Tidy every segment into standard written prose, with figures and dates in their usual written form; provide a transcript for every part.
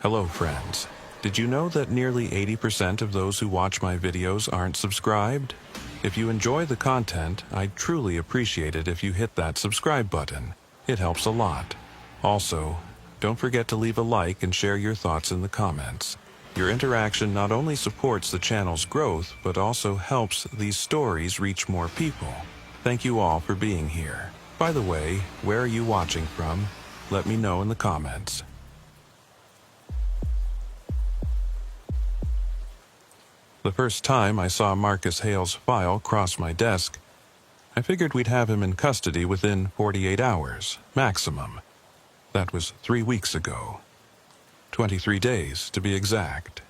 Hello friends. Did you know that nearly 80% of those who watch my videos aren't subscribed? If you enjoy the content, I'd truly appreciate it if you hit that subscribe button. It helps a lot. Also, don't forget to leave a like and share your thoughts in the comments. Your interaction not only supports the channel's growth, but also helps these stories reach more people. Thank you all for being here. By the way, where are you watching from? Let me know in the comments. The first time I saw Marcus Hale's file cross my desk, I figured we'd have him in custody within 48 hours, maximum. That was 3 weeks ago. 23 days, to be exact.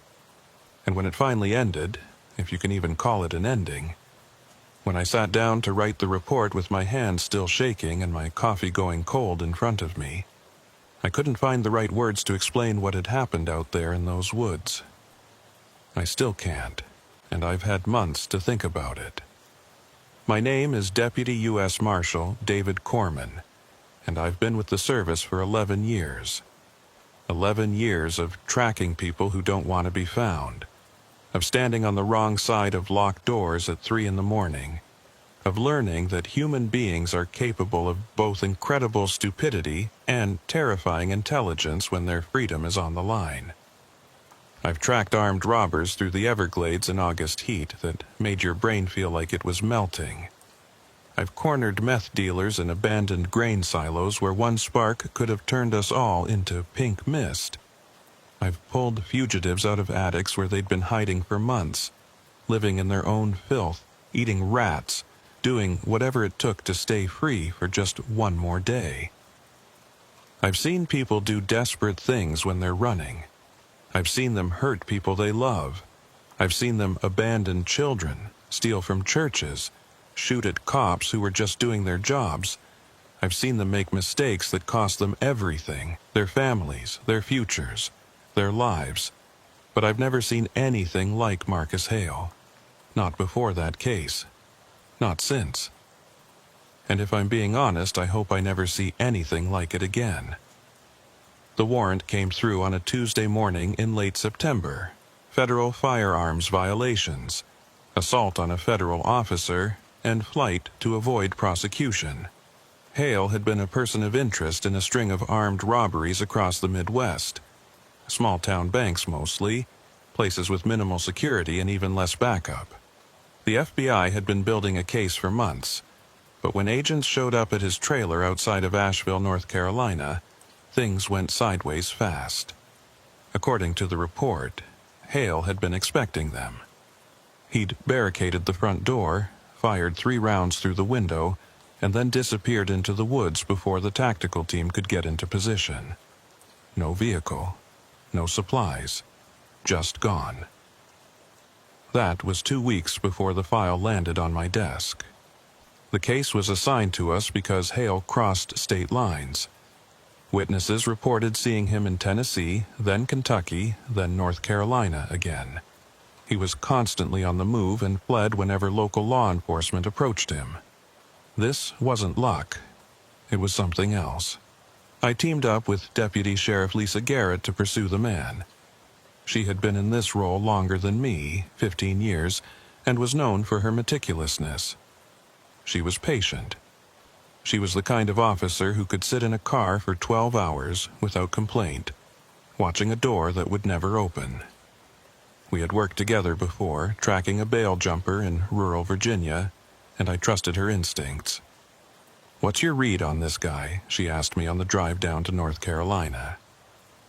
And when it finally ended, if you can even call it an ending, when I sat down to write the report with my hands still shaking and my coffee going cold in front of me, I couldn't find the right words to explain what had happened out there in those woods. I still can't, and I've had months to think about it. My name is Deputy US Marshal David Corman, and I've been with the service for 11 years. 11 years of tracking people who don't want to be found, of standing on the wrong side of locked doors at 3 in the morning, of learning that human beings are capable of both incredible stupidity and terrifying intelligence when their freedom is on the line. I've tracked armed robbers through the Everglades in August heat that made your brain feel like it was melting. I've cornered meth dealers in abandoned grain silos where one spark could have turned us all into pink mist. I've pulled fugitives out of attics where they'd been hiding for months, living in their own filth, eating rats, doing whatever it took to stay free for just one more day. I've seen people do desperate things when they're running. I've seen them hurt people they love. I've seen them abandon children, steal from churches, shoot at cops who were just doing their jobs. I've seen them make mistakes that cost them everything, their families, their futures, their lives. But I've never seen anything like Marcus Hale. Not before that case. Not since. And if I'm being honest, I hope I never see anything like it again. The warrant came through on a Tuesday morning in late September. Federal firearms violations, assault on a federal officer, and flight to avoid prosecution. Hale had been a person of interest in a string of armed robberies across the Midwest. Small-town banks mostly, places with minimal security and even less backup. The FBI had been building a case for months, but when agents showed up at his trailer outside of Asheville, North Carolina, things went sideways fast. According to the report, Hale had been expecting them. He'd barricaded the front door, fired 3 rounds through the window, and then disappeared into the woods before the tactical team could get into position. No vehicle, no supplies, just gone. That was 2 weeks before the file landed on my desk. The case was assigned to us because Hale crossed state lines. Witnesses reported seeing him in Tennessee, then Kentucky, then North Carolina again. He was constantly on the move and fled whenever local law enforcement approached him. This wasn't luck. It was something else. I teamed up with Deputy Sheriff Lisa Garrett to pursue the man. She had been in this role longer than me, 15 years, and was known for her meticulousness. She was patient. She was the kind of officer who could sit in a car for 12 hours without complaint, watching a door that would never open. We had worked together before, tracking a bail jumper in rural Virginia, and I trusted her instincts. "What's your read on this guy?" she asked me on the drive down to North Carolina.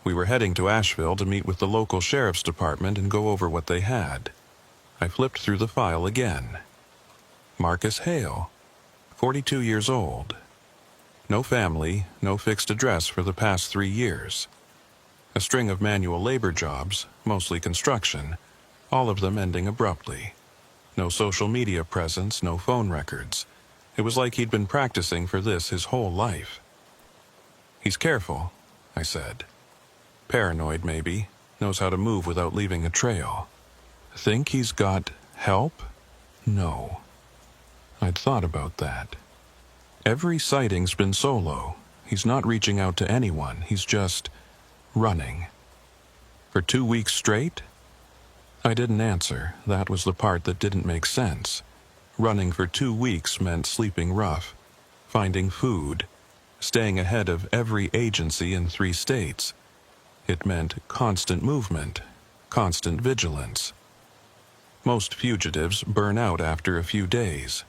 We were heading to Asheville to meet with the local sheriff's department and go over what they had. I flipped through the file again. Marcus Hale, 42 years old. No family, no fixed address for the past 3 years. A string of manual labor jobs, mostly construction, all of them ending abruptly. No social media presence, no phone records. It was like he'd been practicing for this his whole life. "He's careful," I said. "Paranoid, maybe. Knows how to move without leaving a trail." "Think he's got help?" "No." I'd thought about that. Every sighting's been solo. He's not reaching out to anyone. He's just running. For 2 weeks straight? I didn't answer. That was the part that didn't make sense. Running for 2 weeks meant sleeping rough, finding food, staying ahead of every agency in 3 states. It meant constant movement, constant vigilance. Most fugitives burn out after a few days.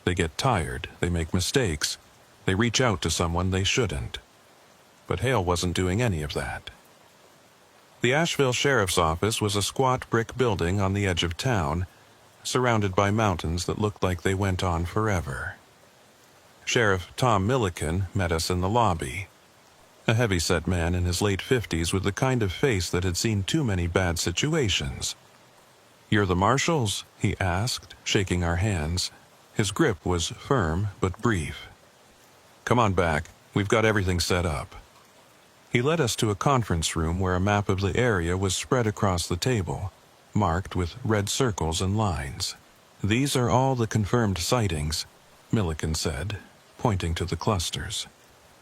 They get tired, they make mistakes, they reach out to someone they shouldn't. But Hale wasn't doing any of that. The Asheville Sheriff's Office was a squat brick building on the edge of town, surrounded by mountains that looked like they went on forever. Sheriff Tom Milliken met us in the lobby. A heavy-set man in his late 50s with the kind of face that had seen too many bad situations. "You're the Marshals?" he asked, shaking our hands. His grip was firm but brief. "Come on back. We've got everything set up." He led us to a conference room where a map of the area was spread across the table, marked with red circles and lines. "These are all the confirmed sightings," Milliken said, pointing to the clusters.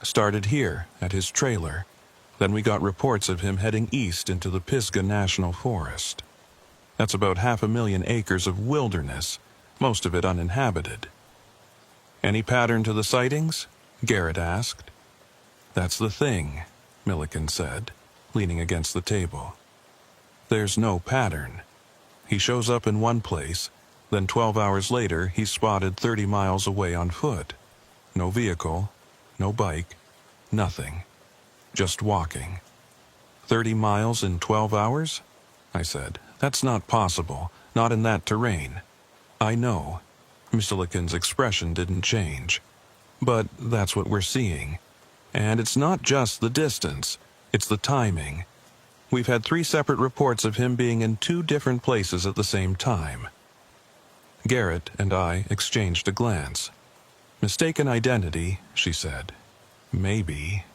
"Started here, at his trailer. Then we got reports of him heading east into the Pisgah National Forest. That's about 500,000 acres of wilderness, most of it uninhabited." "Any pattern to the sightings?" Garrett asked. "That's the thing," Milliken said, leaning against the table. "There's no pattern. He shows up in one place, then 12 hours later he's spotted 30 miles away on foot. No vehicle, no bike, nothing. Just walking. 30 miles in 12 hours? I said. "That's not possible, not in that terrain." "I know." Milliken's expression didn't change. "But that's what we're seeing. And it's not just the distance, it's the timing. We've had 3 separate reports of him being in 2 different places at the same time." Garrett and I exchanged a glance. "Mistaken identity," she said. "Maybe."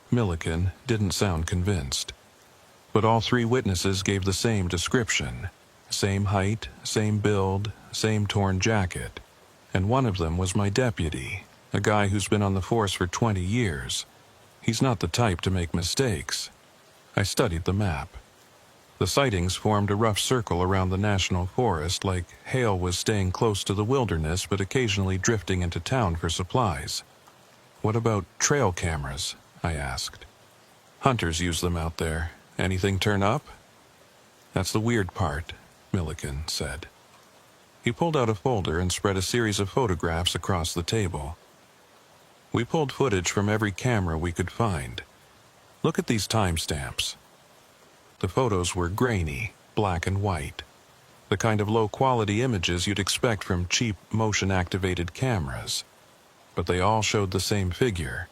Milliken didn't sound convinced. But all 3 witnesses gave the same description. Same height, same build, same torn jacket. And one of them was my deputy, a guy who's been on the force for 20 years. He's not the type to make mistakes. I studied the map. The sightings formed a rough circle around the national forest, like Hale was staying close to the wilderness but occasionally drifting into town for supplies. "What about trail cameras?" I asked. "Hunters use them out there. Anything turn up?" "That's the weird part," Milliken said. He pulled out a folder and spread a series of photographs across the table. "We pulled footage from every camera we could find. Look at these timestamps." The photos were grainy, black and white, the kind of low-quality images you'd expect from cheap motion-activated cameras. But they all showed the same figure,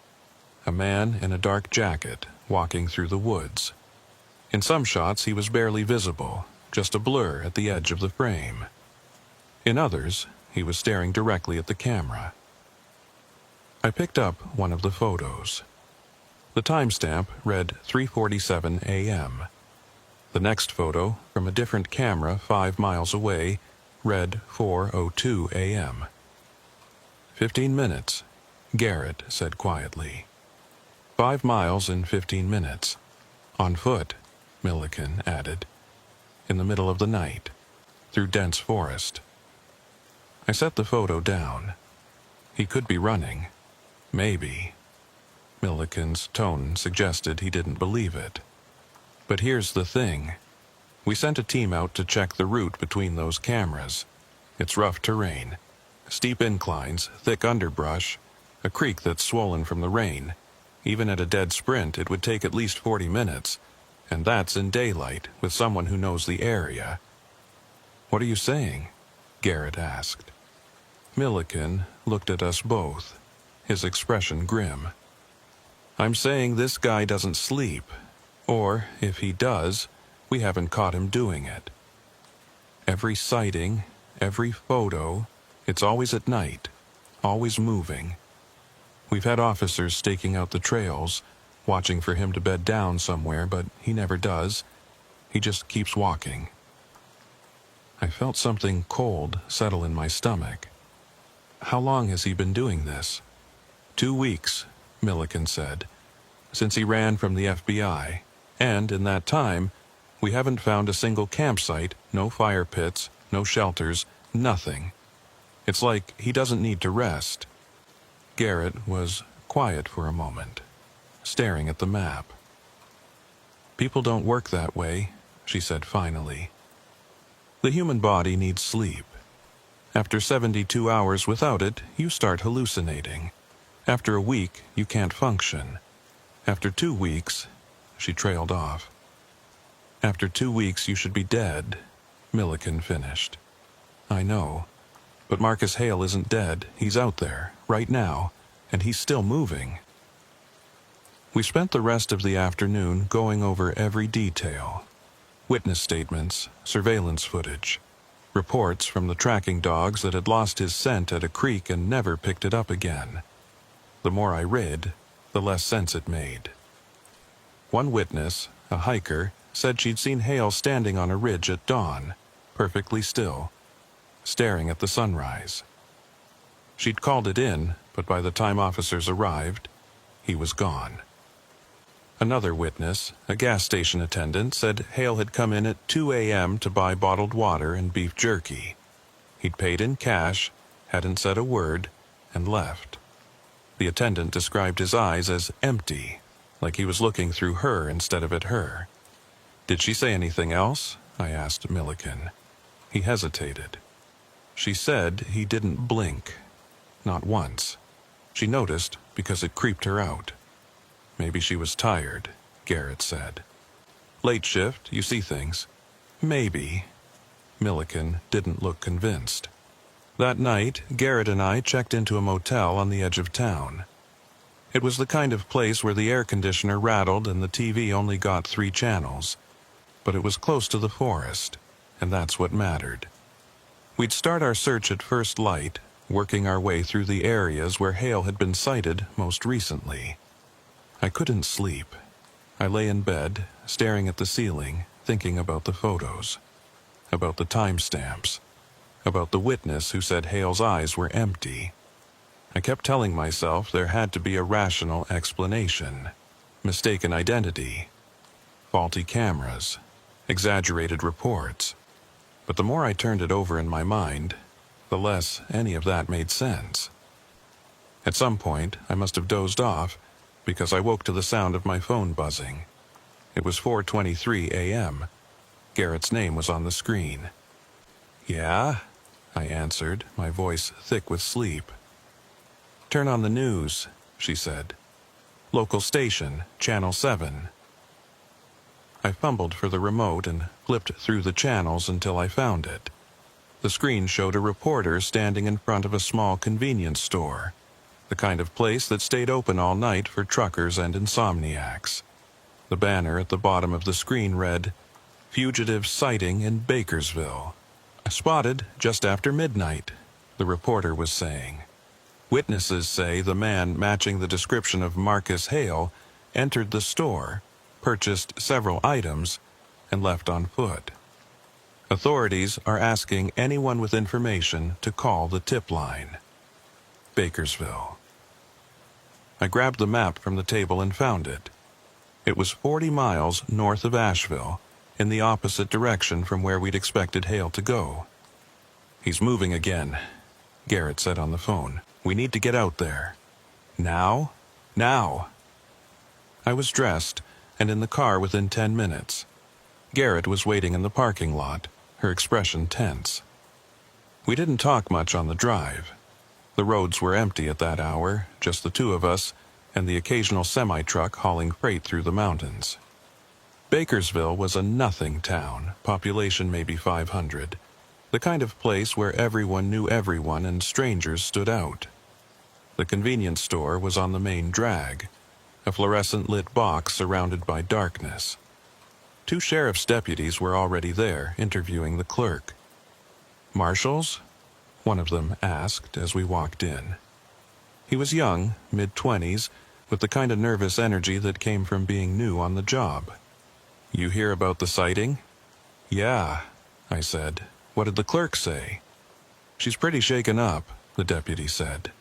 a man in a dark jacket walking through the woods. In some shots he was barely visible, just a blur at the edge of the frame. In others, he was staring directly at the camera. I picked up one of the photos. The timestamp read 3:47 a.m. The next photo, from a different camera 5 miles away, read 4:02 a.m. 15 minutes, Garrett said quietly. 5 miles in 15 minutes. On foot, Milliken added. In the middle of the night, through dense forest. I set the photo down. He could be running. Maybe. Milliken's tone suggested he didn't believe it. But here's the thing. We sent a team out to check the route between those cameras. It's rough terrain. Steep inclines, thick underbrush, a creek that's swollen from the rain. Even at a dead sprint, it would take at least 40 minutes. And that's in daylight, with someone who knows the area. "What are you saying?" Garrett asked. Milliken looked at us both, his expression grim. "I'm saying this guy doesn't sleep. Or, if he does, we haven't caught him doing it. Every sighting, every photo, it's always at night, always moving. We've had officers staking out the trails, watching for him to bed down somewhere, but he never does. He just keeps walking." I felt something cold settle in my stomach. "How long has he been doing this?" 2 weeks, Milliken said, "since he ran from the FBI. And in that time, We haven't found a single campsite, no fire pits, no shelters, nothing. It's like he doesn't need to rest." Garrett was quiet for a moment, staring at the map. "People don't work that way," she said finally. "The human body needs sleep. After 72 hours without it, you start hallucinating. After a week, you can't function. After 2 weeks," she trailed off. "After 2 weeks, you should be dead," Milliken finished. "I know. But Marcus Hale isn't dead. He's out there, right now, and he's still moving." We spent the rest of the afternoon going over every detail. Witness statements, surveillance footage, reports from the tracking dogs that had lost his scent at a creek and never picked it up again. The more I read, the less sense it made. One witness, a hiker, said she'd seen Hale standing on a ridge at dawn, perfectly still, staring at the sunrise. She'd called it in, but by the time officers arrived, he was gone. Another witness, a gas station attendant, said Hale had come in at 2 a.m. to buy bottled water and beef jerky. He'd paid in cash, hadn't said a word, and left. The attendant described his eyes as empty, like he was looking through her instead of at her. "Did she say anything else?" I asked Milliken. He hesitated. "She said he didn't blink. Not once. She noticed because it creeped her out." "Maybe she was tired," Garrett said. "Late shift, you see things." "Maybe." Milliken didn't look convinced. That night, Garrett and I checked into a motel on the edge of town. It was the kind of place where the air conditioner rattled and the TV only got 3 channels. But it was close to the forest, and that's what mattered. We'd start our search at first light, working our way through the areas where Hale had been sighted most recently. I couldn't sleep. I lay in bed, staring at the ceiling, thinking about the photos, about the timestamps, about the witness who said Hale's eyes were empty. I kept telling myself there had to be a rational explanation. Mistaken identity, faulty cameras, exaggerated reports. But the more I turned it over in my mind, the less any of that made sense. At some point, I must have dozed off, because I woke to the sound of my phone buzzing. It was 4:23 a.m. Garrett's name was on the screen. "Yeah?" I answered, my voice thick with sleep. "Turn on the news," she said. "Local station, Channel 7. I fumbled for the remote and flipped through the channels until I found it. The screen showed a reporter standing in front of a small convenience store, the kind of place that stayed open all night for truckers and insomniacs. The banner at the bottom of the screen read, "Fugitive sighting in Bakersville. Spotted just after midnight," the reporter was saying. "Witnesses say the man matching the description of Marcus Hale entered the store, purchased several items, and left on foot. Authorities are asking anyone with information to call the tip line." Bakersville. I grabbed the map from the table and found it. It was 40 miles north of Asheville, in the opposite direction from where we'd expected Hale to go. "He's moving again," Garrett said on the phone. "We need to get out there." "Now? Now!" I was dressed and in the car within 10 minutes. Garrett was waiting in the parking lot, her expression tense. We didn't talk much on the drive. The roads were empty at that hour, just the 2 of us, and the occasional semi-truck hauling freight through the mountains. Bakersville was a nothing town, population maybe 500, the kind of place where everyone knew everyone and strangers stood out. The convenience store was on the main drag, a fluorescent-lit box surrounded by darkness. 2 sheriff's deputies were already there, interviewing the clerk. "Marshals?" one of them asked as we walked in. He was young, mid-20s, with the kind of nervous energy that came from being new on the job. "You hear about the sighting?" "Yeah," I said. "What did the clerk say?" "She's pretty shaken up," the deputy said.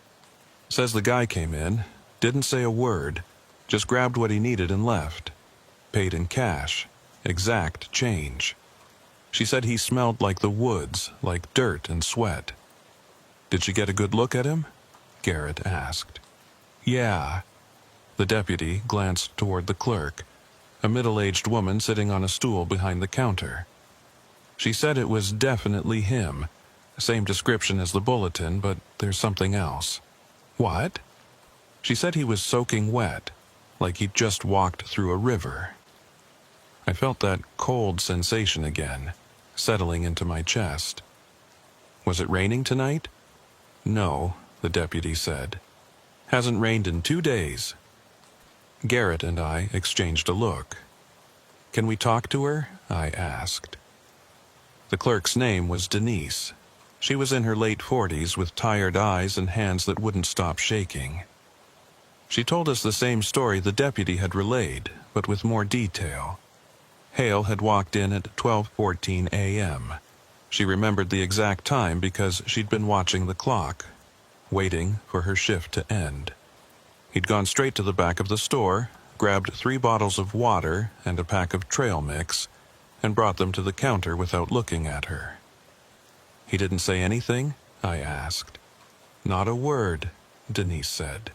"Says the guy came in, didn't say a word, just grabbed what he needed and left. Paid in cash. exact change. She said he smelled like the woods, like dirt and sweat. Did she get a good look at him? Garrett asked. Yeah. The deputy glanced toward the clerk, a middle-aged woman sitting on a stool behind the counter. She said it was definitely him. Same description as the bulletin, but there's something else. What? She said he was soaking wet, like he'd just walked through a river. I felt that cold sensation again, settling into my chest. Was it raining tonight? No, the deputy said. Hasn't rained in 2 days. Garrett and I exchanged a look. Can we talk to her? I asked. The clerk's name was Denise. She was in her late 40s with tired eyes and hands that wouldn't stop shaking. She told us the same story the deputy had relayed, but with more detail. Hale had walked in at 12:14 a.m. She remembered the exact time because she'd been watching the clock, waiting for her shift to end. He'd gone straight to the back of the store, grabbed 3 bottles of water and a pack of trail mix, and brought them to the counter without looking at her. He didn't say anything? I asked. Not a word, Denise said.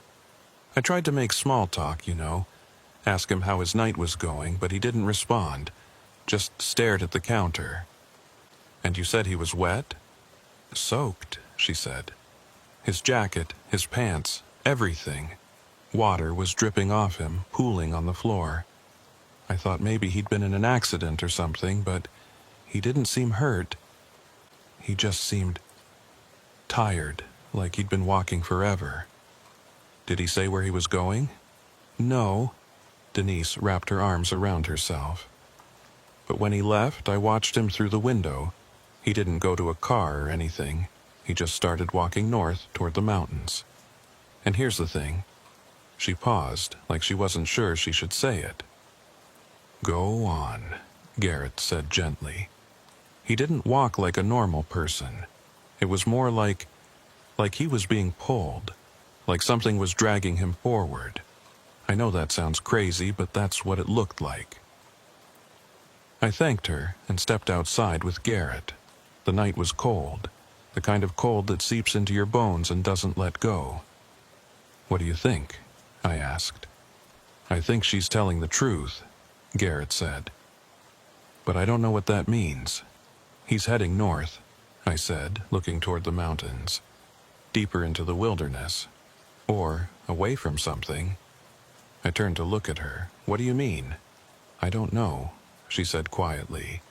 I tried to make small talk, ask him how his night was going, but he didn't respond, just stared at the counter. And you said he was wet? Soaked, she said. His jacket, his pants, everything. Water was dripping off him, pooling on the floor. I thought maybe he'd been in an accident or something, but he didn't seem hurt. He just seemed tired, like he'd been walking forever. Did he say where he was going? No. Denise wrapped her arms around herself. But when he left, I watched him through the window. He didn't go to a car or anything. He just started walking north toward the mountains. And here's the thing. She paused, like she wasn't sure she should say it. Go on, Garrett said gently. He didn't walk like a normal person. It was more like he was being pulled, like something was dragging him forward. I know that sounds crazy, but that's what it looked like. I thanked her and stepped outside with Garrett. The night was cold, the kind of cold that seeps into your bones and doesn't let go. What do you think? I asked. I think she's telling the truth, Garrett said. But I don't know what that means. He's heading north, I said, looking toward the mountains, deeper into the wilderness, or away from something. I turned to look at her. What do you mean? I don't know, she said quietly.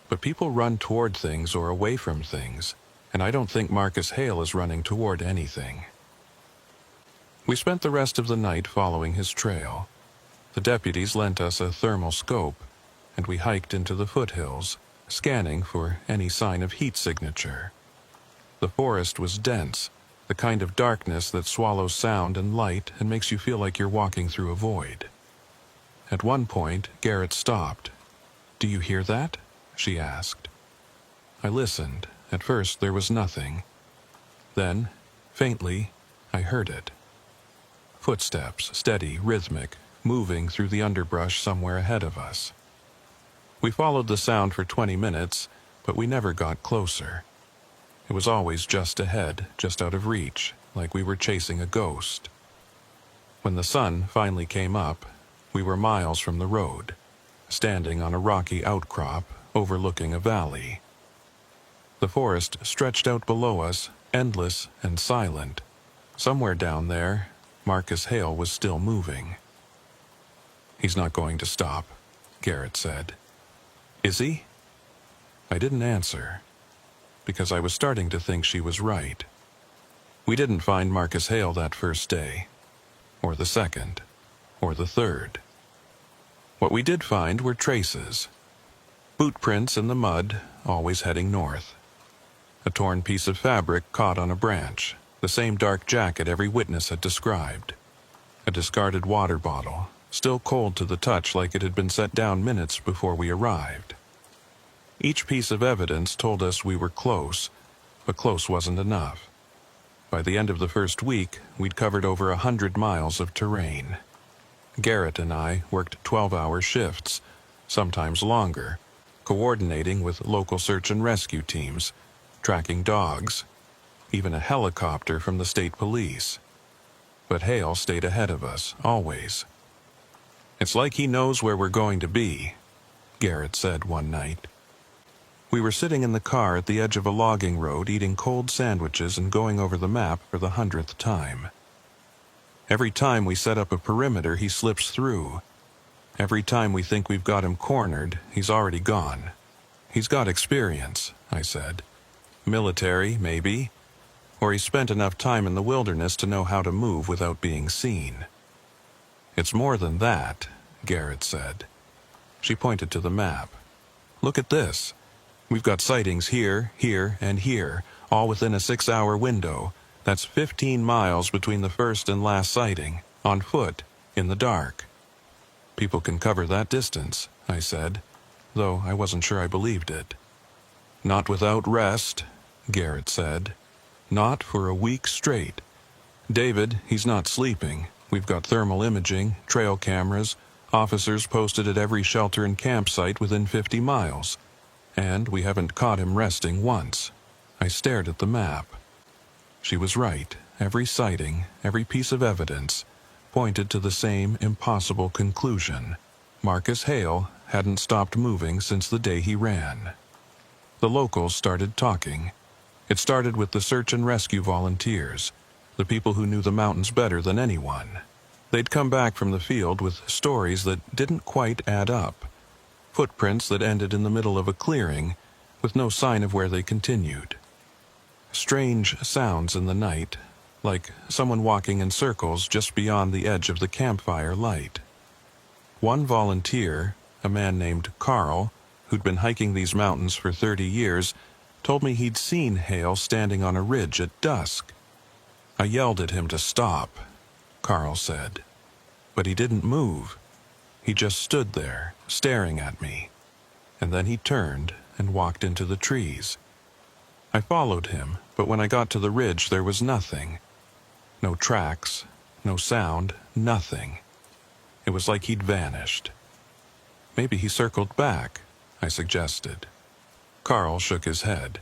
But people run toward things or away from things, and I don't think Marcus Hale is running toward anything. We spent the rest of the night following his trail. The deputies lent us a thermal scope, and we hiked into the foothills, scanning for any sign of heat signature. The forest was dense, the kind of darkness that swallows sound and light and makes you feel like you're walking through a void. At one point, Garrett stopped. "Do you hear that?" she asked. I listened. At first, there was nothing. Then, faintly, I heard it. Footsteps, steady, rhythmic, moving through the underbrush somewhere ahead of us. We followed the sound for 20 minutes, but we never got closer. It was always just ahead, just out of reach, like we were chasing a ghost. When the sun finally came up, we were miles from the road, standing on a rocky outcrop overlooking a valley. The forest stretched out below us, endless and silent. Somewhere down there, Marcus Hale was still moving. "He's not going to stop," Garrett said. "Is he?" I didn't answer, because I was starting to think she was right. We didn't find Marcus Hale that first day, or the second, or the third. What we did find were traces. Boot prints in the mud, always heading north. A torn piece of fabric caught on a branch, the same dark jacket every witness had described. A discarded water bottle, still cold to the touch like it had been set down minutes before we arrived. Each piece of evidence told us we were close, but close wasn't enough. By the end of the first week, we'd covered over 100 miles of terrain. Garrett and I worked 12-hour shifts, sometimes longer, coordinating with local search and rescue teams, tracking dogs, even a helicopter from the state police. But Hale stayed ahead of us, always. "It's like he knows where we're going to be," Garrett said one night. We were sitting in the car at the edge of a logging road eating cold sandwiches and going over the map for the 100th time. "Every time we set up a perimeter, he slips through. Every time we think we've got him cornered, he's already gone. He's got experience," I said. "Military, maybe. Or he's spent enough time in the wilderness to know how to move without being seen." "It's more than that," Garrett said. She pointed to the map. "Look at this. We've got sightings here, here, and here, all within a 6-hour window. That's 15 miles between the first and last sighting, on foot, in the dark." "People can cover that distance," I said, though I wasn't sure I believed it. "Not without rest," Garrett said. "Not for a week straight. David, he's not sleeping. We've got thermal imaging, trail cameras, officers posted at every shelter and campsite within 50 miles. And we haven't caught him resting once." I stared at the map. She was right. Every sighting, every piece of evidence, pointed to the same impossible conclusion. Marcus Hale hadn't stopped moving since the day he ran. The locals started talking. It started with the search and rescue volunteers, the people who knew the mountains better than anyone. They'd come back from the field with stories that didn't quite add up. Footprints that ended in the middle of a clearing, with no sign of where they continued. Strange sounds in the night, like someone walking in circles just beyond the edge of the campfire light. One volunteer, a man named Carl, who'd been hiking these mountains for 30 years, told me he'd seen Hale standing on a ridge at dusk. "I yelled at him to stop," Carl said. "But he didn't move. He just stood there, staring at me. And then he turned and walked into the trees. I followed him, but when I got to the ridge there was nothing. No tracks, no sound, nothing. It was like he'd vanished." "Maybe he circled back," I suggested. Carl shook his head.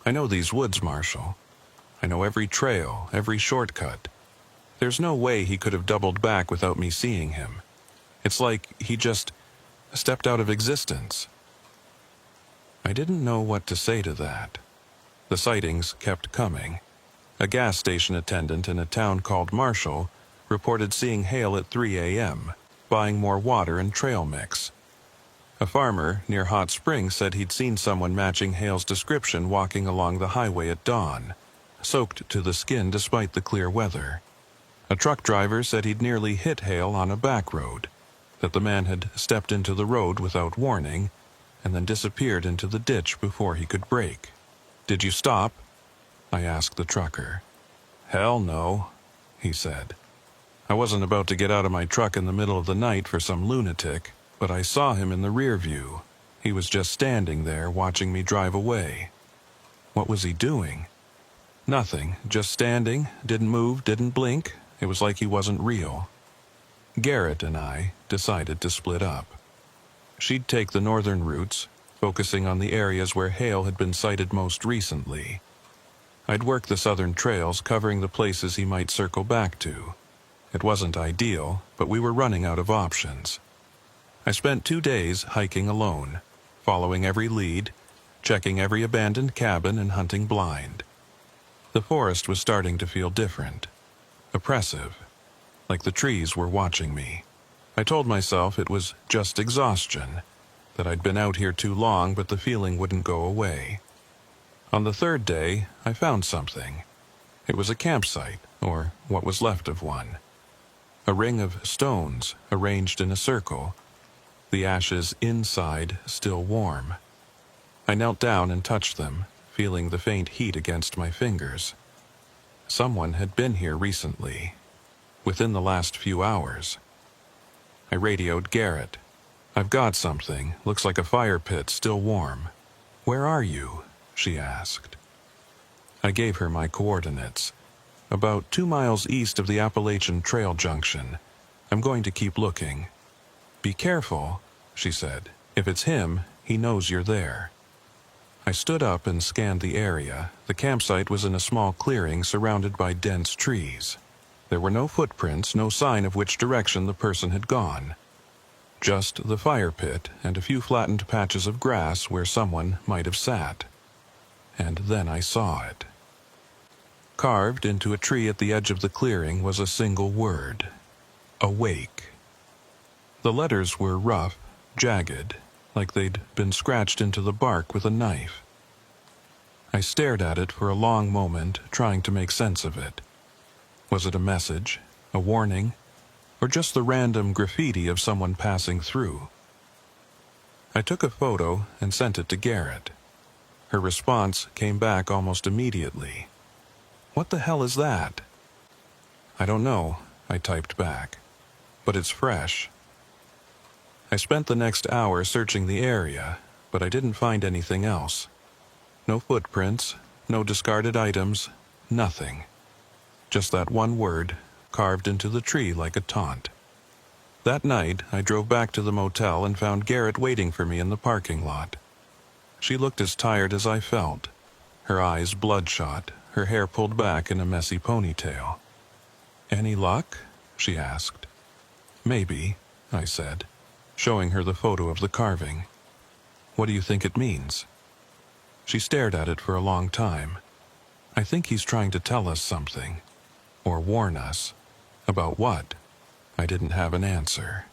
"I know these woods, Marshal. I know every trail, every shortcut. There's no way he could have doubled back without me seeing him. It's like he just stepped out of existence." I didn't know what to say to that. The sightings kept coming. A gas station attendant in a town called Marshall reported seeing Hale at 3 a.m., buying more water and trail mix. A farmer near Hot Springs said he'd seen someone matching Hale's description walking along the highway at dawn, soaked to the skin despite the clear weather. A truck driver said he'd nearly hit Hale on a back road, that the man had stepped into the road without warning, and then disappeared into the ditch before he could brake. "Did you stop?" I asked the trucker. "Hell no," he said. "I wasn't about to get out of my truck in the middle of the night for some lunatic, but I saw him in the rear view. He was just standing there watching me drive away." "What was he doing?" "Nothing, just standing, didn't move, didn't blink. It was like he wasn't real." Garrett and I decided to split up. She'd take the northern routes, focusing on the areas where Hale had been sighted most recently. I'd work the southern trails, covering the places he might circle back to. It wasn't ideal, but we were running out of options. I spent 2 days hiking alone, following every lead, checking every abandoned cabin and hunting blind. The forest was starting to feel different, oppressive, like the trees were watching me. I told myself it was just exhaustion, that I'd been out here too long but the feeling wouldn't go away. On the 3rd day, I found something. It was a campsite, or what was left of one. A ring of stones arranged in a circle, the ashes inside still warm. I knelt down and touched them, feeling the faint heat against my fingers. Someone had been here recently, within the last few hours. I radioed Garrett. "I've got something, looks like a fire pit, still warm." "Where are you?" she asked. I gave her my coordinates. "About 2 miles east of the Appalachian Trail junction. I'm going to keep looking." "Be careful," she said. "If it's him, he knows you're there." I stood up and scanned the area. The campsite was in a small clearing surrounded by dense trees. There were no footprints, no sign of which direction the person had gone. Just the fire pit and a few flattened patches of grass where someone might have sat. And then I saw it. Carved into a tree at the edge of the clearing was a single word: awake. The letters were rough, jagged, like they'd been scratched into the bark with a knife. I stared at it for a long moment, trying to make sense of it. Was it a message, a warning, or just the random graffiti of someone passing through? I took a photo and sent it to Garrett. Her response came back almost immediately. "What the hell is that?" "I don't know," I typed back, "but it's fresh." I spent the next hour searching the area, but I didn't find anything else. No footprints, no discarded items, nothing. Just that one word, carved into the tree like a taunt. That night, I drove back to the motel and found Garrett waiting for me in the parking lot. She looked as tired as I felt, her eyes bloodshot, her hair pulled back in a messy ponytail. "Any luck?" she asked. "Maybe," I said, showing her the photo of the carving. "What do you think it means?" She stared at it for a long time. "I think he's trying to tell us something. Or warn us. About what?" I didn't have an answer.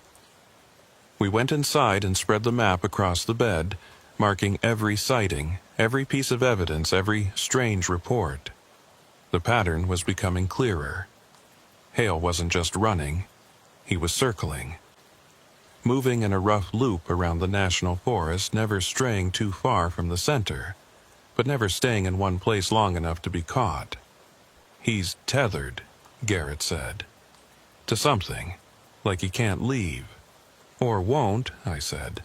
We went inside and spread the map across the bed, marking every sighting, every piece of evidence, every strange report. The pattern was becoming clearer. Hale wasn't just running, he was circling. Moving in a rough loop around the national forest, never straying too far from the center, but never staying in one place long enough to be caught. "He's tethered," Garrett said. "To something, like he can't leave." "Or won't," I said.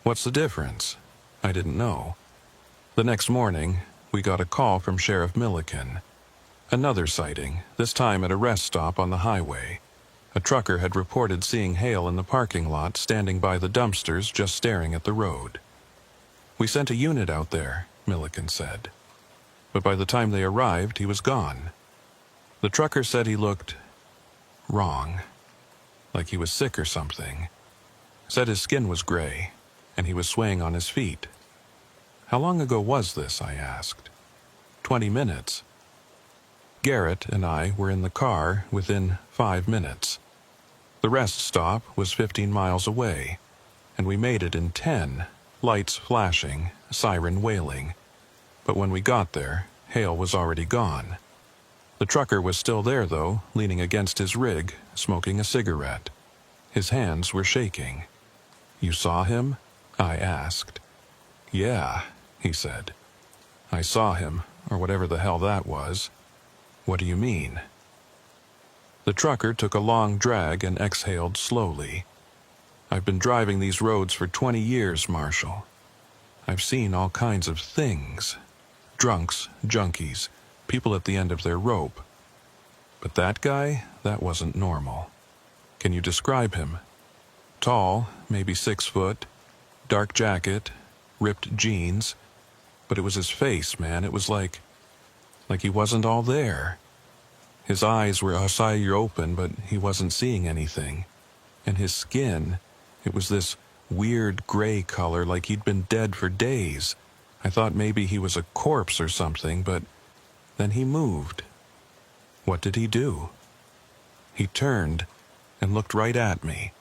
"What's the difference?" I didn't know. The next morning, we got a call from Sheriff Milliken. Another sighting, this time at a rest stop on the highway. A trucker had reported seeing Hale in the parking lot, standing by the dumpsters, just staring at the road. "We sent a unit out there," Milliken said. But by the time they arrived, he was gone. The trucker said he looked wrong, like he was sick or something. Said his skin was gray, and he was swaying on his feet. "How long ago was this?" I asked. 20 minutes. Garrett and I were in the car within 5 minutes. The rest stop was 15 miles away, and we made it in 10, lights flashing, siren wailing. But when we got there, Hale was already gone. The trucker was still there, though, leaning against his rig, smoking a cigarette. His hands were shaking. "You saw him?" I asked. "Yeah," he said. "I saw him, or whatever the hell that was." "What do you mean?" The trucker took a long drag and exhaled slowly. "I've been driving these roads for 20 years, Marshal. I've seen all kinds of things. Drunks, junkies, people at the end of their rope. But that guy, that wasn't normal. Can you describe him? Tall, maybe 6 foot, dark jacket, ripped jeans. But it was his face, man. It was like he wasn't all there. His eyes were open, but he wasn't seeing anything. And his skin, it was this weird gray color, like he'd been dead for days. I thought maybe he was a corpse or something, but then he moved." "What did he do?" "He turned and looked right at me.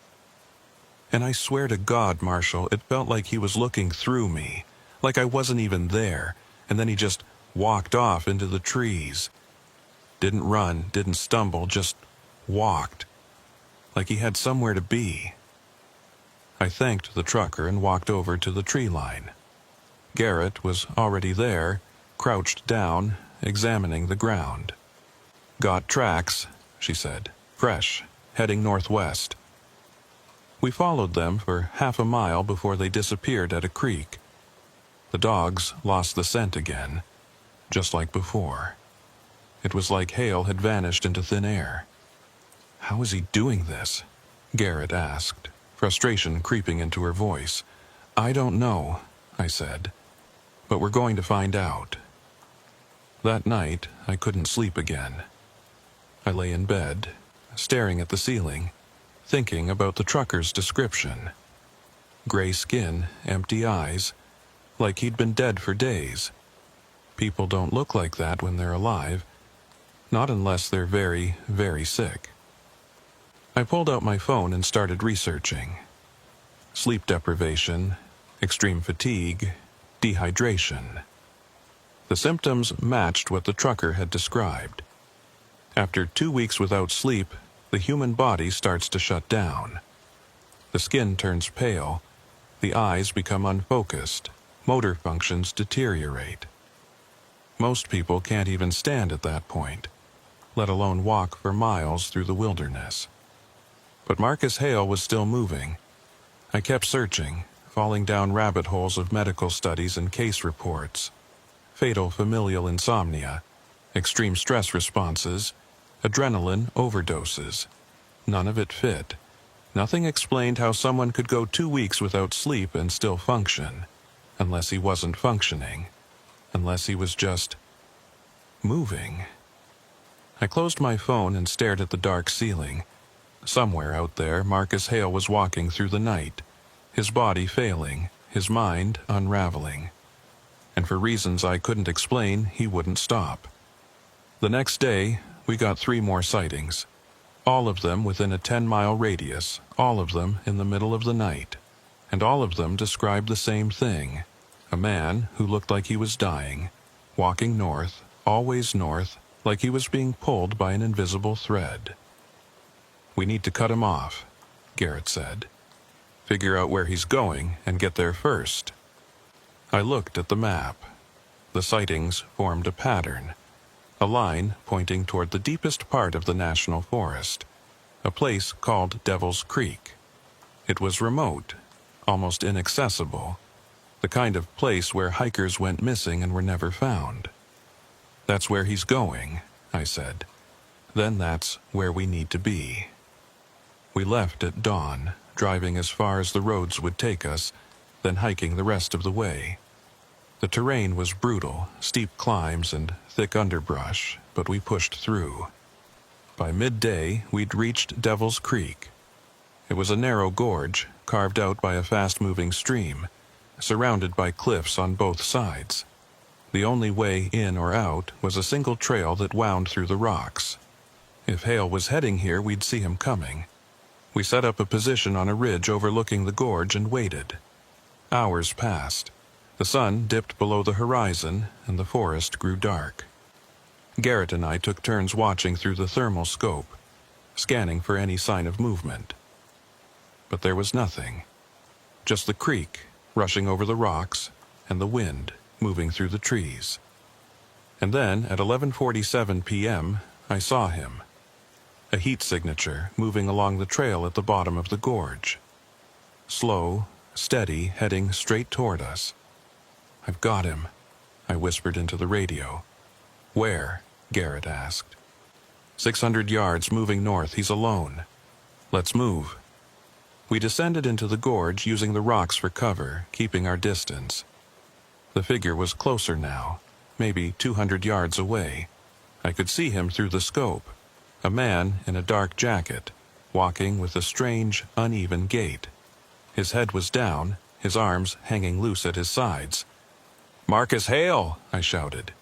And I swear to God, Marshal, it felt like he was looking through me, like I wasn't even there, and then he just walked off into the trees. Didn't run, didn't stumble, just walked. Like he had somewhere to be." I thanked the trucker and walked over to the tree line. Garrett was already there, crouched down, examining the ground. "Got tracks," she said. "Fresh, heading northwest." We followed them for half a mile before they disappeared at a creek. The dogs lost the scent again, just like before. It was like Hale had vanished into thin air. "How is he doing this?" Garrett asked. frustration creeping into her voice. "I don't know," I said, "but we're going to find out." That night, I couldn't sleep again. I lay in bed, staring at the ceiling, thinking about the trucker's description. Gray skin, empty eyes, like he'd been dead for days. People don't look like that when they're alive, not unless they're very, very sick. I pulled out my phone and started researching. Sleep deprivation, extreme fatigue, dehydration. The symptoms matched what the trucker had described. After 2 weeks without sleep, the human body starts to shut down. The skin turns pale, the eyes become unfocused, motor functions deteriorate. Most people can't even stand at that point, let alone walk for miles through the wilderness. But Marcus Hale was still moving. I kept searching, falling down rabbit holes of medical studies and case reports. Fatal familial insomnia, extreme stress responses, adrenaline overdoses. None of it fit. Nothing explained how someone could go 2 weeks without sleep and still function, unless he wasn't functioning, unless he was just moving. I closed my phone and stared at the dark ceiling. Somewhere out there, Marcus Hale was walking through the night, his body failing, his mind unraveling. And for reasons I couldn't explain, he wouldn't stop. The next day, we got 3 more sightings. All of them within a 10-mile radius, all of them in the middle of the night. And all of them described the same thing. A man who looked like he was dying, walking north, always north, like he was being pulled by an invisible thread. "We need to cut him off," Garrett said. "Figure out where he's going and get there first." I looked at the map. The sightings formed a pattern, a line pointing toward the deepest part of the national forest, a place called Devil's Creek. It was remote, almost inaccessible, the kind of place where hikers went missing and were never found. "That's where he's going," I said. "Then that's where we need to be." We left at dawn, driving as far as the roads would take us, then hiking the rest of the way. The terrain was brutal, steep climbs and thick underbrush, but we pushed through. By midday, we'd reached Devil's Creek. It was a narrow gorge, carved out by a fast-moving stream, surrounded by cliffs on both sides. The only way in or out was a single trail that wound through the rocks. If Hale was heading here, we'd see him coming. We set up a position on a ridge overlooking the gorge and waited. Hours passed. The sun dipped below the horizon, and the forest grew dark. Garrett and I took turns watching through the thermal scope, scanning for any sign of movement. But there was nothing. Just the creek, rushing over the rocks, and the wind moving through the trees. And then, at 11:47 p.m., I saw him. A heat signature moving along the trail at the bottom of the gorge. Slow, steady, heading straight toward us. "I've got him," I whispered into the radio. "Where?" Garrett asked. 600 yards moving north, he's alone. Let's move." We descended into the gorge using the rocks for cover, keeping our distance. The figure was closer now, maybe 200 yards away. I could see him through the scope. A man in a dark jacket, walking with a strange, uneven gait. His head was down, his arms hanging loose at his sides. "Marcus Hale!" I shouted.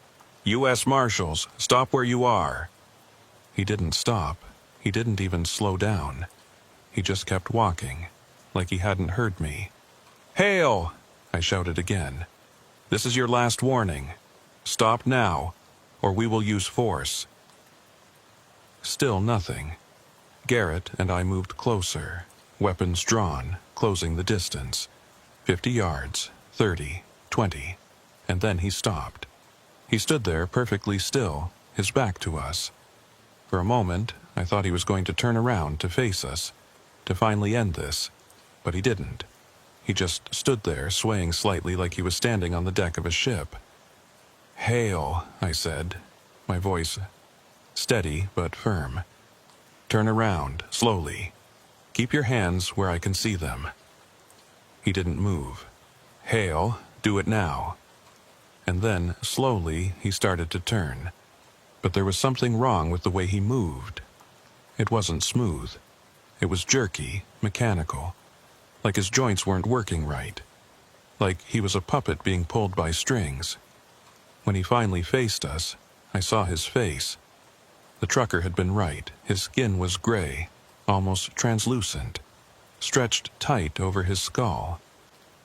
"US Marshals, stop where you are!" He didn't stop. He didn't even slow down. He just kept walking, like he hadn't heard me. "Hale!" I shouted again. "This is your last warning. Stop now, or we will use force." Still nothing. Garrett and I moved closer, weapons drawn, closing the distance. 50 yards, 30, 20, and then he stopped. He stood there perfectly still, his back to us. For a moment, I thought he was going to turn around to face us, to finally end this, but he didn't. He just stood there, swaying slightly like he was standing on the deck of a ship. "Hale," I said, my voice steady but firm. "Turn around, slowly." Keep your hands where I can see them." He didn't move. "Hale, do it now." And then, slowly, he started to turn. But there was something wrong with the way he moved. It wasn't smooth. It was jerky, mechanical, like his joints weren't working right, like he was a puppet being pulled by strings. When he finally faced us, I saw his face. The trucker had been right. His skin was gray, almost translucent, stretched tight over his skull.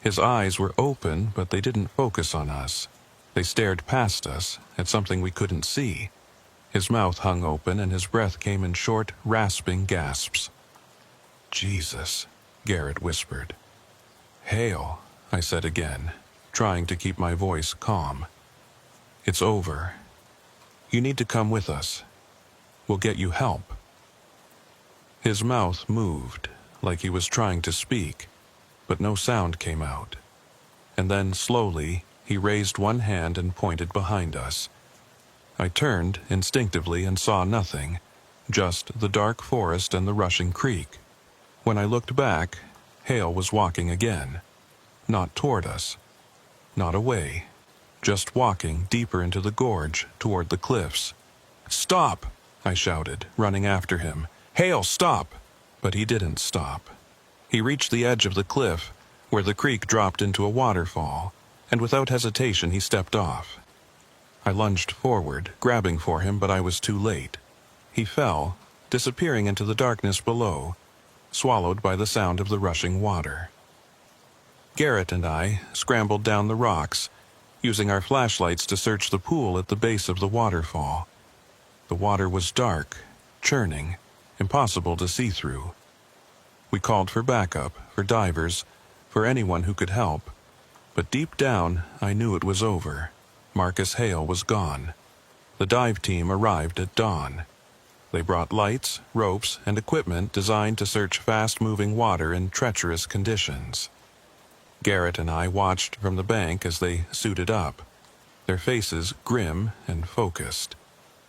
His eyes were open, but they didn't focus on us. They stared past us, at something we couldn't see. His mouth hung open, and his breath came in short, rasping gasps. "Jesus," Garrett whispered. "Hale," I said again, trying to keep my voice calm. "It's over. You need to come with us. We'll get you help." His mouth moved, like he was trying to speak, but no sound came out. And then, slowly, he raised one hand and pointed behind us. I turned instinctively and saw nothing, just the dark forest and the rushing creek. When I looked back, Hale was walking again. Not toward us. Not away. Just walking deeper into the gorge, toward the cliffs. "Stop!" I shouted, running after him. "Hale, stop!" But he didn't stop. He reached the edge of the cliff, where the creek dropped into a waterfall, and without hesitation he stepped off. I lunged forward, grabbing for him, but I was too late. He fell, disappearing into the darkness below, swallowed by the sound of the rushing water. Garrett and I scrambled down the rocks, using our flashlights to search the pool at the base of the waterfall. The water was dark, churning, impossible to see through. We called for backup, for divers, for anyone who could help, but deep down I knew it was over. Marcus Hale was gone. The dive team arrived at dawn. They brought lights, ropes, and equipment designed to search fast-moving water in treacherous conditions. Garrett and I watched from the bank as they suited up, their faces grim and focused.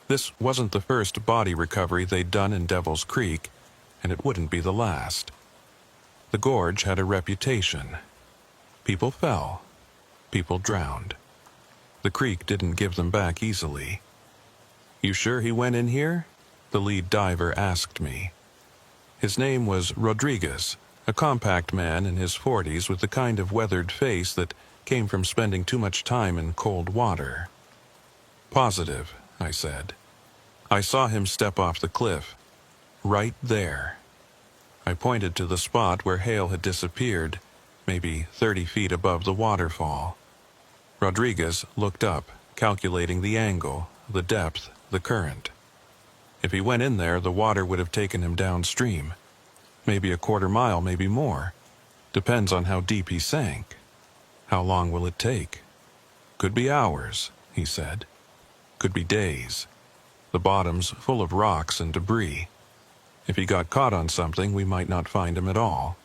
This wasn't the first body recovery they'd done in Devil's Creek, and it wouldn't be the last. The gorge had a reputation. People fell. People drowned. The creek didn't give them back easily. "You sure he went in here?" the lead diver asked me. His name was Rodriguez, a compact man in his 40s with the kind of weathered face that came from spending too much time in cold water. "Positive," I said. "I saw him step off the cliff. Right there." I pointed to the spot where Hale had disappeared, maybe 30 feet above the waterfall. Rodriguez looked up, calculating the angle, the depth, the current. If he went in there, the water would have taken him downstream. Maybe a quarter mile, maybe more. Depends on how deep he sank. How long will it take? "Could be hours," he said. "Could be days. The bottom's full of rocks and debris. If he got caught on something, we might not find him at all."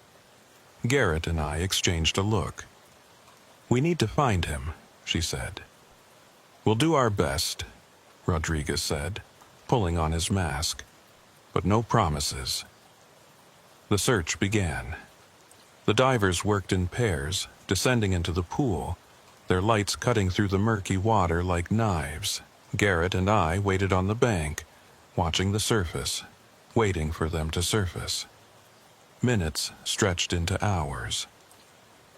Garrett and I exchanged a look. "We need to find him," she said. "We'll do our best," Rodriguez said, pulling on his mask. "But no promises." The search began. The divers worked in pairs, descending into the pool, their lights cutting through the murky water like knives. Garrett and I waited on the bank, watching the surface, waiting for them to surface. Minutes stretched into hours.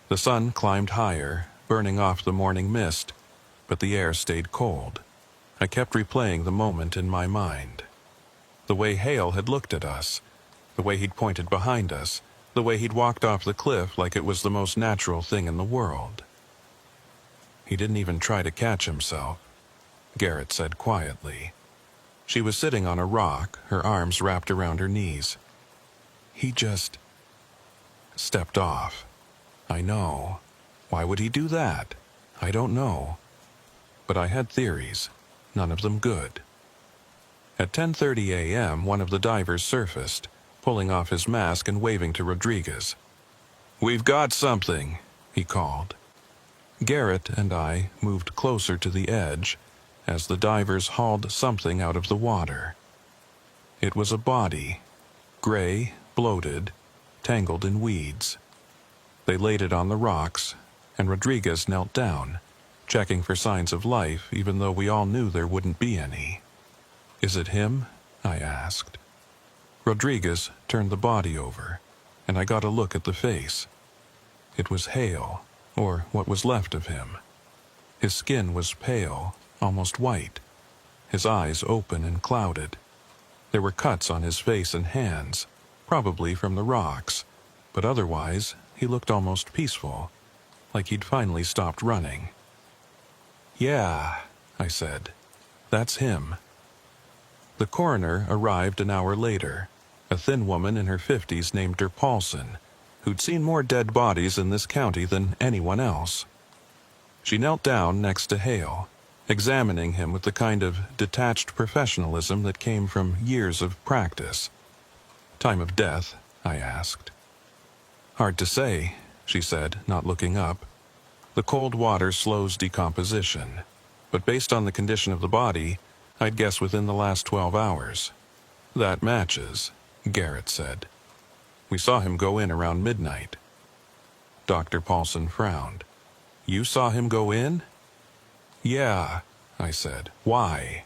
The sun climbed higher, burning off the morning mist, but the air stayed cold. I kept replaying the moment in my mind. The way Hale had looked at us, the way he'd pointed behind us, the way he'd walked off the cliff like it was the most natural thing in the world. "He didn't even try to catch himself," Garrett said quietly. She was sitting on a rock, her arms wrapped around her knees. "He just stepped off." "I know. Why would he do that? I don't know. But I had theories, none of them good." At 10:30 a.m., one of the divers surfaced, pulling off his mask and waving to Rodriguez. "We've got something," he called. Garrett and I moved closer to the edge as the divers hauled something out of the water. It was a body, gray, bloated, tangled in weeds. They laid it on the rocks, and Rodriguez knelt down, checking for signs of life even though we all knew there wouldn't be any. "Is it him?" I asked. Rodriguez turned the body over, and I got a look at the face. It was Hale, or what was left of him. His skin was pale, almost white, his eyes open and clouded. There were cuts on his face and hands, probably from the rocks, but otherwise he looked almost peaceful, like he'd finally stopped running. "Yeah," I said, "that's him." The coroner arrived an hour later, a thin woman in her 50s named Paulson, who'd seen more dead bodies in this county than anyone else. She knelt down next to Hale, examining him with the kind of detached professionalism that came from years of practice. "Time of death?" I asked. "Hard to say," she said, not looking up. "The cold water slows decomposition, but based on the condition of the body, I'd guess within the last 12 hours. "That matches," Garrett said. "We saw him go in around midnight." Dr. Paulson frowned. "You saw him go in?" "Yeah," I said. "Why?"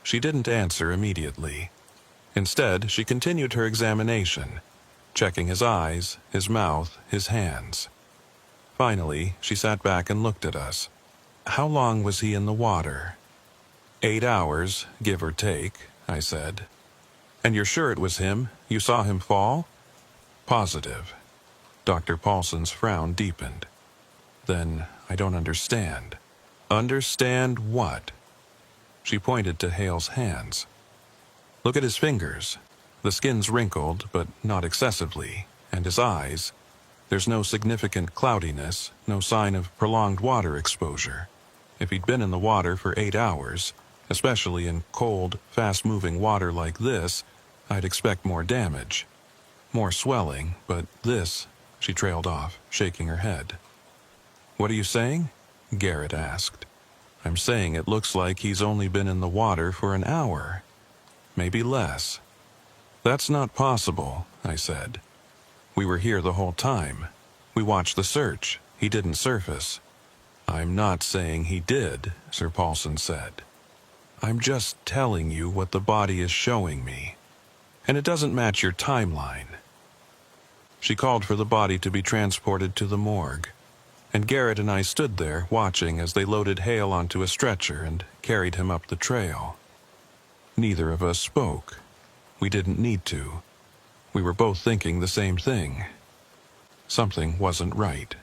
She didn't answer immediately. Instead, she continued her examination, checking his eyes, his mouth, his hands. Finally, she sat back and looked at us. "How long was he in the water?" 8 hours, give or take," I said. "And you're sure it was him? You saw him fall?" "Positive." Dr. Paulson's frown deepened. "Then I don't understand." "Understand what?" She pointed to Hale's hands. "Look at his fingers. The skin's wrinkled, but not excessively, and his eyes. There's no significant cloudiness, no sign of prolonged water exposure. If he'd been in the water for 8 hours, especially in cold, fast-moving water like this, I'd expect more damage. More swelling, but this," she trailed off, shaking her head. "What are you saying?" Garrett asked. "I'm saying it looks like he's only been in the water for an hour. Maybe less." "That's not possible," I said. "We were here the whole time. We watched the search. He didn't surface." "I'm not saying he did," Sir Paulson said. "I'm just telling you what the body is showing me. And it doesn't match your timeline." She called for the body to be transported to the morgue, and Garrett and I stood there watching as they loaded Hale onto a stretcher and carried him up the trail. Neither of us spoke. We didn't need to. We were both thinking the same thing. Something wasn't right.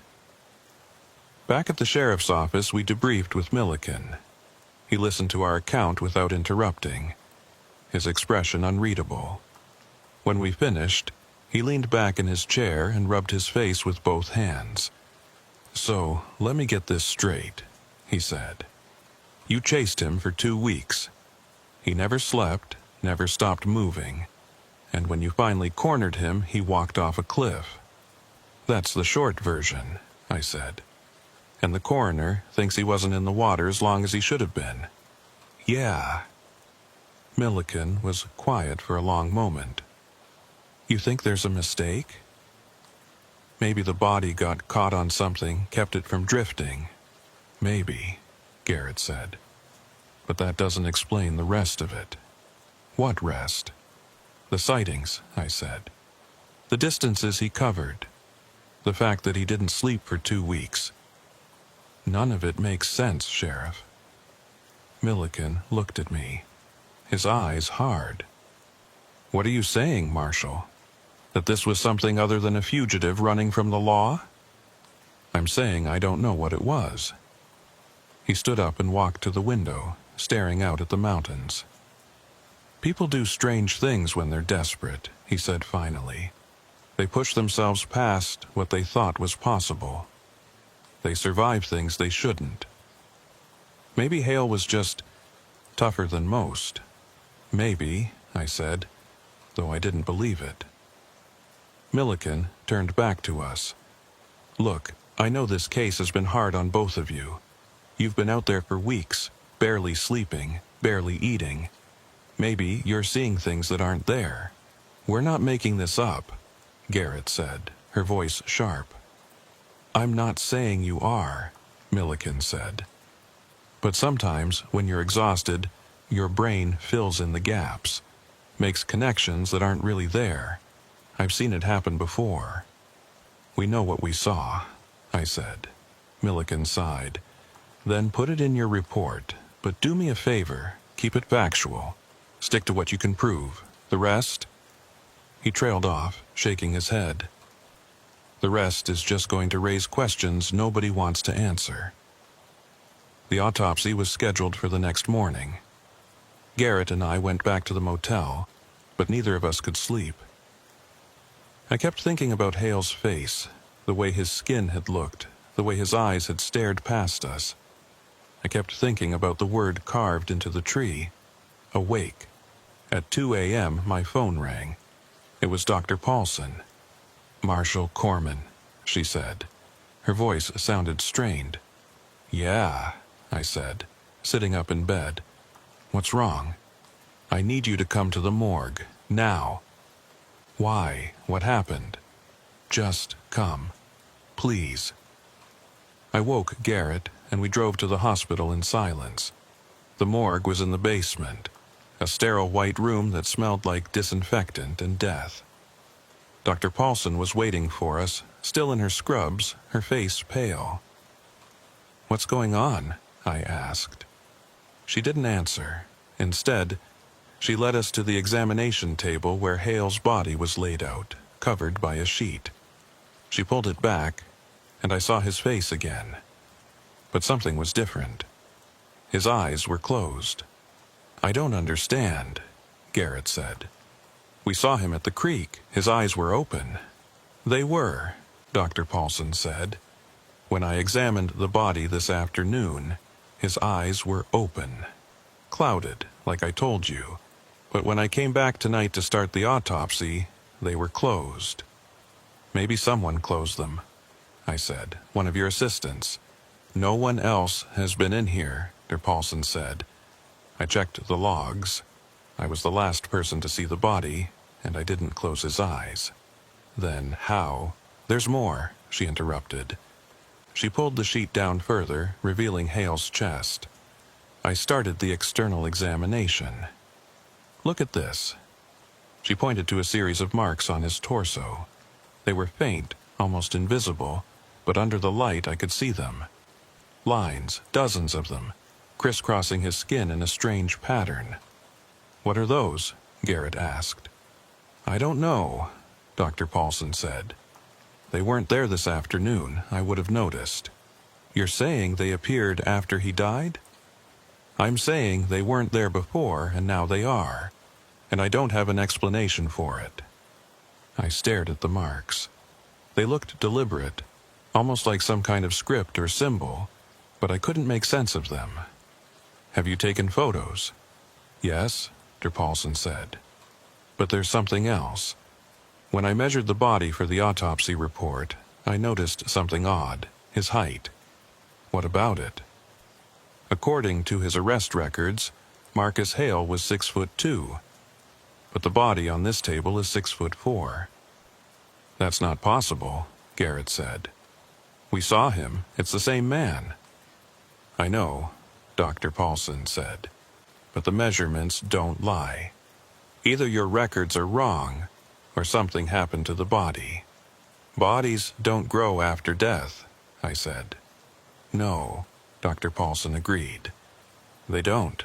Back at the sheriff's office, we debriefed with Milliken. He listened to our account without interrupting, his expression unreadable. When we finished, he leaned back in his chair and rubbed his face with both hands. "So, let me get this straight," he said. "You chased him for 2 weeks. He never slept, never stopped moving, and when you finally cornered him, he walked off a cliff." "That's the short version," I said. "And the coroner thinks he wasn't in the water as long as he should have been." "Yeah." Milliken was quiet for a long moment. "You think there's a mistake?" "Maybe the body got caught on something, kept it from drifting." "Maybe," Garrett said. "But that doesn't explain the rest of it." "What rest?" "The sightings," I said. "The distances he covered. The fact that he didn't sleep for 2 weeks. None of it makes sense, Sheriff." Milliken looked at me, his eyes hard. "What are you saying, Marshal? That this was something other than a fugitive running from the law?" "I'm saying I don't know what it was." He stood up and walked to the window, staring out at the mountains. "People do strange things when they're desperate," he said finally. "They push themselves past what they thought was possible. They survive things they shouldn't. Maybe Hale was just tougher than most. Maybe," I said, though I didn't believe it. Milliken turned back to us. "Look, I know this case has been hard on both of you. You've been out there for weeks, barely sleeping, barely eating. Maybe you're seeing things that aren't there. We're not making this up. Garrett said, her voice sharp. I'm not saying you are, Milliken said. But sometimes, when you're exhausted, your brain fills in the gaps, makes connections that aren't really there. I've seen it happen before. We know what we saw, I said. Milliken sighed. Then put it in your report, but do me a favor, keep it factual. Stick to what you can prove. The rest? He trailed off, shaking his head. The rest is just going to raise questions nobody wants to answer. The autopsy was scheduled for the next morning. Garrett and I went back to the motel, but neither of us could sleep. I kept thinking about Hale's face, the way his skin had looked, the way his eyes had stared past us. I kept thinking about the word carved into the tree, awake. At 2 a.m., my phone rang. It was Dr. Paulson. Marshal Corman, she said. Her voice sounded strained. Yeah, I said, sitting up in bed. What's wrong? I need you to come to the morgue, now. Why? What happened? Just come. Please. I woke Garrett, and we drove to the hospital in silence. The morgue was in the basement, a sterile white room that smelled like disinfectant and death. Dr. Paulson was waiting for us, still in her scrubs, her face pale. What's going on? I asked. She didn't answer. Instead, she led us to the examination table where Hale's body was laid out, covered by a sheet. She pulled it back, and I saw his face again. But something was different. His eyes were closed. I don't understand, Garrett said. We saw him at the creek. His eyes were open. They were, Dr. Paulson said. When I examined the body this afternoon, his eyes were open. Clouded, like I told you. But when I came back tonight to start the autopsy, they were closed. Maybe someone closed them, I said. One of your assistants. No one else has been in here, Dr. Paulson said. I checked the logs. I was the last person to see the body, and I didn't close his eyes. Then how? There's more, she interrupted. She pulled the sheet down further, revealing Hale's chest. I started the external examination. Look at this. She pointed to a series of marks on his torso. They were faint, almost invisible, but under the light I could see them. Lines, dozens of them, crisscrossing his skin in a strange pattern. What are those? Garrett asked. I don't know, Dr. Paulson said. They weren't there this afternoon. I would have noticed. You're saying they appeared after he died? I'm saying they weren't there before, and now they are, and I don't have an explanation for it. I stared at the marks. They looked deliberate, almost like some kind of script or symbol, but I couldn't make sense of them. Have you taken photos? Yes, Dr. Paulson said. But there's something else. When I measured the body for the autopsy report, I noticed something odd, his height. What about it? According to his arrest records, Marcus Hale was 6'2", but the body on this table is 6'4". That's not possible, Garrett said. We saw him. It's the same man. I know, Dr. Paulson said, but the measurements don't lie. Either your records are wrong, or something happened to the body. Bodies don't grow after death, I said. No, Dr. Paulson agreed. They don't.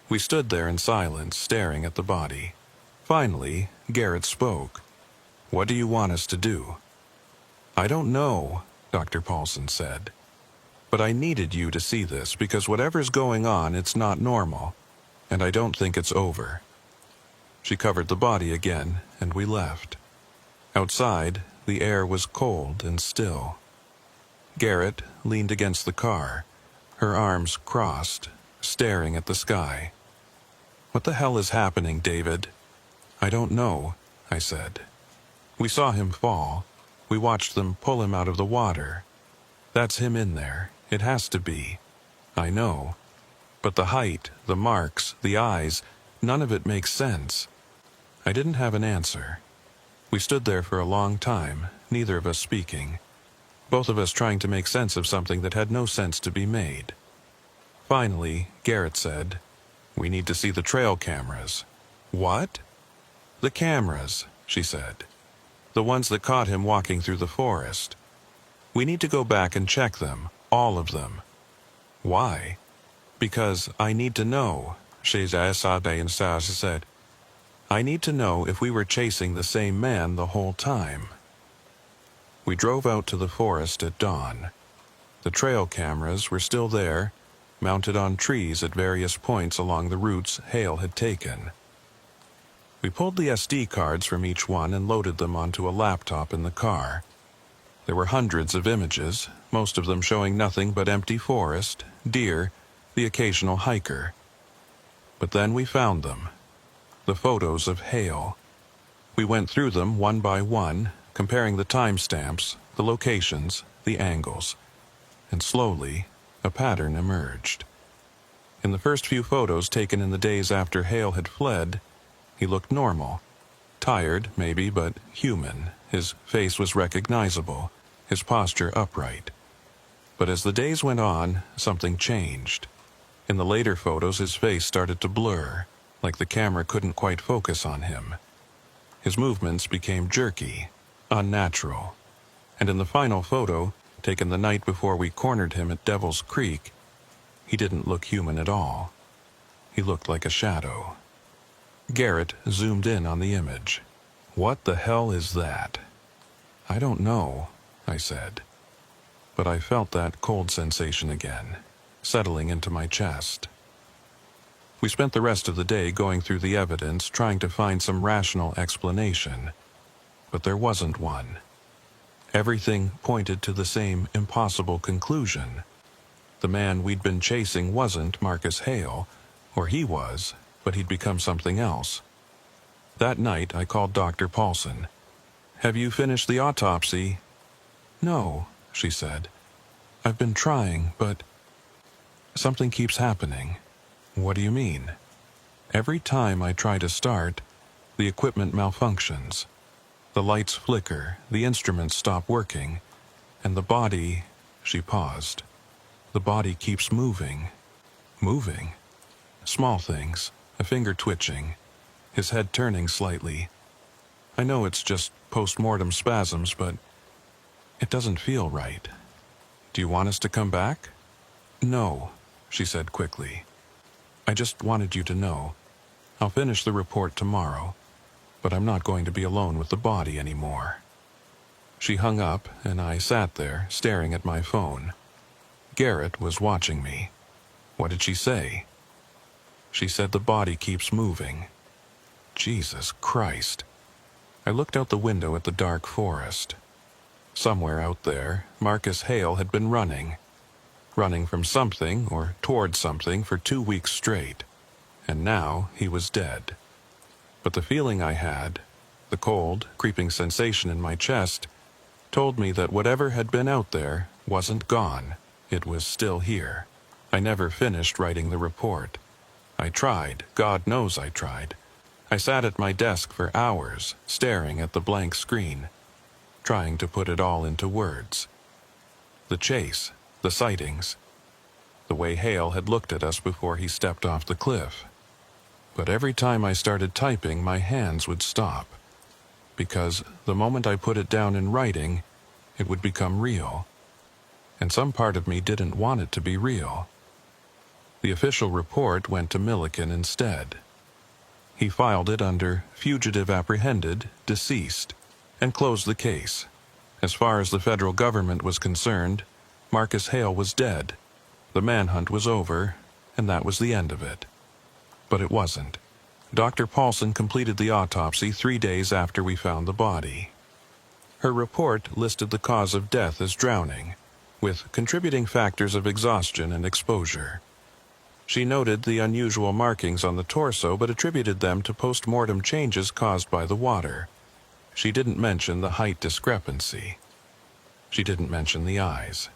We stood there in silence, staring at the body. Finally, Garrett spoke. What do you want us to do? I don't know, Dr. Paulson said. But I needed you to see this because whatever's going on, it's not normal, and I don't think it's over. She covered the body again, and we left. Outside, the air was cold and still. Garrett leaned against the car, her arms crossed, staring at the sky. What the hell is happening, David? I don't know, I said. We saw him fall. We watched them pull him out of the water. That's him in there. It has to be. I know. But the height, the marks, the eyes, none of it makes sense. I didn't have an answer. We stood there for a long time, neither of us speaking, both of us trying to make sense of something that had no sense to be made. Finally, Garrett said, "We need to see the trail cameras." "What?" "The cameras," she said. "The ones that caught him walking through the forest. We need to go back and check them, all of them." "Why?" "Because I need to know," she said. "I need to know if we were chasing the same man the whole time." We drove out to the forest at dawn. The trail cameras were still there, mounted on trees at various points along the routes Hale had taken. We pulled the SD cards from each one and loaded them onto a laptop in the car. There were hundreds of images, most of them showing nothing but empty forest, deer, the occasional hiker. But then we found them. The photos of Hale. We went through them one by one, comparing the timestamps, the locations, the angles. And slowly, a pattern emerged. In the first few photos taken in the days after Hale had fled, he looked normal. Tired, maybe, but human. His face was recognizable, his posture upright. But as the days went on, something changed. In the later photos, his face started to blur, like the camera couldn't quite focus on him. His movements became jerky, unnatural. And in the final photo, taken the night before we cornered him at Devil's Creek, he didn't look human at all. He looked like a shadow. Garrett zoomed in on the image. "What the hell is that?" "I don't know," I said. But I felt that cold sensation again, settling into my chest. We spent the rest of the day going through the evidence, trying to find some rational explanation. But there wasn't one. Everything pointed to the same impossible conclusion. The man we'd been chasing wasn't Marcus Hale, or he was, but he'd become something else. That night I called Dr. Paulson. "Have you finished the autopsy?" "No," she said. "I've been trying, but something keeps happening." "What do you mean?" "Every time I try to start, the equipment malfunctions. The lights flicker, the instruments stop working, and the body..." She paused. "The body keeps moving." "Moving?" "Small things, a finger twitching, his head turning slightly. I know it's just post-mortem spasms, but it doesn't feel right. Do you want us to come back?" "No," she said quickly. "I just wanted you to know. I'll finish the report tomorrow, but I'm not going to be alone with the body anymore." She hung up, and I sat there, staring at my phone. Garrett was watching me. What did she say? She said the body keeps moving. Jesus Christ. I looked out the window at the dark forest. Somewhere out there, Marcus Hale had been running from something or toward something for 2 weeks straight, and now he was dead. But the feeling I had, the cold, creeping sensation in my chest, told me that whatever had been out there wasn't gone. It was still here. I never finished writing the report. I tried, God knows I tried. I sat at my desk for hours, staring at the blank screen, trying to put it all into words. The chase, the sightings, the way Hale had looked at us before he stepped off the cliff. But every time I started typing, my hands would stop, because the moment I put it down in writing, it would become real. And some part of me didn't want it to be real. The official report went to Milliken instead. He filed it under fugitive apprehended, deceased, and closed the case. As far as the federal government was concerned, Marcus Hale was dead. The manhunt was over, and that was the end of it. But it wasn't. Dr. Paulson completed the autopsy 3 days after we found the body. Her report listed the cause of death as drowning, with contributing factors of exhaustion and exposure. She noted the unusual markings on the torso but attributed them to post-mortem changes caused by the water. She didn't mention the height discrepancy. She didn't mention the eyes.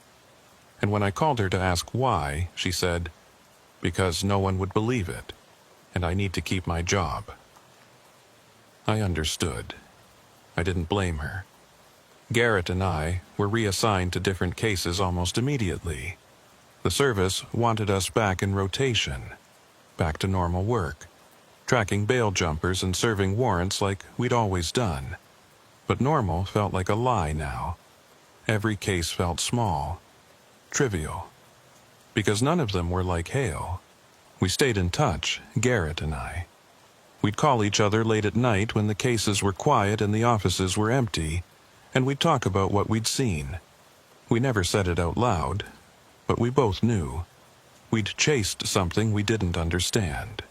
And when I called her to ask why, she said, "Because no one would believe it, and I need to keep my job." I understood. I didn't blame her. Garrett and I were reassigned to different cases almost immediately. The service wanted us back in rotation, back to normal work, tracking bail jumpers and serving warrants like we'd always done. But normal felt like a lie now. Every case felt small, trivial, because none of them were like Hale. We stayed in touch, Garrett and I. We'd call each other late at night when the cases were quiet and the offices were empty, and we'd talk about what we'd seen. We never said it out loud, but we both knew. We'd chased something we didn't understand.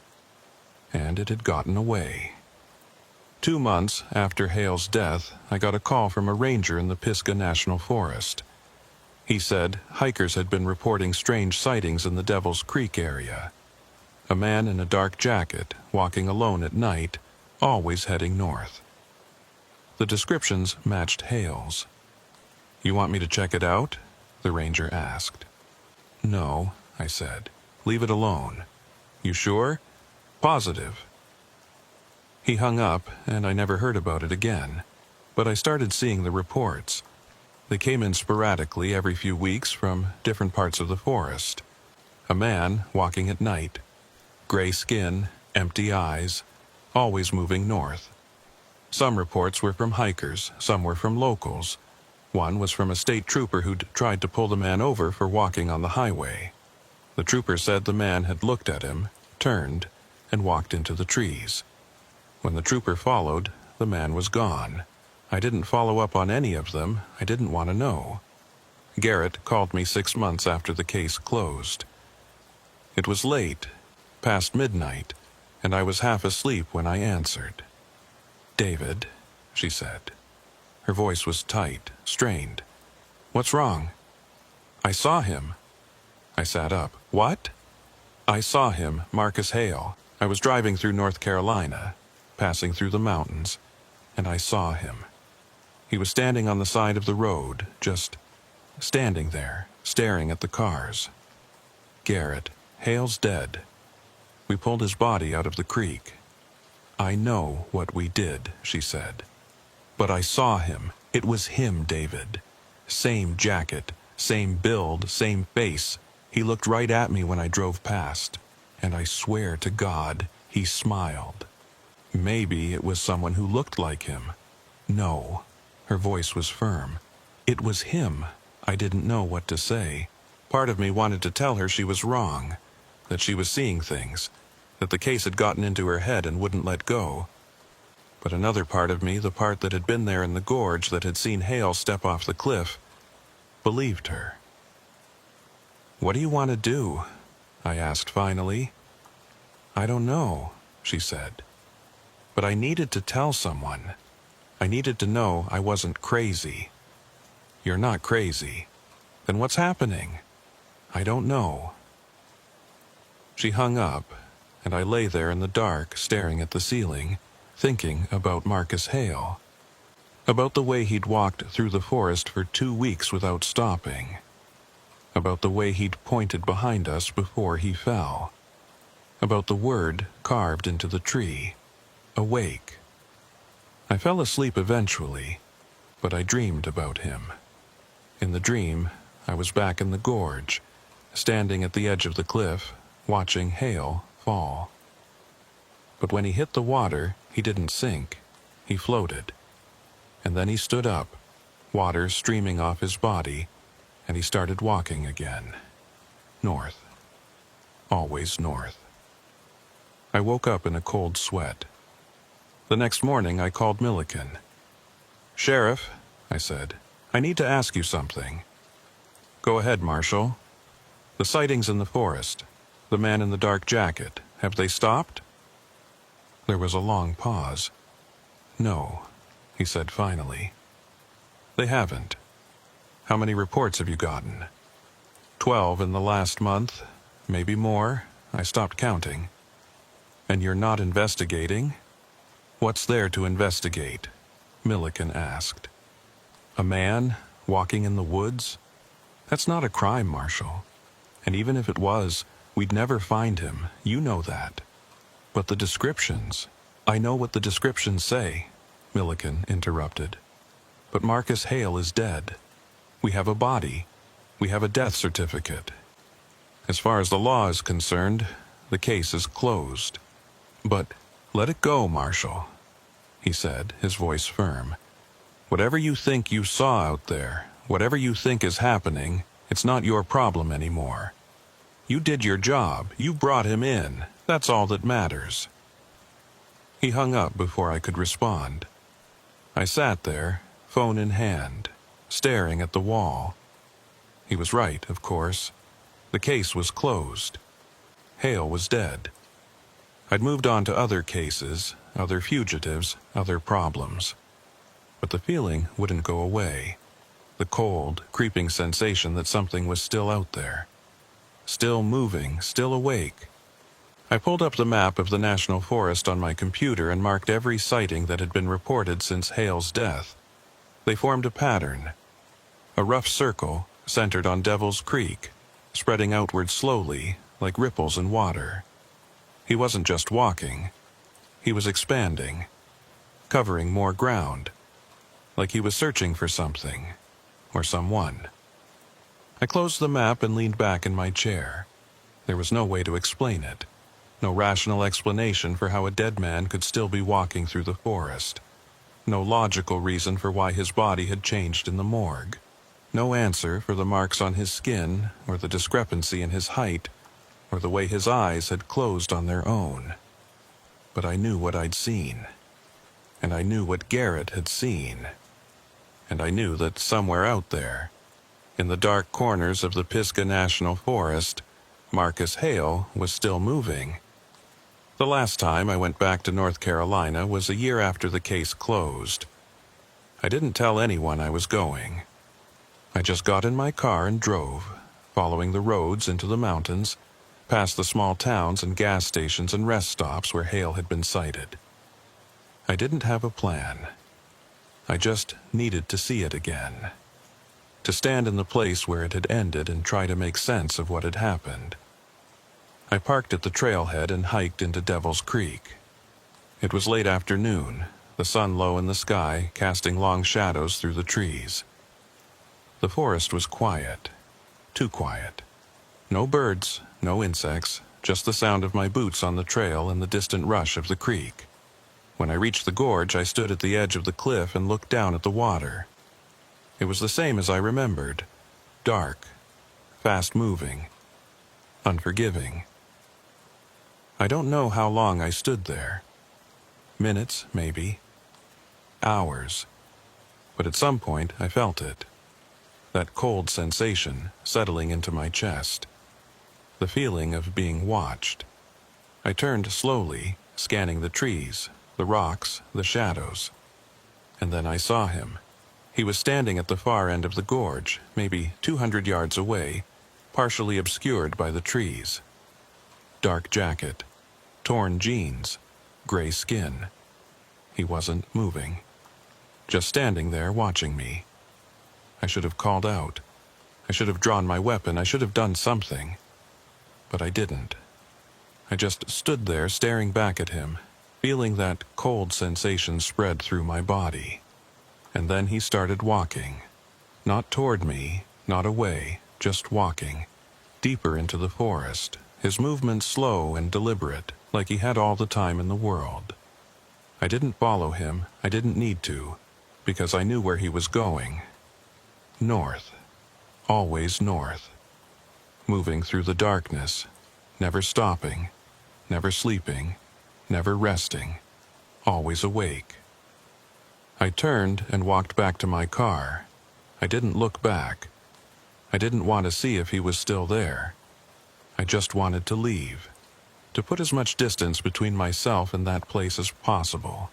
And it had gotten away. 2 months after Hale's death, I got a call from a ranger in the Pisgah National Forest. He said hikers had been reporting strange sightings in the Devil's Creek area. A man in a dark jacket, walking alone at night, always heading north. The descriptions matched Hale's. "You want me to check it out?" the ranger asked. "No," I said. "Leave it alone." "You sure?" "Positive." He hung up, and I never heard about it again. But I started seeing the reports. They came in sporadically every few weeks from different parts of the forest. A man walking at night. Gray skin, empty eyes, always moving north. Some reports were from hikers, some were from locals. One was from a state trooper who'd tried to pull the man over for walking on the highway. The trooper said the man had looked at him, turned, and walked into the trees. When the trooper followed, the man was gone. I didn't follow up on any of them. I didn't want to know. Garrett called me 6 months after the case closed. It was late, past midnight, and I was half asleep when I answered. "David," she said. Her voice was tight, strained. "What's wrong?" "I saw him." I sat up. "What?" "I saw him, Marcus Hale. I was driving through North Carolina, passing through the mountains, and I saw him. He was standing on the side of the road, just standing there, staring at the cars. Garrett, Hale's dead. We pulled his body out of the creek." "I know what we did," she said. "But I saw him. It was him, David. Same jacket, same build, same face. He looked right at me when I drove past. And I swear to God, he smiled. Maybe it was someone who looked like him. No." Her voice was firm. "It was him." I didn't know what to say. Part of me wanted to tell her she was wrong, that she was seeing things, that the case had gotten into her head and wouldn't let go. But another part of me, the part that had been there in the gorge, that had seen Hale step off the cliff, believed her. "What do you want to do?" I asked finally. "I don't know," she said. "But I needed to tell someone. I needed to know I wasn't crazy." "You're not crazy. Then what's happening?" "I don't know." She hung up, and I lay there in the dark, staring at the ceiling, thinking about Marcus Hale. About the way he'd walked through the forest for 2 weeks without stopping. About the way he'd pointed behind us before he fell. About the word carved into the tree. Awake. I fell asleep eventually, but I dreamed about him. In the dream, I was back in the gorge, standing at the edge of the cliff, watching Hale fall. But when he hit the water, he didn't sink. He floated. And then he stood up, water streaming off his body, and he started walking again. North. Always north. I woke up in a cold sweat. The next morning, I called Milliken. "Sheriff," I said, "I need to ask you something." "Go ahead, Marshal." "The sightings in the forest, the man in the dark jacket, have they stopped?" There was a long pause. "No," he said finally. "They haven't. How many reports have you gotten?" 12 in the last month, maybe more. I stopped counting." "And you're not investigating?" "What's there to investigate?" Milliken asked. "A man walking in the woods? That's not a crime, Marshal. And even if it was, we'd never find him. You know that. But the descriptions, I know what the descriptions say. Milliken interrupted. "But Marcus Hale is dead. We have a body. We have a death certificate. As far as the law is concerned, the case is closed. But let it go, Marshal," he said, his voice firm. "Whatever you think you saw out there, whatever you think is happening, it's not your problem anymore. You did your job. You brought him in. That's all that matters." He hung up before I could respond. I sat there, phone in hand, staring at the wall. He was right, of course. The case was closed. Hale was dead. I'd moved on to other cases, other fugitives, other problems. But the feeling wouldn't go away. The cold, creeping sensation that something was still out there. Still moving, still awake. I pulled up the map of the National Forest on my computer and marked every sighting that had been reported since Hale's death. They formed a pattern. A rough circle centered on Devil's Creek, spreading outward slowly, like ripples in water. He wasn't just walking. He was expanding, covering more ground, like he was searching for something, or someone. I closed the map and leaned back in my chair. There was no way to explain it. No rational explanation for how a dead man could still be walking through the forest. No logical reason for why his body had changed in the morgue. No answer for the marks on his skin, or the discrepancy in his height, or the way his eyes had closed on their own. But I knew what I'd seen. And I knew what Garrett had seen. And I knew that somewhere out there, in the dark corners of the Pisgah National Forest, Marcus Hale was still moving. The last time I went back to North Carolina was a year after the case closed. I didn't tell anyone I was going. I just got in my car and drove, following the roads into the mountains, past the small towns and gas stations and rest stops where Hale had been sighted. I didn't have a plan. I just needed to see it again. To stand in the place where it had ended and try to make sense of what had happened. I parked at the trailhead and hiked into Devil's Creek. It was late afternoon, the sun low in the sky, casting long shadows through the trees. The forest was quiet, too quiet. No birds, no insects, just the sound of my boots on the trail and the distant rush of the creek. When I reached the gorge, I stood at the edge of the cliff and looked down at the water. It was the same as I remembered. Dark, fast-moving, unforgiving. I don't know how long I stood there. Minutes, maybe. Hours. But at some point, I felt it. That cold sensation settling into my chest. The feeling of being watched. I turned slowly, scanning the trees, the rocks, the shadows. And then I saw him. He was standing at the far end of the gorge, maybe 200 yards away, partially obscured by the trees. Dark jacket, torn jeans, gray skin. He wasn't moving. Just standing there watching me. I should have called out. I should have drawn my weapon. I should have done something. But I didn't. I just stood there staring back at him, feeling that cold sensation spread through my body. And then he started walking. Not toward me, not away, just walking. Deeper into the forest, his movements slow and deliberate, like he had all the time in the world. I didn't follow him. I didn't need to, because I knew where he was going. North. Always north. Moving through the darkness, never stopping, never sleeping, never resting, always awake. I turned and walked back to my car. I didn't look back. I didn't want to see if he was still there. I just wanted to leave, to put as much distance between myself and that place as possible.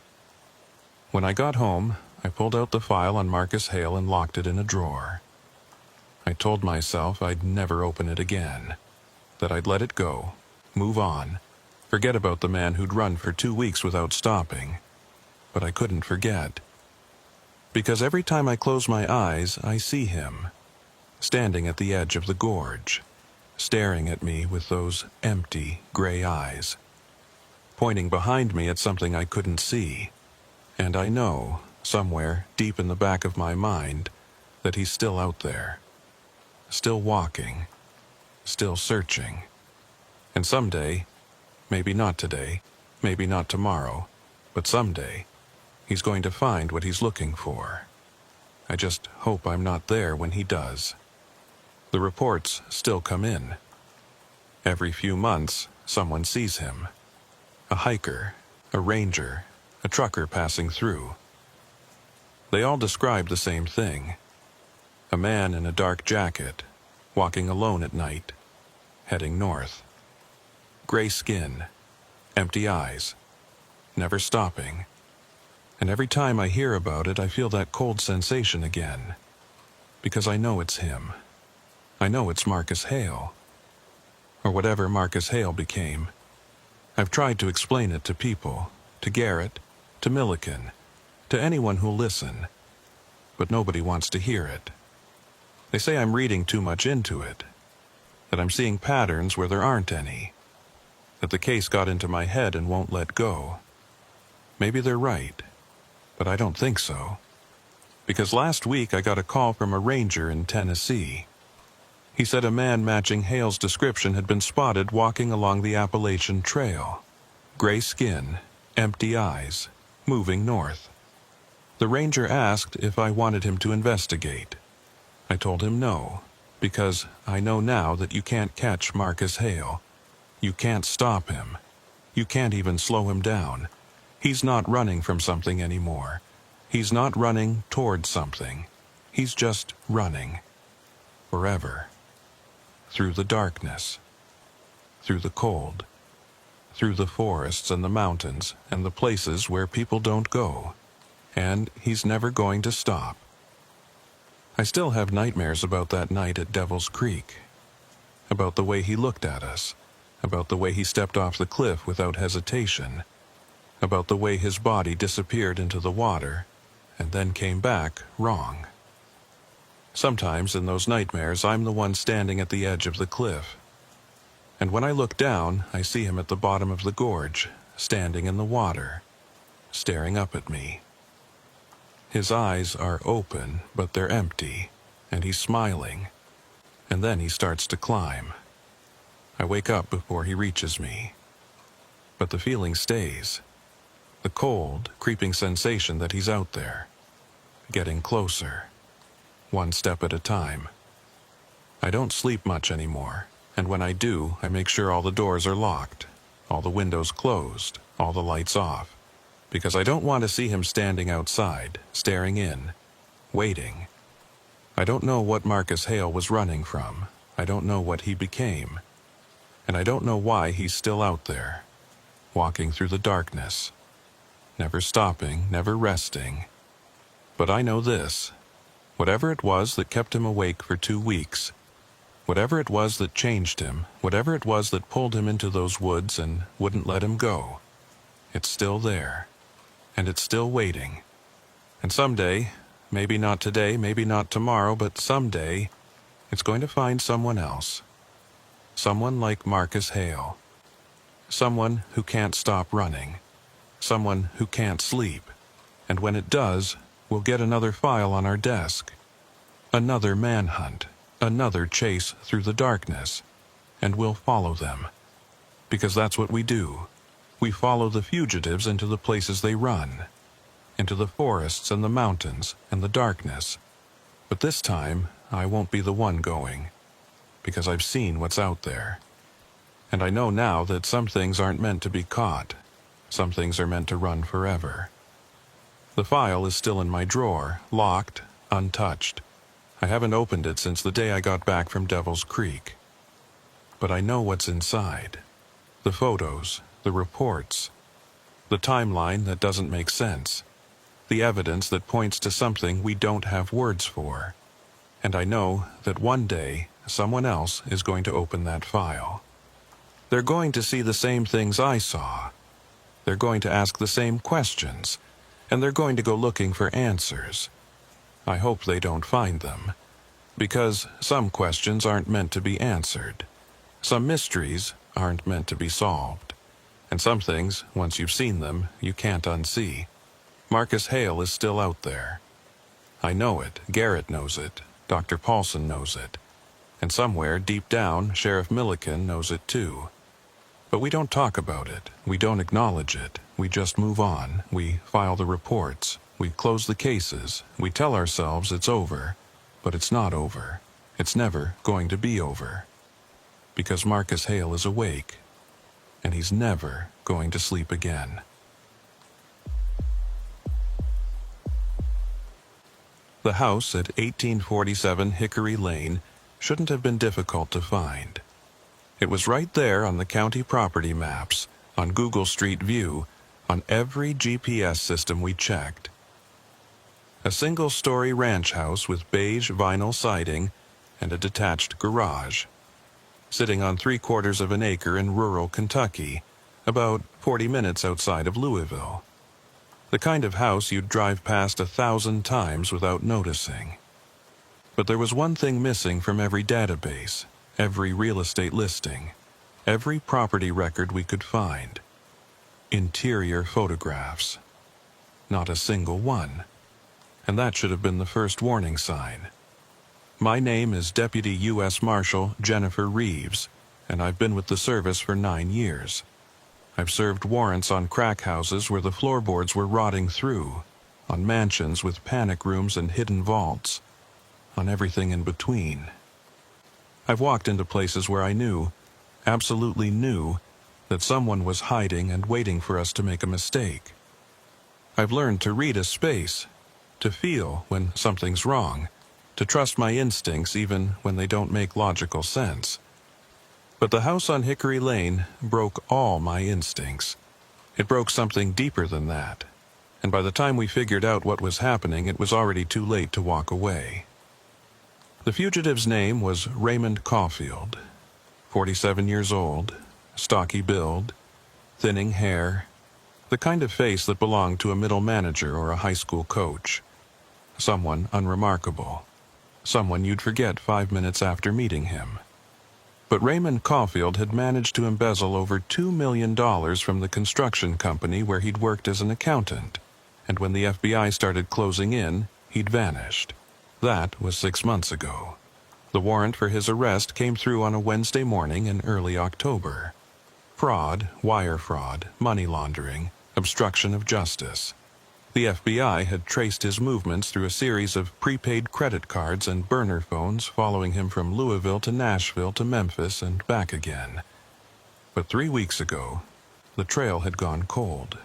When I got home, I pulled out the file on Marcus Hale and locked it in a drawer. I told myself I'd never open it again, that I'd let it go, move on, forget about the man who'd run for 2 weeks without stopping. But I couldn't forget. Because every time I close my eyes, I see him, standing at the edge of the gorge, staring at me with those empty, gray eyes, pointing behind me at something I couldn't see, And I know, somewhere deep in the back of my mind, that he's still out there. Still walking. Still searching. And someday, maybe not today, maybe not tomorrow, but someday, he's going to find what he's looking for. I just hope I'm not there when he does. The reports still come in. Every few months, someone sees him. A hiker, a ranger, a trucker passing through. They all describe the same thing. A man in a dark jacket, walking alone at night, heading north. Gray skin, empty eyes, never stopping. And every time I hear about it, I feel that cold sensation again. Because I know it's him. I know it's Marcus Hale. Or whatever Marcus Hale became. I've tried to explain it to people, to Garrett, to Milliken, to anyone who'll listen. But nobody wants to hear it. They say I'm reading too much into it. That I'm seeing patterns where there aren't any. That the case got into my head and won't let go. Maybe they're right, but I don't think so. Because last week I got a call from a ranger in Tennessee. He said a man matching Hale's description had been spotted walking along the Appalachian Trail. Gray skin, empty eyes, moving north. The ranger asked if I wanted him to investigate. I told him no, because I know now that you can't catch Marcus Hale. You can't stop him. You can't even slow him down. He's not running from something anymore. He's not running towards something. He's just running. Forever. Through the darkness. Through the cold. Through the forests and the mountains and the places where people don't go. And he's never going to stop. I still have nightmares about that night at Devil's Creek. About the way he looked at us. About the way he stepped off the cliff without hesitation. About the way his body disappeared into the water and then came back wrong. Sometimes in those nightmares I'm the one standing at the edge of the cliff. And when I look down, I see him at the bottom of the gorge, standing in the water, staring up at me. His eyes are open, but they're empty, and he's smiling. And then he starts to climb. I wake up before he reaches me. But the feeling stays. The cold, creeping sensation that he's out there. Getting closer. One step at a time. I don't sleep much anymore, and when I do, I make sure all the doors are locked, all the windows closed, all the lights off, because I don't want to see him standing outside, staring in, waiting. I don't know what Marcus Hale was running from. I don't know what he became. And I don't know why he's still out there, walking through the darkness, never stopping, never resting. But I know this. Whatever it was that kept him awake for 2 weeks, whatever it was that changed him, whatever it was that pulled him into those woods and wouldn't let him go, it's still there, and it's still waiting. And someday, maybe not today, maybe not tomorrow, but someday, it's going to find someone else. Someone like Marcus Hale. Someone who can't stop running. Someone who can't sleep. And when it does, we'll get another file on our desk. Another manhunt. Another chase through the darkness. And we'll follow them. Because that's what we do. We follow the fugitives into the places they run. Into the forests and the mountains and the darkness. But this time, I won't be the one going. Because I've seen what's out there. And I know now that some things aren't meant to be caught. Some things are meant to run forever. The file is still in my drawer, locked, untouched. I haven't opened it since the day I got back from Devil's Creek. But I know what's inside. The photos, the reports, the timeline that doesn't make sense, the evidence that points to something we don't have words for. And I know that one day, someone else is going to open that file. They're going to see the same things I saw. They're going to ask the same questions, and they're going to go looking for answers. I hope they don't find them, because some questions aren't meant to be answered. Some mysteries aren't meant to be solved. And some things, once you've seen them, you can't unsee. Marcus Hale is still out there. I know it, Garrett knows it, Dr. Paulson knows it, and somewhere deep down, Sheriff Milliken knows it too. But we don't talk about it, we don't acknowledge it, we just move on, we file the reports, we close the cases, we tell ourselves it's over, but it's not over. It's never going to be over. Because Marcus Hale is awake, and he's never going to sleep again. The house at 1847 Hickory Lane shouldn't have been difficult to find. It was right there on the county property maps, on Google Street View, on every GPS system we checked. A single-story ranch house with beige vinyl siding and a detached garage, sitting on 3/4 of an acre in rural Kentucky, about 40 minutes outside of Louisville. The kind of house you'd drive past 1,000 times without noticing. But there was one thing missing from every database, every real estate listing, every property record we could find. Interior photographs. Not a single one. And that should have been the first warning sign. My name is Deputy US Marshal Jennifer Reeves, and I've been with the service for 9 years. I've served warrants on crack houses where the floorboards were rotting through, on mansions with panic rooms and hidden vaults, on everything in between. I've walked into places where I knew, absolutely knew, that someone was hiding and waiting for us to make a mistake. I've learned to read a space, to feel when something's wrong, to trust my instincts even when they don't make logical sense. But the house on Hickory Lane broke all my instincts. It broke something deeper than that, and by the time we figured out what was happening, it was already too late to walk away. The fugitive's name was Raymond Caulfield, 47 years old, stocky build, thinning hair, the kind of face that belonged to a middle manager or a high school coach. Someone unremarkable, someone you'd forget 5 minutes after meeting him. But Raymond Caulfield had managed to embezzle over $2 million from the construction company where he'd worked as an accountant, and when the FBI started closing in, he'd vanished. That was 6 months ago. The warrant for his arrest came through on a Wednesday morning in early October. Fraud, wire fraud, money laundering, obstruction of justice. The FBI had traced his movements through a series of prepaid credit cards and burner phones following him from Louisville to Nashville to Memphis and back again. But 3 weeks ago, the trail had gone cold.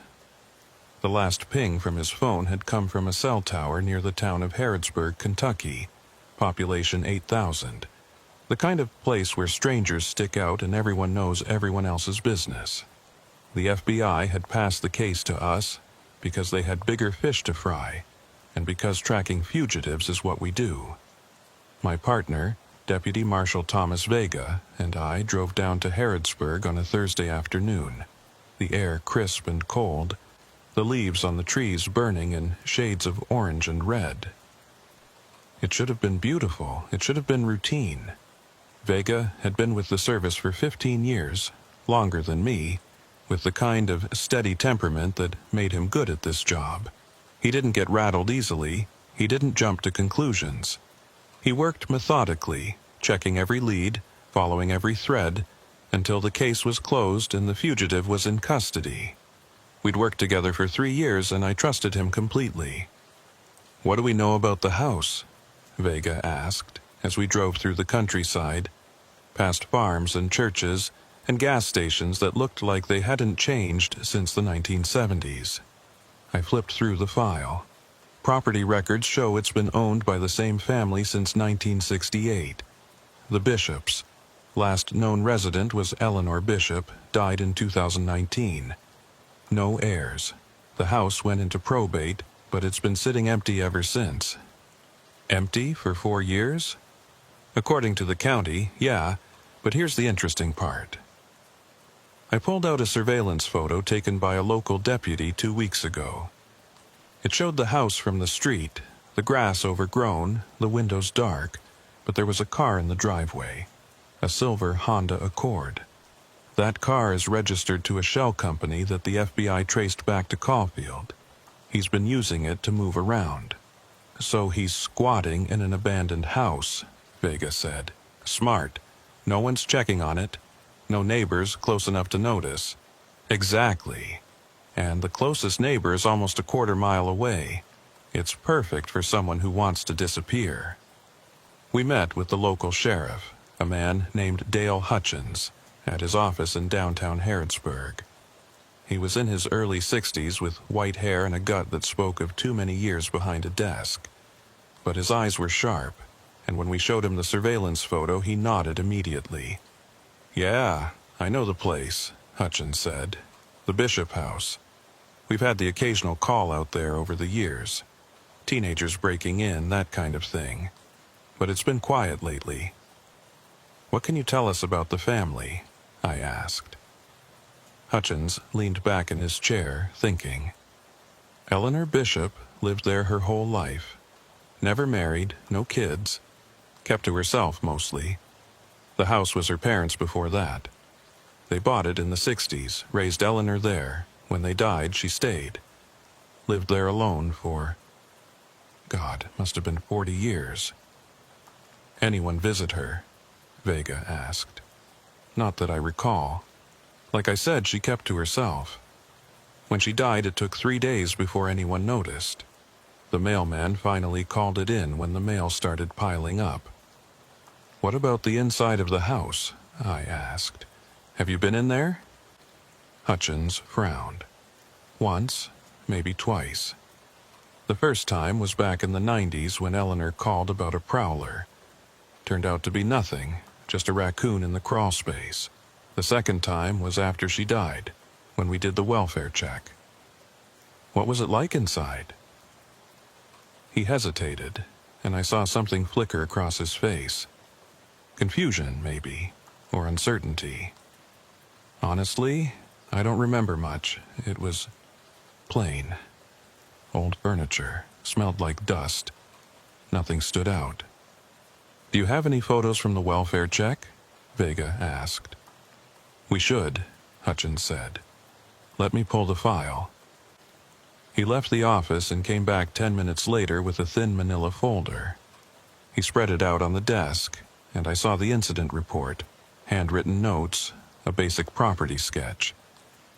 The last ping from his phone had come from a cell tower near the town of Harrodsburg, Kentucky, population 8,000, the kind of place where strangers stick out and everyone knows everyone else's business. The FBI had passed the case to us, because they had bigger fish to fry, and because tracking fugitives is what we do. My partner, Deputy Marshal Thomas Vega, and I drove down to Harrodsburg on a Thursday afternoon, the air crisp and cold, the leaves on the trees burning in shades of orange and red. It should have been beautiful, it should have been routine. Vega had been with the service for 15 years, longer than me, with the kind of steady temperament that made him good at this job. He didn't get rattled easily, he didn't jump to conclusions. He worked methodically, checking every lead, following every thread, until the case was closed and the fugitive was in custody. We'd worked together for 3 years and I trusted him completely. "What do we know about the house?" Vega asked, as we drove through the countryside, past farms and churches, and gas stations that looked like they hadn't changed since the 1970s. I flipped through the file. Property records show it's been owned by the same family since 1968. The Bishops. Last known resident was Eleanor Bishop, died in 2019. No heirs. The house went into probate, but it's been sitting empty ever since. Empty for 4 years? According to the county, yeah, but here's the interesting part. I pulled out a surveillance photo taken by a local deputy 2 weeks ago. It showed the house from the street, the grass overgrown, the windows dark, but there was a car in the driveway, a silver Honda Accord. That car is registered to a shell company that the FBI traced back to Caulfield. He's been using it to move around. So he's squatting in an abandoned house, Vega said. Smart. No one's checking on it. No neighbors close enough to notice. Exactly. And the closest neighbor is almost a quarter-mile away. It's perfect for someone who wants to disappear. We met with the local sheriff, a man named Dale Hutchins, at his office in downtown Harrodsburg. He was in his early 60s with white hair and a gut that spoke of too many years behind a desk. But his eyes were sharp, and when we showed him the surveillance photo, he nodded immediately. "Yeah, I know the place," Hutchins said. "The Bishop House. We've had the occasional call out there over the years. Teenagers breaking in, that kind of thing. But it's been quiet lately." "What can you tell us about the family?" I asked. Hutchins leaned back in his chair, thinking. Eleanor Bishop lived there her whole life. Never married, no kids. Kept to herself mostly. The house was her parents' before that. They bought it in the 60s, raised Eleanor there. When they died, she stayed. Lived there alone for, God, must have been 40 years. "Anyone visit her?" Vega asked. "Not that I recall. Like I said, she kept to herself. When she died, it took 3 days before anyone noticed. The mailman finally called it in when the mail started piling up." "What about the inside of the house?" I asked. "Have you been in there?" Hutchins frowned. "Once, maybe twice. The first time was back in the 90s when Eleanor called about a prowler. Turned out to be nothing, just a raccoon in the crawl space. The second time was after she died, when we did the welfare check." "What was it like inside?" He hesitated, and I saw something flicker across his face. Confusion, maybe, or uncertainty. "Honestly, I don't remember much. It was plain. Old furniture, smelled like dust. Nothing stood out." "Do you have any photos from the welfare check?" Vega asked. "We should," Hutchins said. "Let me pull the file." He left the office and came back 10 minutes later with a thin manila folder. He spread it out on the desk, and I saw the incident report, handwritten notes, a basic property sketch,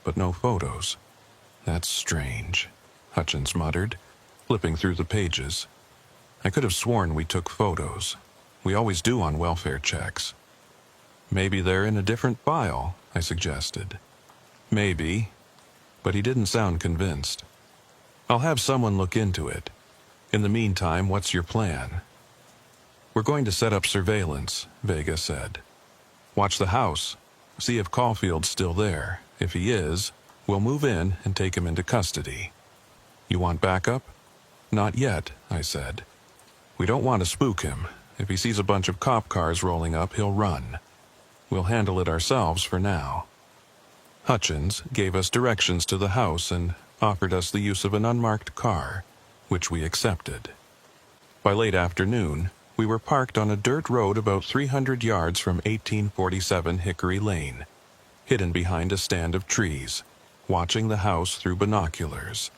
but no photos. "That's strange," Hutchins muttered, flipping through the pages. "I could have sworn we took photos. We always do on welfare checks." "Maybe they're in a different file," I suggested. "Maybe," but he didn't sound convinced. "I'll have someone look into it. In the meantime, what's your plan?" "We're going to set up surveillance," Vega said. "Watch the house. See if Caulfield's still there. If he is, we'll move in and take him into custody." "You want backup?" "Not yet," I said. "We don't want to spook him. If he sees a bunch of cop cars rolling up, he'll run. We'll handle it ourselves for now." Hutchins gave us directions to the house and offered us the use of an unmarked car, which we accepted. By late afternoon, we were parked on a dirt road about 300 yards from 1847 Hickory Lane, hidden behind a stand of trees, watching the house through binoculars.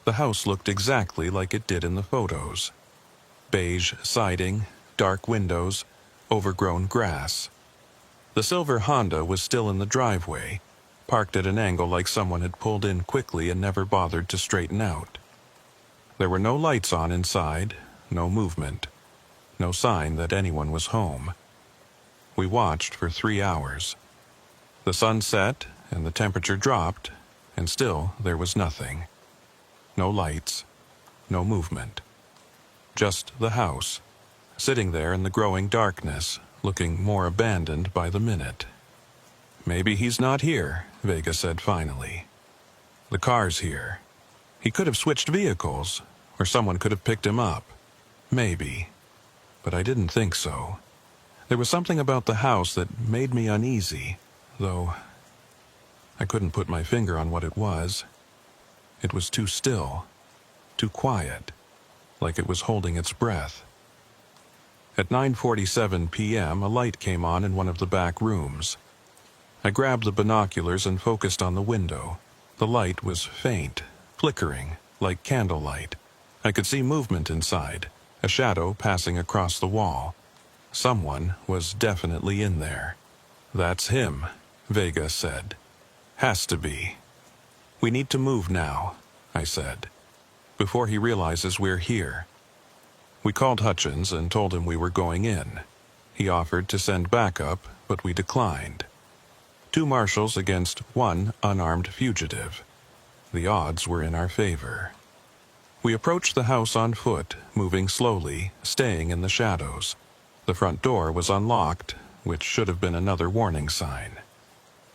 The house looked exactly like it did in the photos. Beige siding, dark windows, overgrown grass. The silver Honda was still in the driveway, parked at an angle like someone had pulled in quickly and never bothered to straighten out. There were no lights on inside, no movement, no sign that anyone was home. We watched for 3 hours. The sun set and the temperature dropped, and still there was nothing. No lights, no movement. Just the house, sitting there in the growing darkness, looking more abandoned by the minute. "Maybe he's not here," Vega said finally. "The car's here. He could have switched vehicles, or someone could have picked him up. Maybe. But I didn't think so. There was something about the house that made me uneasy, though I couldn't put my finger on what it was. It was too still, too quiet, like it was holding its breath." At 9:47 p.m., a light came on in one of the back rooms. I grabbed the binoculars and focused on the window. The light was faint, flickering, like candlelight. I could see movement inside, a shadow passing across the wall. Someone was definitely in there. "That's him," Vega said. "Has to be." "We need to move now," I said, "before he realizes we're here." We called Hutchins and told him we were going in. He offered to send backup, but we declined. 2 marshals against 1 unarmed fugitive. The odds were in our favor. We approached the house on foot, moving slowly, staying in the shadows. The front door was unlocked, which should have been another warning sign.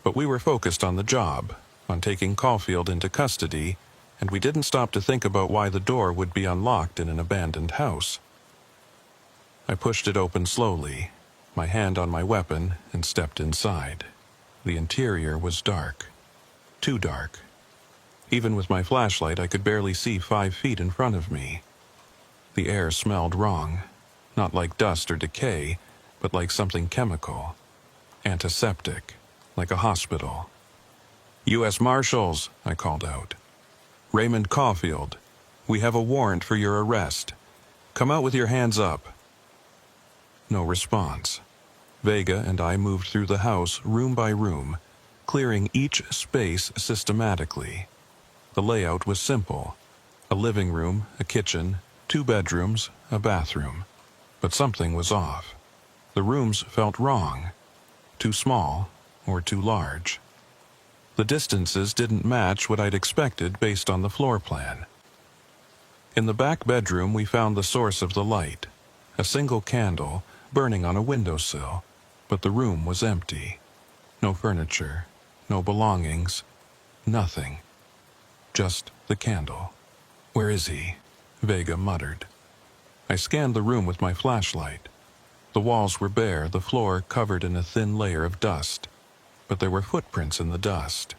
But we were focused on the job, on taking Caulfield into custody, and we didn't stop to think about why the door would be unlocked in an abandoned house. I pushed it open slowly, my hand on my weapon, and stepped inside. The interior was dark. Too dark. Even with my flashlight, I could barely see 5 feet in front of me. The air smelled wrong, not like dust or decay, but like something chemical. Antiseptic, like a hospital. "US Marshals," I called out. "Raymond Caulfield, we have a warrant for your arrest. Come out with your hands up." No response. Vega and I moved through the house room by room, clearing each space systematically. The layout was simple. A living room, a kitchen, 2 bedrooms, a bathroom. But something was off. The rooms felt wrong. Too small or too large. The distances didn't match what I'd expected based on the floor plan. In the back bedroom we found the source of the light. A single candle burning on a windowsill, but the room was empty. No furniture, no belongings, nothing. Just the candle. "Where is he?" Vega muttered. I scanned the room with my flashlight. The walls were bare, the floor covered in a thin layer of dust. But there were footprints in the dust.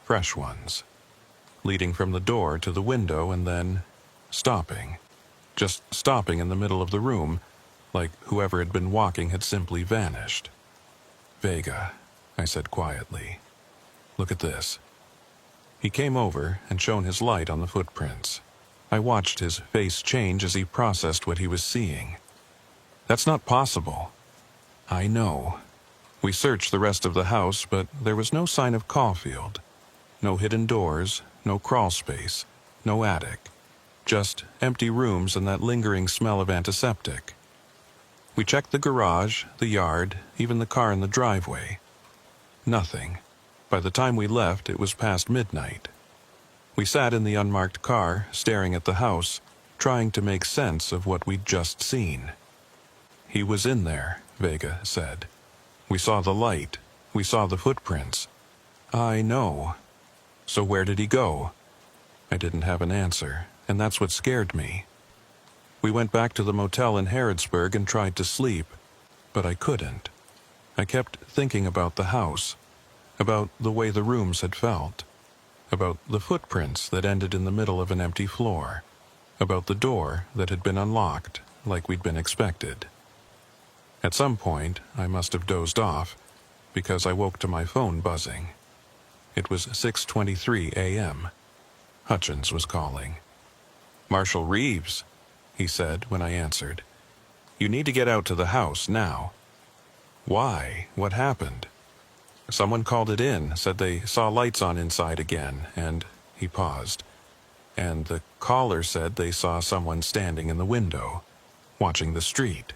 Fresh ones. Leading from the door to the window and then stopping. Just stopping in the middle of the room, like whoever had been walking had simply vanished. "Vega," I said quietly. "Look at this." He came over and shone his light on the footprints. I watched his face change as he processed what he was seeing. "That's not possible." "I know." We searched the rest of the house, but there was no sign of Caulfield. No hidden doors, no crawl space, no attic. Just empty rooms and that lingering smell of antiseptic. We checked the garage, the yard, even the car in the driveway. Nothing. By the time we left, it was past midnight. We sat in the unmarked car, staring at the house, trying to make sense of what we'd just seen. "He was in there," Vega said. "We saw the light. We saw the footprints." "I know." "So where did he go?" I didn't have an answer, and that's what scared me. We went back to the motel in Harrodsburg and tried to sleep, but I couldn't. I kept thinking about the house, about the way the rooms had felt, about the footprints that ended in the middle of an empty floor, about the door that had been unlocked like we'd been expected. At some point, I must have dozed off, because I woke to my phone buzzing. It was 6:23 a.m. Hutchins was calling. "Marshal Reeves," he said when I answered. "You need to get out to the house now." "Why? What happened?" "Someone called it in, said they saw lights on inside again, and..." He paused. "And the caller said they saw someone standing in the window, watching the street."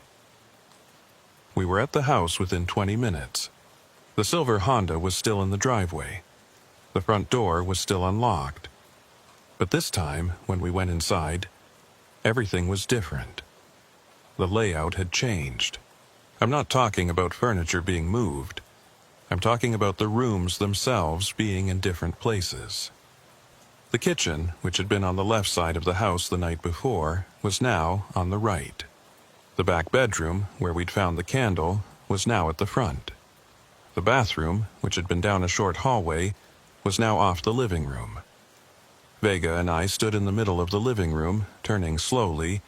We were at the house within 20 minutes. The silver Honda was still in the driveway. The front door was still unlocked. But this time, when we went inside, everything was different. The layout had changed. I'm not talking about furniture being moved. I'm talking about the rooms themselves being in different places. The kitchen, which had been on the left side of the house the night before, was now on the right. The back bedroom, where we'd found the candle, was now at the front. The bathroom, which had been down a short hallway, was now off the living room. Vega and I stood in the middle of the living room, turning slowly,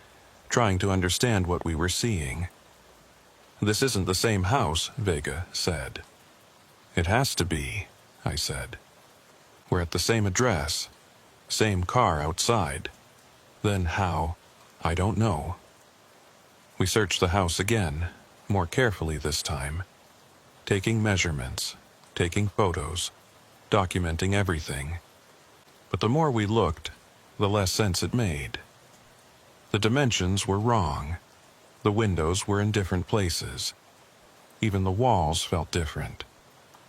trying to understand what we were seeing. "This isn't the same house," Vega said. "It has to be," I said. "We're at the same address." Same car outside. Then how? I don't know. We searched the house again, more carefully this time, taking measurements, taking photos, documenting everything. But the more we looked, the less sense it made. The dimensions were wrong. The windows were in different places. Even the walls felt different.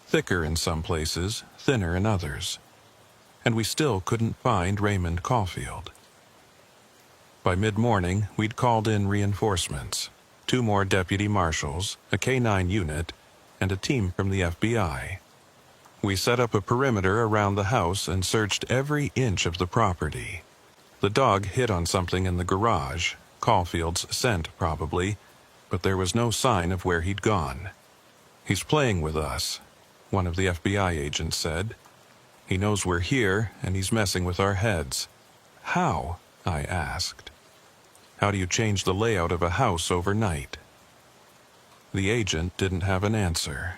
Thicker in some places, thinner in others. And we still couldn't find Raymond Caulfield. By mid-morning, we'd called in reinforcements, 2 more deputy marshals, a K-9 unit, and a team from the FBI. We set up a perimeter around the house and searched every inch of the property. The dog hit on something in the garage, Caulfield's scent probably, but there was no sign of where he'd gone. "He's playing with us," one of the FBI agents said. "He knows we're here, and he's messing with our heads." "How?" I asked. "How do you change the layout of a house overnight?" The agent didn't have an answer.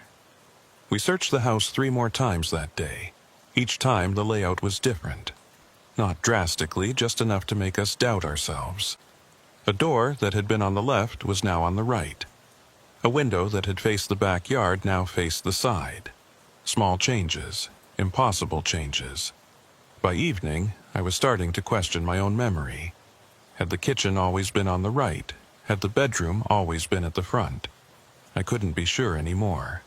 We searched the house 3 more times that day. Each time the layout was different. Not drastically, just enough to make us doubt ourselves. A door that had been on the left was now on the right. A window that had faced the backyard now faced the side. Small changes, impossible changes. By evening, I was starting to question my own memory. Had the kitchen always been on the right? Had the bedroom always been at the front? I couldn't be sure anymore.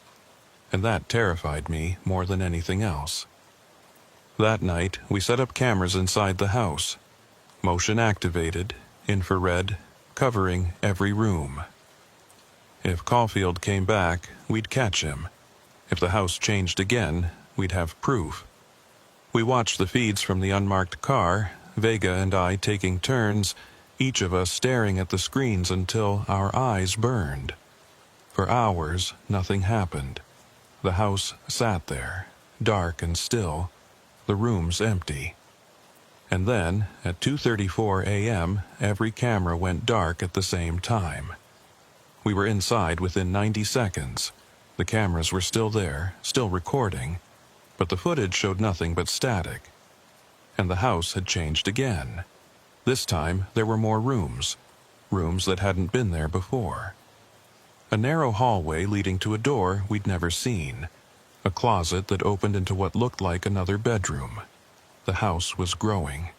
And that terrified me more than anything else. That night, we set up cameras inside the house. Motion activated, infrared, covering every room. If Caulfield came back, we'd catch him. If the house changed again, we'd have proof. We watched the feeds from the unmarked car, Vega and I taking turns, each of us staring at the screens until our eyes burned. For hours, nothing happened. The house sat there, dark and still, the rooms empty. And then, at 2:34 a.m., every camera went dark at the same time. We were inside within 90 seconds. The cameras were still there, still recording, but the footage showed nothing but static. And the house had changed again. This time, there were more rooms that hadn't been there before. A narrow hallway leading to a door we'd never seen. A closet that opened into what looked like another bedroom. The house was growing.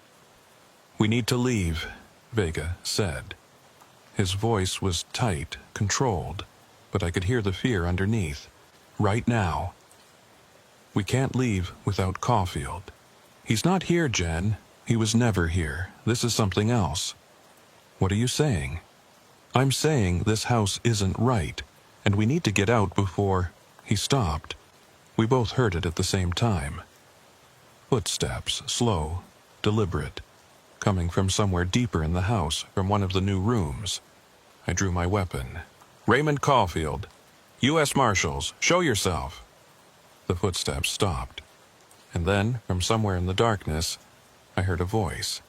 "We need to leave," Vega said. His voice was tight, controlled, but I could hear the fear underneath. "Right now." "We can't leave without Caulfield." "He's not here, Jen. He was never here. This is something else." "What are you saying?" "I'm saying this house isn't right, and we need to get out before—" He stopped. We both heard it at the same time. Footsteps, slow, deliberate, coming from somewhere deeper in the house, from one of the new rooms. I drew my weapon. "Raymond Caulfield, US Marshals, show yourself." The footsteps stopped. And then, from somewhere in the darkness, I heard a voice.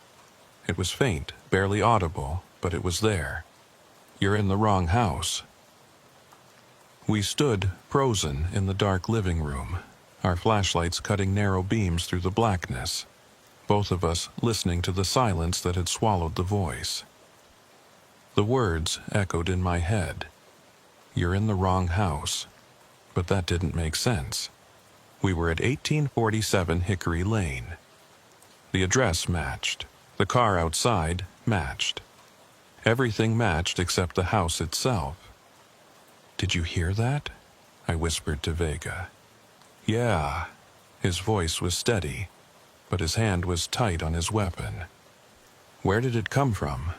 It was faint, barely audible, but it was there. "You're in the wrong house." We stood, frozen, in the dark living room, our flashlights cutting narrow beams through the blackness, both of us listening to the silence that had swallowed the voice. The words echoed in my head. "You're in the wrong house." But that didn't make sense. We were at 1847 Hickory Lane. The address matched. The car outside matched. Everything matched except the house itself. "Did you hear that?" I whispered to Vega. "Yeah." His voice was steady, but his hand was tight on his weapon. "Where did it come from?"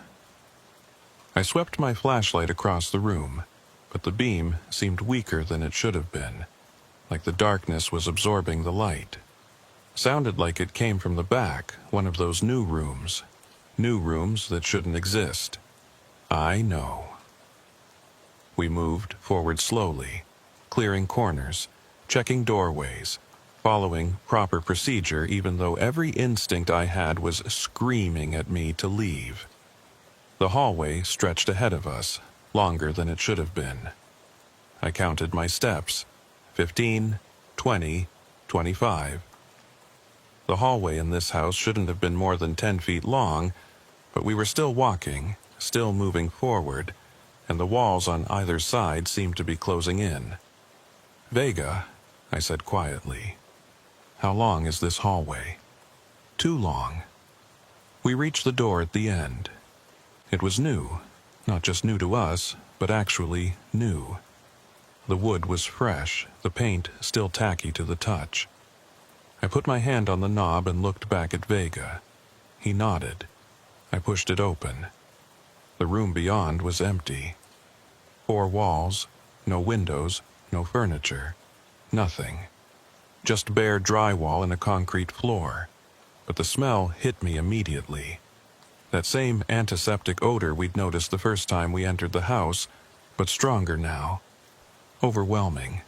I swept my flashlight across the room, but the beam seemed weaker than it should have been, like the darkness was absorbing the light. Sounded like it came from the back, one of those new rooms that shouldn't exist. I know. We moved forward slowly, clearing corners, checking doorways, following proper procedure even though every instinct I had was screaming at me to leave. The hallway stretched ahead of us, longer than it should have been. I counted my steps. 15, 20, 25. The hallway in this house shouldn't have been more than 10 feet long, but we were still walking, still moving forward, and the walls on either side seemed to be closing in. "Vega," I said quietly, "how long is this hallway?" "Too long." We reached the door at the end. It was new, not just new to us, but actually new. The wood was fresh, the paint still tacky to the touch. I put my hand on the knob and looked back at Vega. He nodded. I pushed it open. The room beyond was empty. 4 walls, no windows, no furniture, nothing. Just bare drywall and a concrete floor. But the smell hit me immediately. That same antiseptic odor we'd noticed the first time we entered the house, but stronger now. Overwhelming.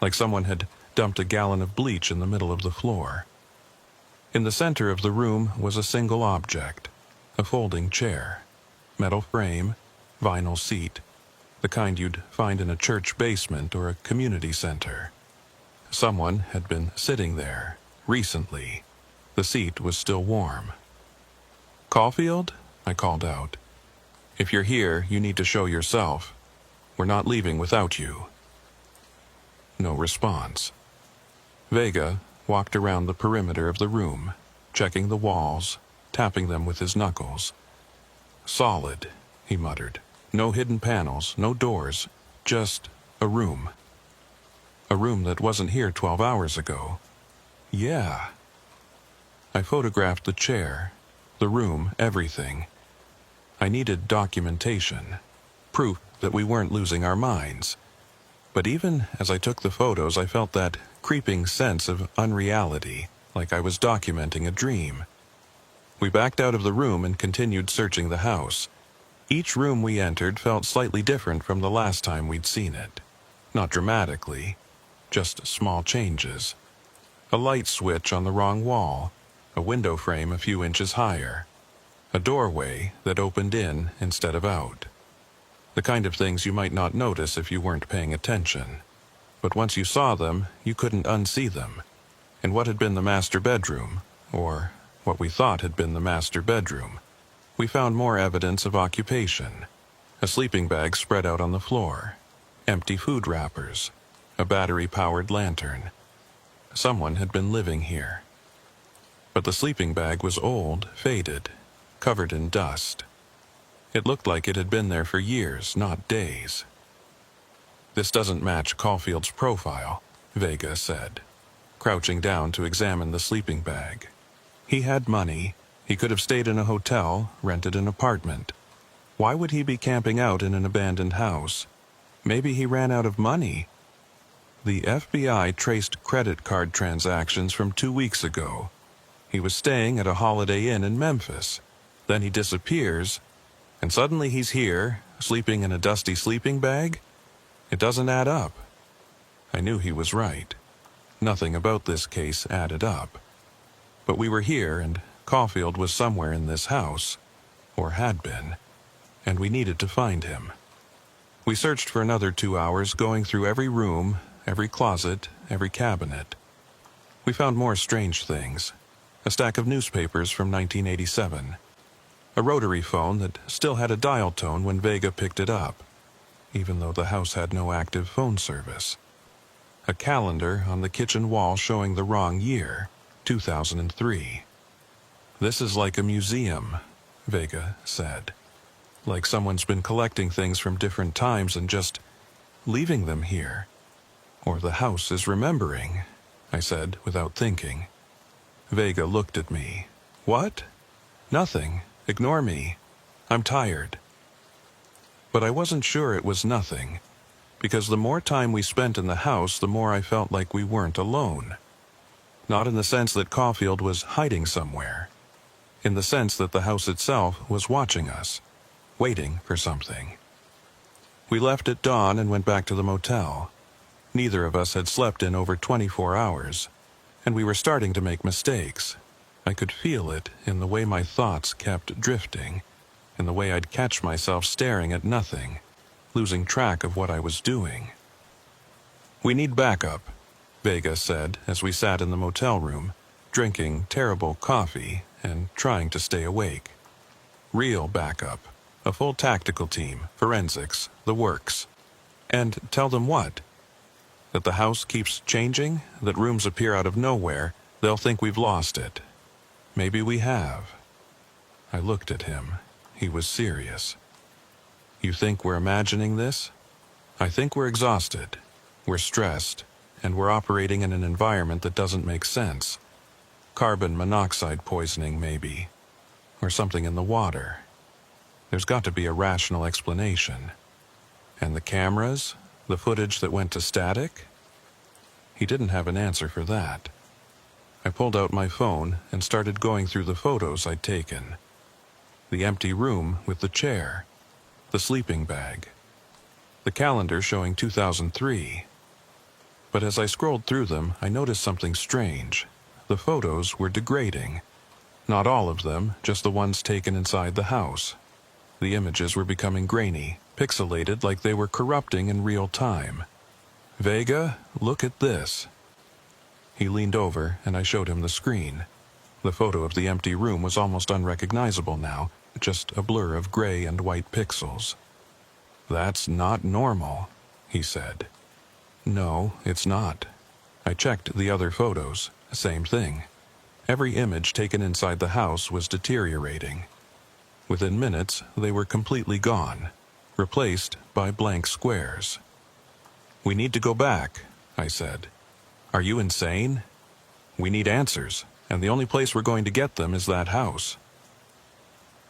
Like someone had dumped a gallon of bleach in the middle of the floor. In the center of the room was a single object, a folding chair, metal frame, vinyl seat, the kind you'd find in a church basement or a community center. Someone had been sitting there, recently. The seat was still warm. "Caulfield?" I called out. "If you're here, you need to show yourself. We're not leaving without you." No response. Vega walked around the perimeter of the room, checking the walls, tapping them with his knuckles. "Solid," he muttered. "No hidden panels, no doors, just a room. A room that wasn't here 12 hours ago. Yeah." I photographed the chair, the room, everything. I needed documentation, proof that we weren't losing our minds. But even as I took the photos, I felt that creeping sense of unreality, like I was documenting a dream. We backed out of the room and continued searching the house. Each room we entered felt slightly different from the last time we'd seen it. Not dramatically, just small changes. A light switch on the wrong wall, a window frame a few inches higher, a doorway that opened in instead of out. The kind of things you might not notice if you weren't paying attention. But once you saw them, you couldn't unsee them. In what had been the master bedroom, or what we thought had been the master bedroom, we found more evidence of occupation. A sleeping bag spread out on the floor, empty food wrappers, a battery-powered lantern. Someone had been living here. But the sleeping bag was old, faded, covered in dust. It looked like it had been there for years, not days. "This doesn't match Caulfield's profile," Vega said, crouching down to examine the sleeping bag. "He had money. He could have stayed in a hotel, rented an apartment. Why would he be camping out in an abandoned house? Maybe he ran out of money." The FBI traced credit card transactions from 2 weeks ago. He was staying at a Holiday Inn in Memphis. Then he disappears, and suddenly he's here, sleeping in a dusty sleeping bag? It doesn't add up. I knew he was right. Nothing about this case added up. But we were here, and Caulfield was somewhere in this house, or had been, and we needed to find him. We searched for another 2 hours, going through every room, every closet, every cabinet. We found more strange things. A stack of newspapers from 1987. A rotary phone that still had a dial tone when Vega picked it up, even though the house had no active phone service. A calendar on the kitchen wall showing the wrong year, 2003. "This is like a museum," Vega said. "Like someone's been collecting things from different times and just leaving them here. Or the house is remembering," I said without thinking. Vega looked at me. "What?" "Nothing. Ignore me. I'm tired." But I wasn't sure it was nothing, because the more time we spent in the house, the more I felt like we weren't alone. Not in the sense that Caulfield was hiding somewhere. In the sense that the house itself was watching us, waiting for something. We left at dawn and went back to the motel. Neither of us had slept in over 24 hours, and we were starting to make mistakes. I could feel it in the way my thoughts kept drifting, in the way I'd catch myself staring at nothing, losing track of what I was doing. "We need backup," Vega said as we sat in the motel room. drinking terrible coffee and trying to stay awake. Real backup, a full tactical team, forensics, the works. And tell them what? That the house keeps changing, that rooms appear out of nowhere, they'll think we've lost it. Maybe we have. I looked at him. He was serious. You think we're imagining this? I think we're exhausted. We're stressed, and we're operating in an environment that doesn't make sense. Carbon monoxide poisoning, maybe. Or something in the water. There's got to be a rational explanation. And the cameras? The footage that went to static? He didn't have an answer for that. I pulled out my phone and started going through the photos I'd taken. The empty room with the chair. The sleeping bag. The calendar showing 2003. But as I scrolled through them, I noticed something strange. The photos were degrading. Not all of them, just the ones taken inside the house. The images were becoming grainy, pixelated like they were corrupting in real time. Vega, look at this. He leaned over and I showed him the screen. The photo of the empty room was almost unrecognizable now, just a blur of gray and white pixels. That's not normal, he said. No, it's not. I checked the other photos, same thing. Every image taken inside the house was deteriorating. Within minutes, they were completely gone, replaced by blank squares. We need to go back, I said. Are you insane? We need answers, and the only place we're going to get them is that house.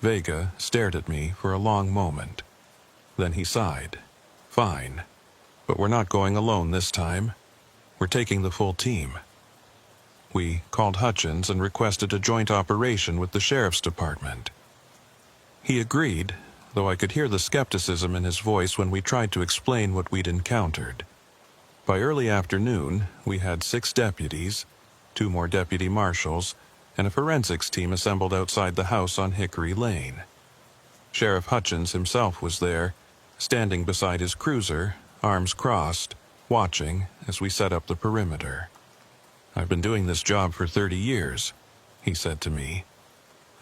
Vega stared at me for a long moment. Then he sighed. Fine, but we're not going alone this time. We're taking the full team. We called Hutchins and requested a joint operation with the sheriff's department. He agreed, though I could hear the skepticism in his voice when we tried to explain what we'd encountered. By early afternoon, we had 6 deputies, 2 more deputy marshals, and a forensics team assembled outside the house on Hickory Lane. Sheriff Hutchins himself was there, standing beside his cruiser, arms crossed, watching as we set up the perimeter. I've been doing this job for 30 years, he said to me.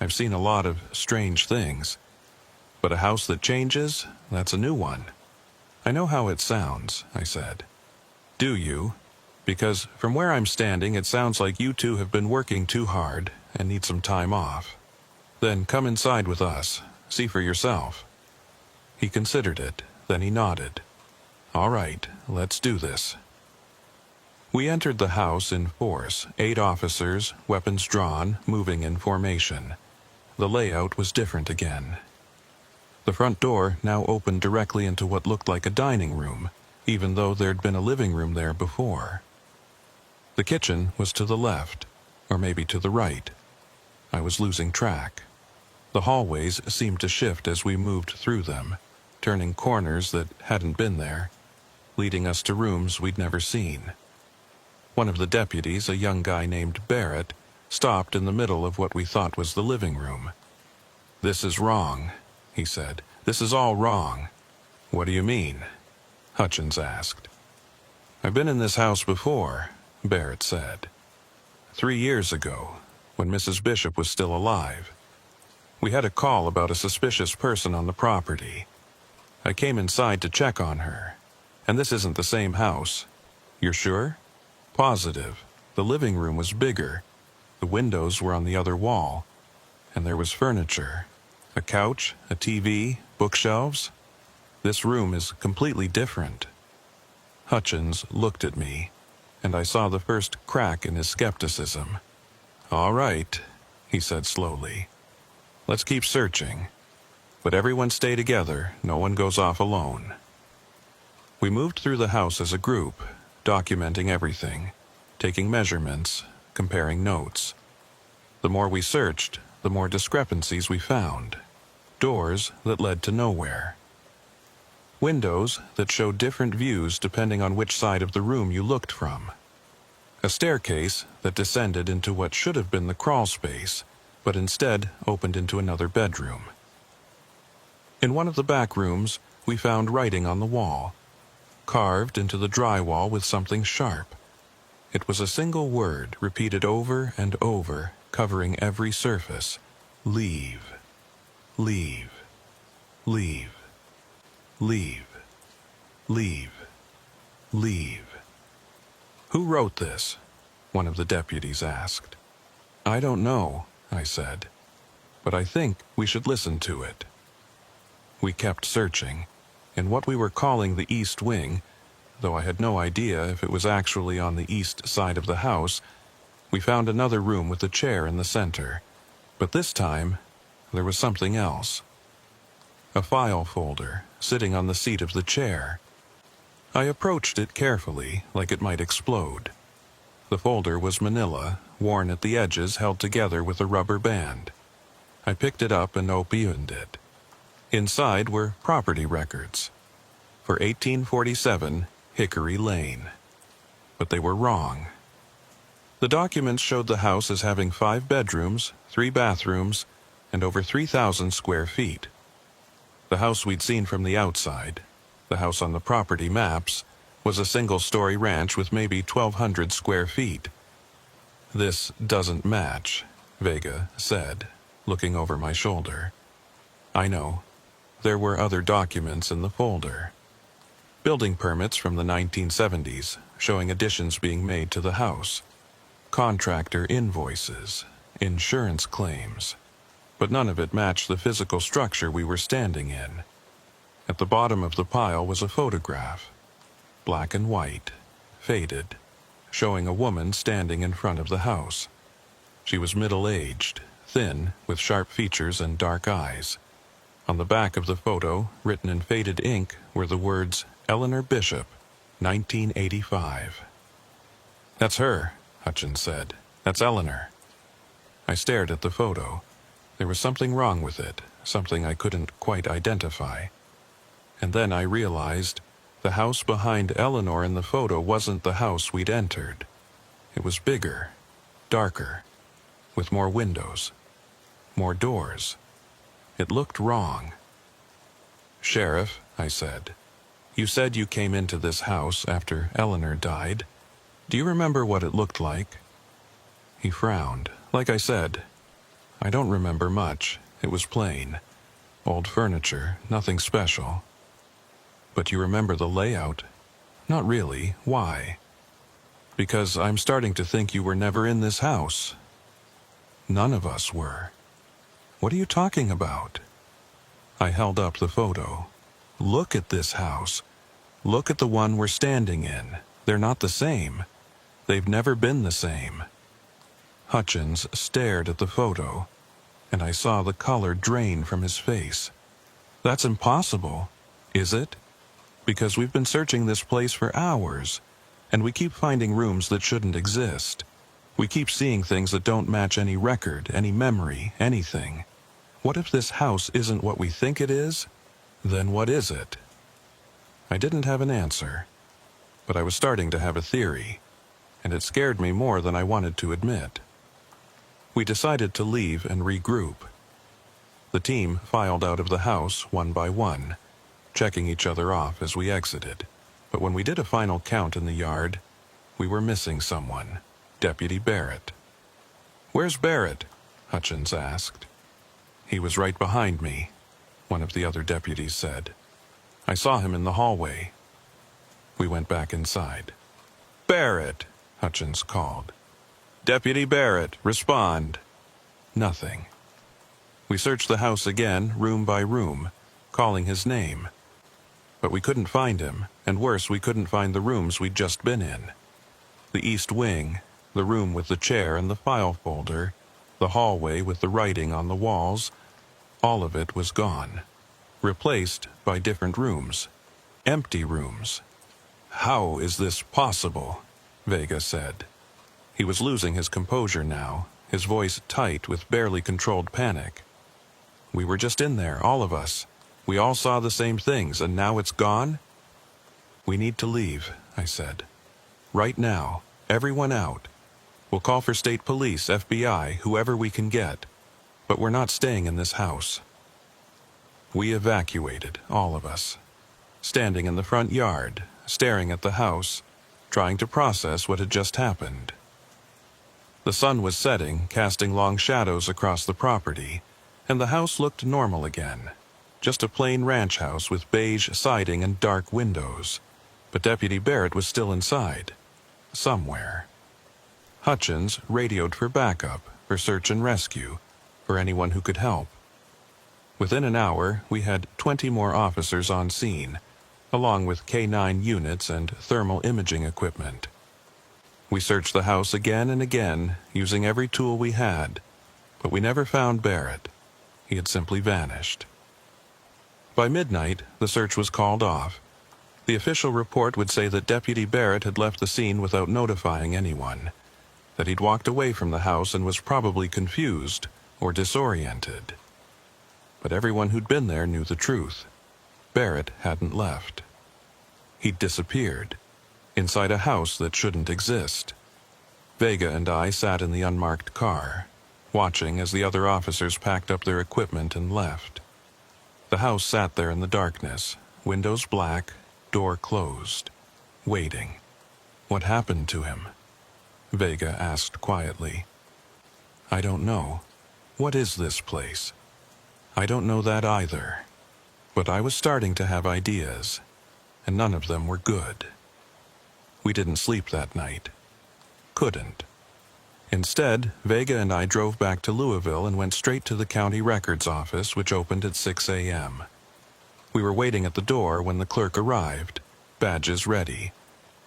I've seen a lot of strange things, but a house that changes, that's a new one. I know how it sounds, I said. Do you? Because from where I'm standing, it sounds like you two have been working too hard and need some time off. Then come inside with us, see for yourself. He considered it, then he nodded. All right, let's do this. We entered the house in force, 8 officers, weapons drawn, moving in formation. The layout was different again. The front door now opened directly into what looked like a dining room, even though there'd been a living room there before. The kitchen was to the left, or maybe to the right. I was losing track. The hallways seemed to shift as we moved through them, turning corners that hadn't been there, leading us to rooms we'd never seen. One of the deputies, a young guy named Barrett, stopped in the middle of what we thought was the living room. This is wrong, he said. This is all wrong. What do you mean? Hutchins asked. I've been in this house before, Barrett said. 3 years ago, when Mrs. Bishop was still alive. We had a call about a suspicious person on the property. I came inside to check on her. And this isn't the same house. You're sure? Positive. The living room was bigger. The windows were on the other wall. And there was furniture. A couch, a TV, bookshelves. This room is completely different. Hutchins looked at me, and I saw the first crack in his skepticism. All right, he said slowly. Let's keep searching. But everyone stay together, no one goes off alone. We moved through the house as a group, documenting everything, taking measurements, comparing notes. The more we searched, the more discrepancies we found. Doors that led to nowhere. Windows that showed different views depending on which side of the room you looked from. A staircase that descended into what should have been the crawl space, but instead opened into another bedroom. In one of the back rooms, we found writing on the wall, carved into the drywall with something sharp. It was a single word repeated over and over, covering every surface. Leave. Leave. Leave. Leave. Leave. Leave. Who wrote this? One of the deputies asked. I don't know, I said, but I think we should listen to it. We kept searching. In what we were calling the East Wing, though I had no idea if it was actually on the east side of the house, we found another room with a chair in the center. But this time, there was something else. A file folder sitting on the seat of the chair. I approached it carefully, like it might explode. The folder was manila, worn at the edges, held together with a rubber band. I picked it up and opened it. Inside were property records for 1847 Hickory Lane. But they were wrong. The documents showed the house as having 5 bedrooms, 3 bathrooms, and over 3,000 square feet. The house we'd seen from the outside, the house on the property maps, was a single-story ranch with maybe 1,200 square feet. This doesn't match, Vega said, looking over my shoulder. I know. There were other documents in the folder. Building permits from the 1970s, showing additions being made to the house. Contractor invoices, insurance claims. But none of it matched the physical structure we were standing in. At the bottom of the pile was a photograph. Black and white, faded, showing a woman standing in front of the house. She was middle-aged, thin, with sharp features and dark eyes. On the back of the photo, written in faded ink, were the words, Eleanor Bishop, 1985. That's her, Hutchins said. That's Eleanor. I stared at the photo. There was something wrong with it, something I couldn't quite identify. And then I realized the house behind Eleanor in the photo wasn't the house we'd entered. It was bigger, darker, with more windows, more doors. It looked wrong. Sheriff, I said, you said you came into this house after Eleanor died. Do you remember what it looked like? He frowned. Like I said, I don't remember much. It was plain. Old furniture, nothing special. But you remember the layout? Not really. Why? Because I'm starting to think you were never in this house. None of us were. What are you talking about? I held up the photo. Look at this house. Look at the one we're standing in. They're not the same. They've never been the same. Hutchins stared at the photo, and I saw the color drain from his face. That's impossible, is it? Because we've been searching this place for hours, and we keep finding rooms that shouldn't exist. We keep seeing things that don't match any record, any memory, anything. What if this house isn't what we think it is? Then what is it? I didn't have an answer, but I was starting to have a theory, and it scared me more than I wanted to admit. We decided to leave and regroup. The team filed out of the house one by one, checking each other off as we exited. But when we did a final count in the yard, we were missing someone. Deputy Barrett. Where's Barrett? Hutchins asked. He was right behind me, one of the other deputies said. I saw him in the hallway. We went back inside. Barrett, Hutchins called. Deputy Barrett, respond. Nothing. We searched the house again, room by room, calling his name. But we couldn't find him, and worse, we couldn't find the rooms we'd just been in. The East Wing, the room with the chair and the file folder, the hallway with the writing on the walls, all of it was gone, replaced by different rooms, empty rooms. How is this possible? Vega said. He was losing his composure now, his voice tight with barely controlled panic. We were just in there, all of us. We all saw the same things, and now it's gone? We need to leave, I said. Right now, everyone out. We'll call for state police, FBI, whoever we can get. But we're not staying in this house. We evacuated, all of us. Standing in the front yard, staring at the house, trying to process what had just happened. The sun was setting, casting long shadows across the property, and the house looked normal again. Just a plain ranch house with beige siding and dark windows. But Deputy Barrett was still inside. Somewhere. Hutchins radioed for backup, for search and rescue, for anyone who could help. Within an hour, we had 20 more officers on scene, along with K-9 units and thermal imaging equipment. We searched the house again and again, using every tool we had, but we never found Barrett. He had simply vanished. By midnight, the search was called off. The official report would say that Deputy Barrett had left the scene without notifying anyone, that he'd walked away from the house and was probably confused or disoriented. But everyone who'd been there knew the truth. Barrett hadn't left. He'd disappeared, inside a house that shouldn't exist. Vega and I sat in the unmarked car, watching as the other officers packed up their equipment and left. The house sat there in the darkness, windows black, door closed, waiting. What happened to him? Vega asked quietly. I don't know. What is this place? I don't know that either. But I was starting to have ideas, and none of them were good. We didn't sleep that night. Couldn't. Instead, Vega and I drove back to Louisville and went straight to the county records office, which opened at 6 a.m. We were waiting at the door when the clerk arrived, badges ready,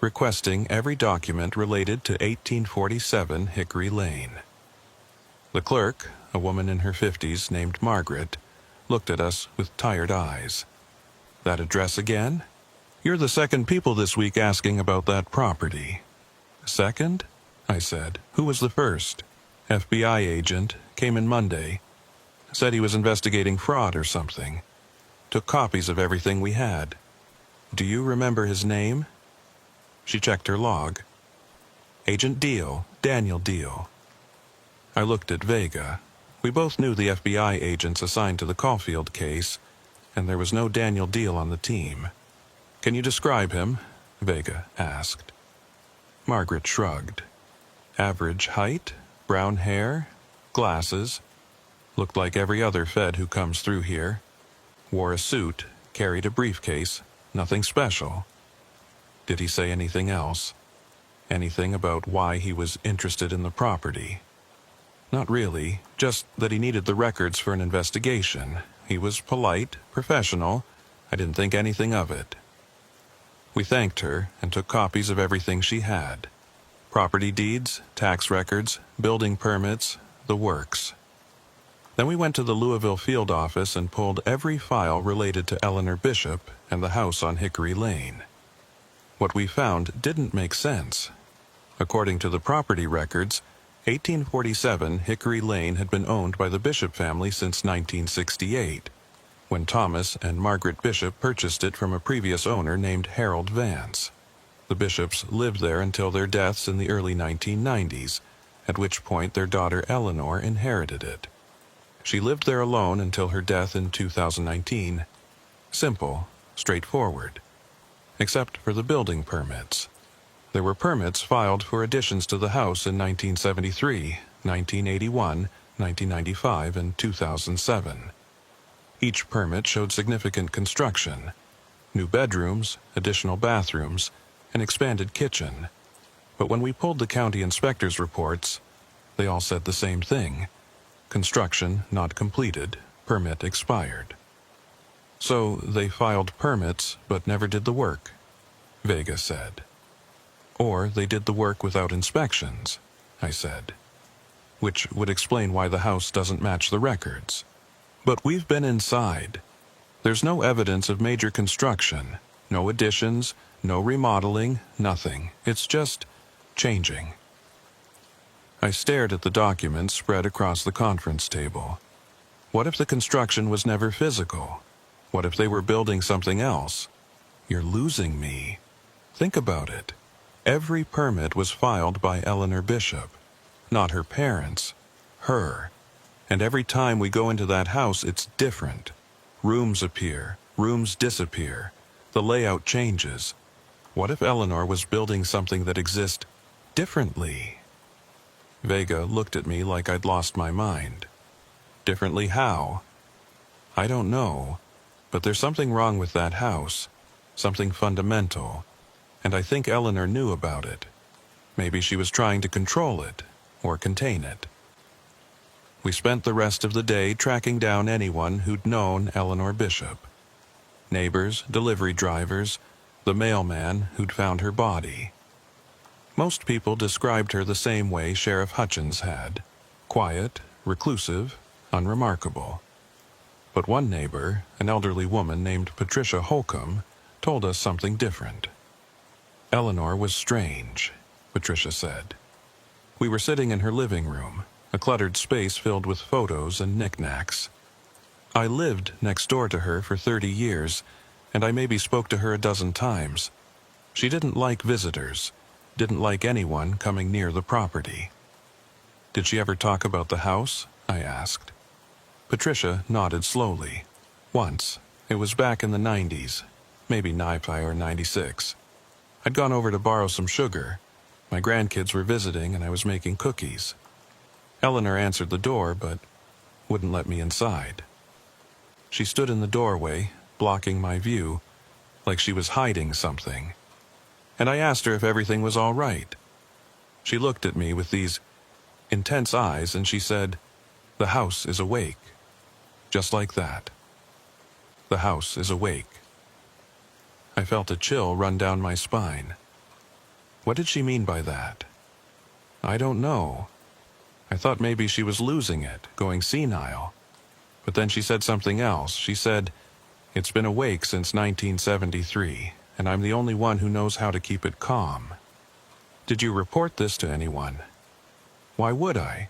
requesting every document related to 1847 Hickory Lane. The clerk, a woman in her 50s named Margaret, looked at us with tired eyes. That address again? You're the second people this week asking about that property. Second? I said. Who was the first? FBI agent, came in Monday. Said he was investigating fraud or something. Took copies of everything we had. Do you remember his name? She checked her log. Agent Deal, Daniel Deal. I looked at Vega. We both knew the FBI agents assigned to the Caulfield case, and there was no Daniel Deal on the team. Can you describe him? Vega asked. Margaret shrugged. Average height, brown hair, glasses. Looked like every other Fed who comes through here. Wore a suit, carried a briefcase, nothing special. Did he say anything else? Anything about why he was interested in the property? Not really, just that he needed the records for an investigation. He was polite, professional. I didn't think anything of it. We thanked her and took copies of everything she had. Property deeds, tax records, building permits, the works. Then we went to the Louisville field office and pulled every file related to Eleanor Bishop and the house on Hickory Lane. What we found didn't make sense. According to the property records, 1847 Hickory Lane had been owned by the Bishop family since 1968, when Thomas and Margaret Bishop purchased it from a previous owner named Harold Vance. The Bishops lived there until their deaths in the early 1990s, at which point their daughter Eleanor inherited it. She lived there alone until her death in 2019. Simple, straightforward. Except for the building permits. There were permits filed for additions to the house in 1973, 1981, 1995, and 2007. Each permit showed significant construction. New bedrooms, additional bathrooms, an expanded kitchen. But when we pulled the county inspector's reports, they all said the same thing. Construction not completed, permit expired. So they filed permits but never did the work, Vega said. Or they did the work without inspections, I said. Which would explain why the house doesn't match the records. But we've been inside. There's no evidence of major construction, no additions, no remodeling, nothing. It's just changing. I stared at the documents spread across the conference table. What if the construction was never physical? What if they were building something else? You're losing me. Think about it. Every permit was filed by Eleanor Bishop. Not her parents. Her. And every time we go into that house, it's different. Rooms appear. Rooms disappear. The layout changes. What if Eleanor was building something that exists differently? Vega looked at me like I'd lost my mind. Differently how? I don't know, but there's something wrong with that house, something fundamental, and I think Eleanor knew about it. Maybe she was trying to control it, or contain it. We spent the rest of the day tracking down anyone who'd known Eleanor Bishop. Neighbors, delivery drivers, the mailman who'd found her body. Most people described her the same way Sheriff Hutchins had. Quiet, reclusive, unremarkable. But one neighbor, an elderly woman named Patricia Holcomb, told us something different. Eleanor was strange, Patricia said. We were sitting in her living room, a cluttered space filled with photos and knickknacks. I lived next door to her for 30 years, and I maybe spoke to her a dozen times. She didn't like visitors, didn't like anyone coming near the property. Did she ever talk about the house? I asked. Patricia nodded slowly. Once. It was back in the 90s, maybe 95 or 96. I'd gone over to borrow some sugar. My grandkids were visiting and I was making cookies. Eleanor answered the door, but wouldn't let me inside. She stood in the doorway, blocking my view, like she was hiding something. And I asked her if everything was all right. She looked at me with these intense eyes and she said, "The house is awake." Just like that. The house is awake. I felt a chill run down my spine. What did she mean by that? I don't know. I thought maybe she was losing it, going senile. But then she said something else. She said, "It's been awake since 1973, and I'm the only one who knows how to keep it calm." Did you report this to anyone? Why would I?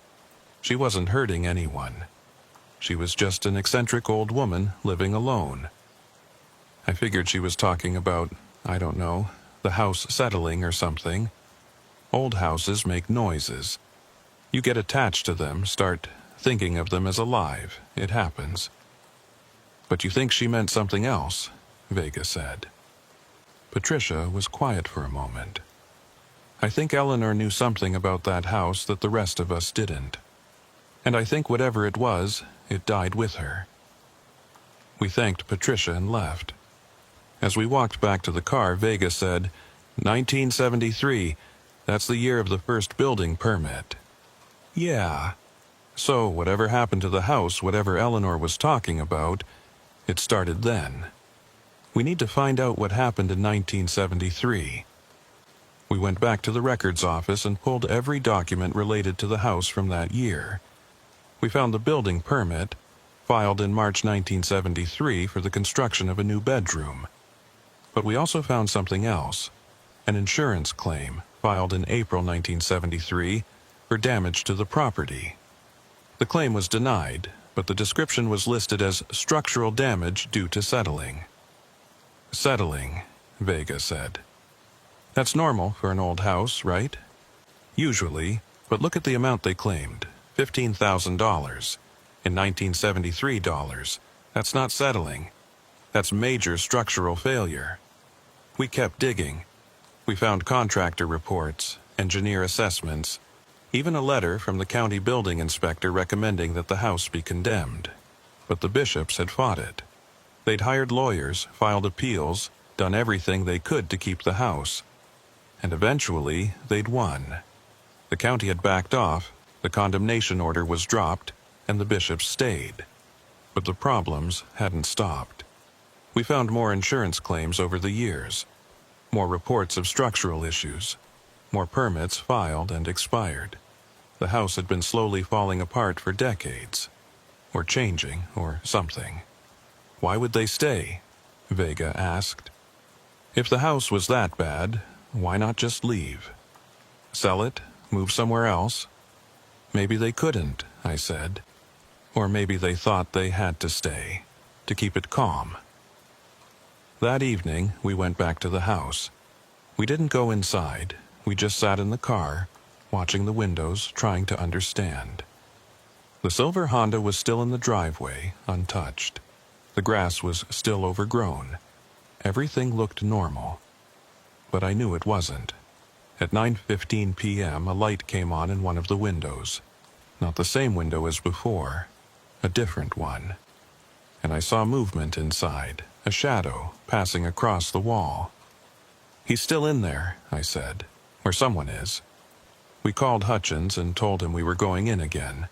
She wasn't hurting anyone. She was just an eccentric old woman living alone. I figured she was talking about, I don't know, the house settling or something. Old houses make noises. You get attached to them, start thinking of them as alive. It happens. But you think she meant something else, Vega said. Patricia was quiet for a moment. I think Eleanor knew something about that house that the rest of us didn't. And I think whatever it was, it died with her. We thanked Patricia and left. As we walked back to the car, Vega said, 1973, that's the year of the first building permit. Yeah. So whatever happened to the house, whatever Eleanor was talking about, it started then. We need to find out what happened in 1973. We went back to the records office and pulled every document related to the house from that year. We found the building permit, filed in March 1973 for the construction of a new bedroom. But we also found something else, an insurance claim filed in April 1973 for damage to the property. The claim was denied, but the description was listed as structural damage due to settling. Settling, Vega said. That's normal for an old house, right? Usually, but look at the amount they claimed. $15,000. In 1973 dollars. That's not settling. That's major structural failure. We kept digging. We found contractor reports, engineer assessments, even a letter from the county building inspector recommending that the house be condemned. But the Bishops had fought it. They'd hired lawyers, filed appeals, done everything they could to keep the house. And eventually, they'd won. The county had backed off, the condemnation order was dropped, and the Bishops stayed. But the problems hadn't stopped. We found more insurance claims over the years, more reports of structural issues, more permits filed and expired. The house had been slowly falling apart for decades, or changing, or something. Why would they stay? Vega asked. If the house was that bad, why not just leave? Sell it? Move somewhere else? Maybe they couldn't, I said. Or maybe they thought they had to stay, to keep it calm. That evening, we went back to the house. We didn't go inside. We just sat in the car, watching the windows, trying to understand. The silver Honda was still in the driveway, untouched. The grass was still overgrown. Everything looked normal. but I knew it wasn't. At 9:15 p.m., a light came on in one of the windows. Not the same window as before, a different one. And I saw movement inside, a shadow passing across the wall. "He's still in there," I said, "or someone is." We called Hutchins and told him we were going in again.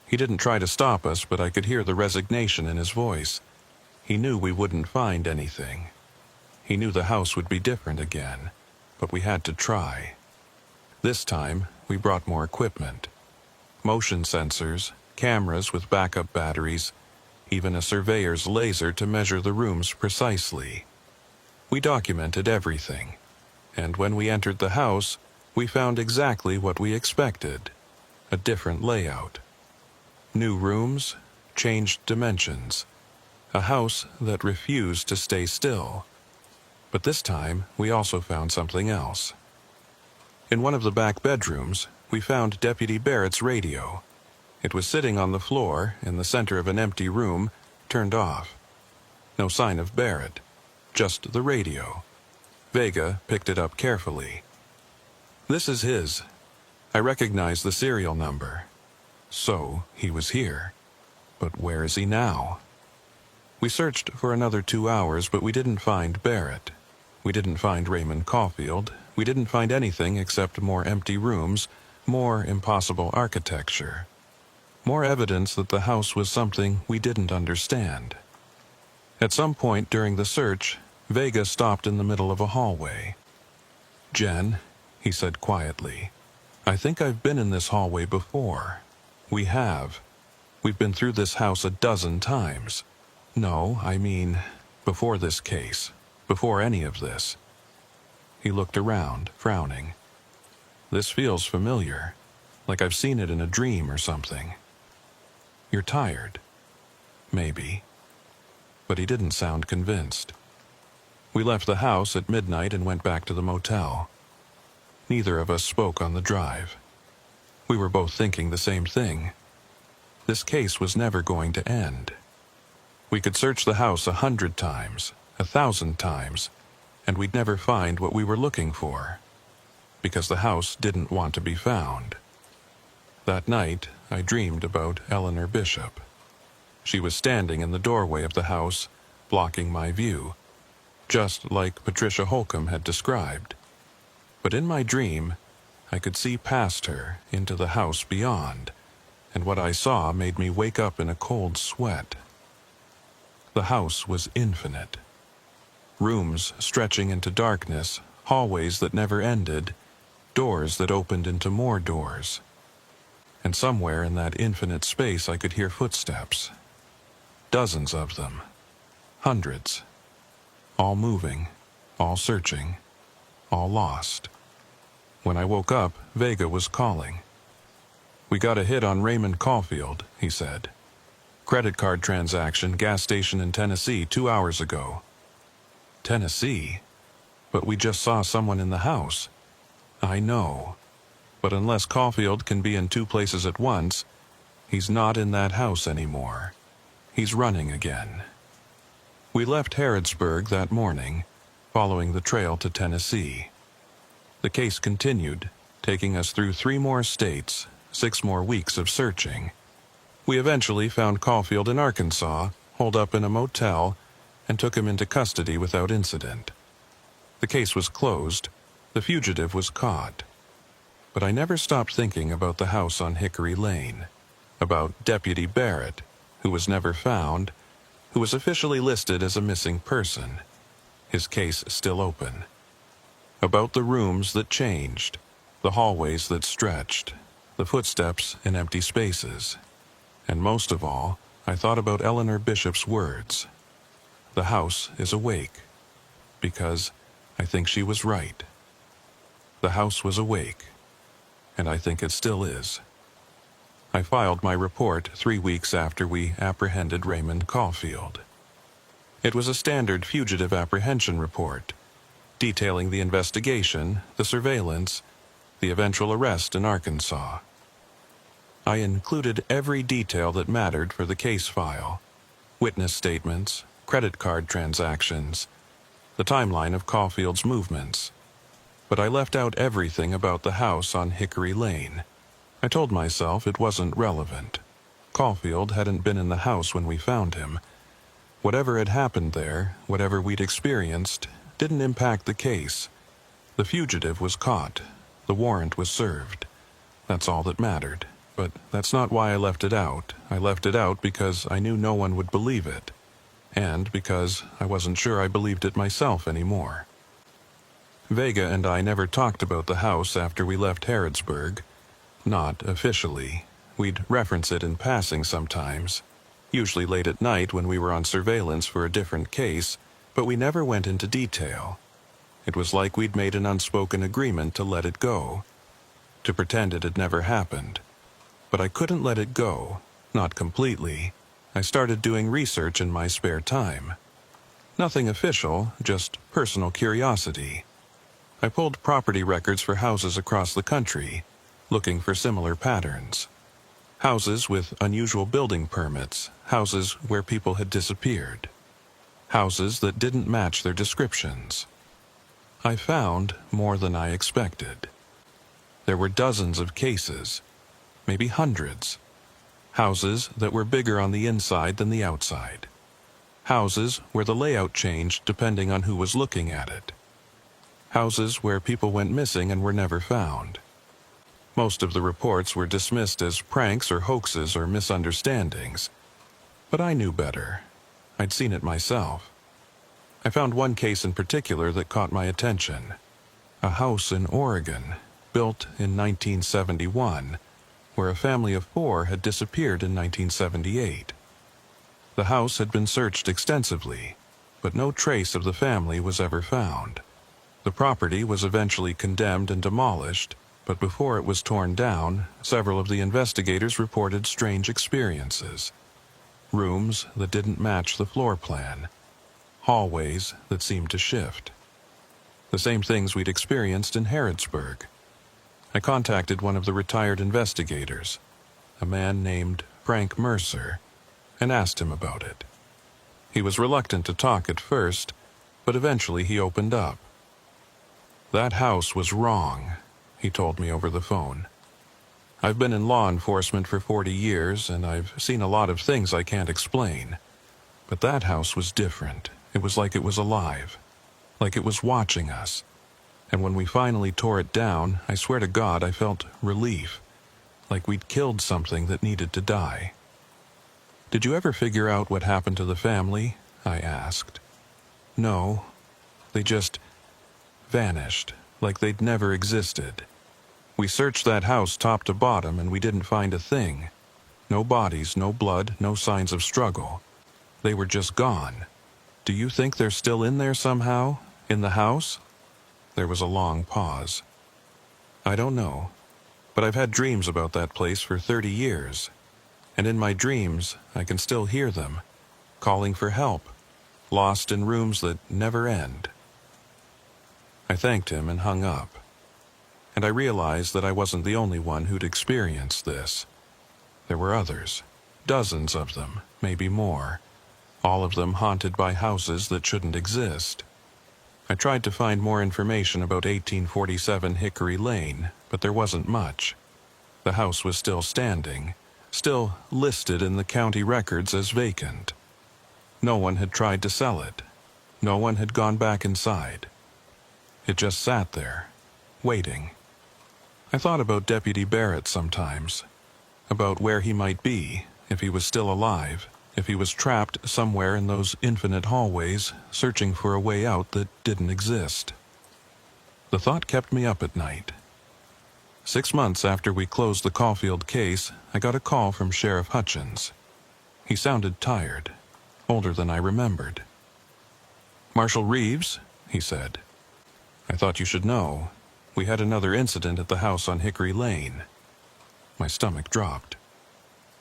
He didn't try to stop us, but I could hear the resignation in his voice. He knew we wouldn't find anything. He knew the house would be different again, but we had to try. This time, we brought more equipment. Motion sensors, cameras with backup batteries, even a surveyor's laser to measure the rooms precisely. We documented everything, and when we entered the house, we found exactly what we expected: a different layout. New rooms, changed dimensions, a house that refused to stay still. But this time, we also found something else. In one of the back bedrooms, we found Deputy Barrett's radio. It was sitting on the floor in the center of an empty room, turned off. No sign of Barrett, just the radio. Vega picked it up carefully. "This is his. I recognize the serial number." So, he was here. But where is he now? We searched for another 2 hours, but we didn't find Barrett. We didn't find Raymond Caulfield. We didn't find anything except more empty rooms, more impossible architecture. More evidence that the house was something we didn't understand. At some point during the search, Vega stopped in the middle of a hallway. "Jen," he said quietly, "I think I've been in this hallway before." "We have. We've been through this house a dozen times. No, I mean, before this case, before any of this." He looked around, frowning. "This feels familiar, like I've seen it in a dream or something." "You're tired." "Maybe." But he didn't sound convinced. We left the house at midnight and went back to the motel. Neither of us spoke on the drive. We were both thinking the same thing. This case was never going to end. We could search the house 100 times, 1,000 times, and we'd never find what we were looking for, because the house didn't want to be found. That night, I dreamed about Eleanor Bishop. She was standing in the doorway of the house, blocking my view, just like Patricia Holcomb had described. But in my dream, I could see past her into the house beyond, and what I saw made me wake up in a cold sweat. The house was infinite. Rooms stretching into darkness, hallways that never ended, doors that opened into more doors. And somewhere in that infinite space I could hear footsteps. Dozens of them. Hundreds. All moving, all searching, all lost. When I woke up, Vega was calling. "We got a hit on Raymond Caulfield," he said. "Credit card transaction, gas station in Tennessee 2 hours ago." "Tennessee? But we just saw someone in the house." "I know. But unless Caulfield can be in 2 places at once, he's not in that house anymore. He's running again." We left Harrodsburg that morning, following the trail to Tennessee. The case continued, taking us through 3 more states, 6 more weeks of searching. We eventually found Caulfield in Arkansas, holed up in a motel, and took him into custody without incident. The case was closed. The fugitive was caught. But I never stopped thinking about the house on Hickory Lane, about Deputy Barrett, who was never found, who was officially listed as a missing person, his case still open. About the rooms that changed, the hallways that stretched, the footsteps in empty spaces. And most of all, I thought about Eleanor Bishop's words. The house is awake, because I think she was right. The house was awake, and I think it still is. I filed my report 3 weeks after we apprehended Raymond Caulfield. It was a standard fugitive apprehension report, detailing the investigation, the surveillance, the eventual arrest in Arkansas. I included every detail that mattered for the case file: witness statements, credit card transactions, the timeline of Caulfield's movements, but I left out everything about the house on Hickory Lane. I told myself it wasn't relevant. Caulfield hadn't been in the house when we found him. Whatever had happened there, whatever we'd experienced, didn't impact the case. The fugitive was caught. The warrant was served. That's all that mattered. But that's not why I left it out. I left it out because I knew no one would believe it. And because I wasn't sure I believed it myself anymore. Vega and I never talked about the house after we left Harrodsburg. Not officially. We'd reference it in passing sometimes, usually late at night when we were on surveillance for a different case, but we never went into detail. It was like we'd made an unspoken agreement to let it go, to pretend it had never happened. But I couldn't let it go, not completely. I started doing research in my spare time. Nothing official, just personal curiosity. I pulled property records for houses across the country, looking for similar patterns. Houses with unusual building permits, houses where people had disappeared. Houses that didn't match their descriptions. I found more than I expected. There were dozens of cases, maybe hundreds. Houses that were bigger on the inside than the outside. Houses where the layout changed depending on who was looking at it. Houses where people went missing and were never found. Most of the reports were dismissed as pranks or hoaxes or misunderstandings. But I knew better. I'd seen it myself. I found one case in particular that caught my attention. A house in Oregon, built in 1971, where a family of 4 had disappeared in 1978. The house had been searched extensively, but no trace of the family was ever found. The property was eventually condemned and demolished, but before it was torn down, several of the investigators reported strange experiences. Rooms that didn't match the floor plan. Hallways that seemed to shift. The same things we'd experienced in Harrodsburg. I contacted one of the retired investigators, a man named Frank Mercer, and asked him about it. He was reluctant to talk at first, but eventually he opened up. That house was wrong, he told me over the phone. I've been in law enforcement for 40 years, and I've seen a lot of things I can't explain. But that house was different. It was like it was alive. Like it was watching us. And when we finally tore it down, I swear to God I felt relief. Like we'd killed something that needed to die. Did you ever figure out what happened to the family? I asked. No. They just vanished, like they'd never existed. We searched that house top to bottom and we didn't find a thing. No bodies, no blood, no signs of struggle. They were just gone. Do you think they're still in there somehow? In the house? There was a long pause. I don't know, but I've had dreams about that place for 30 years. And in my dreams, I can still hear them, calling for help, lost in rooms that never end. I thanked him and hung up. And I realized that I wasn't the only one who'd experienced this. There were others, dozens of them, maybe more, all of them haunted by houses that shouldn't exist. I tried to find more information about 1847 Hickory Lane, but there wasn't much. The house was still standing, still listed in the county records as vacant. No one had tried to sell it. No one had gone back inside. It just sat there, waiting. I thought about Deputy Barrett sometimes, about where he might be, if he was still alive, if he was trapped somewhere in those infinite hallways, searching for a way out that didn't exist. The thought kept me up at night. 6 months after we closed the Caulfield case, I got a call from Sheriff Hutchins. He sounded tired, older than I remembered. "Marshal Reeves," he said. "I thought you should know. We had another incident at the house on Hickory Lane." My stomach dropped.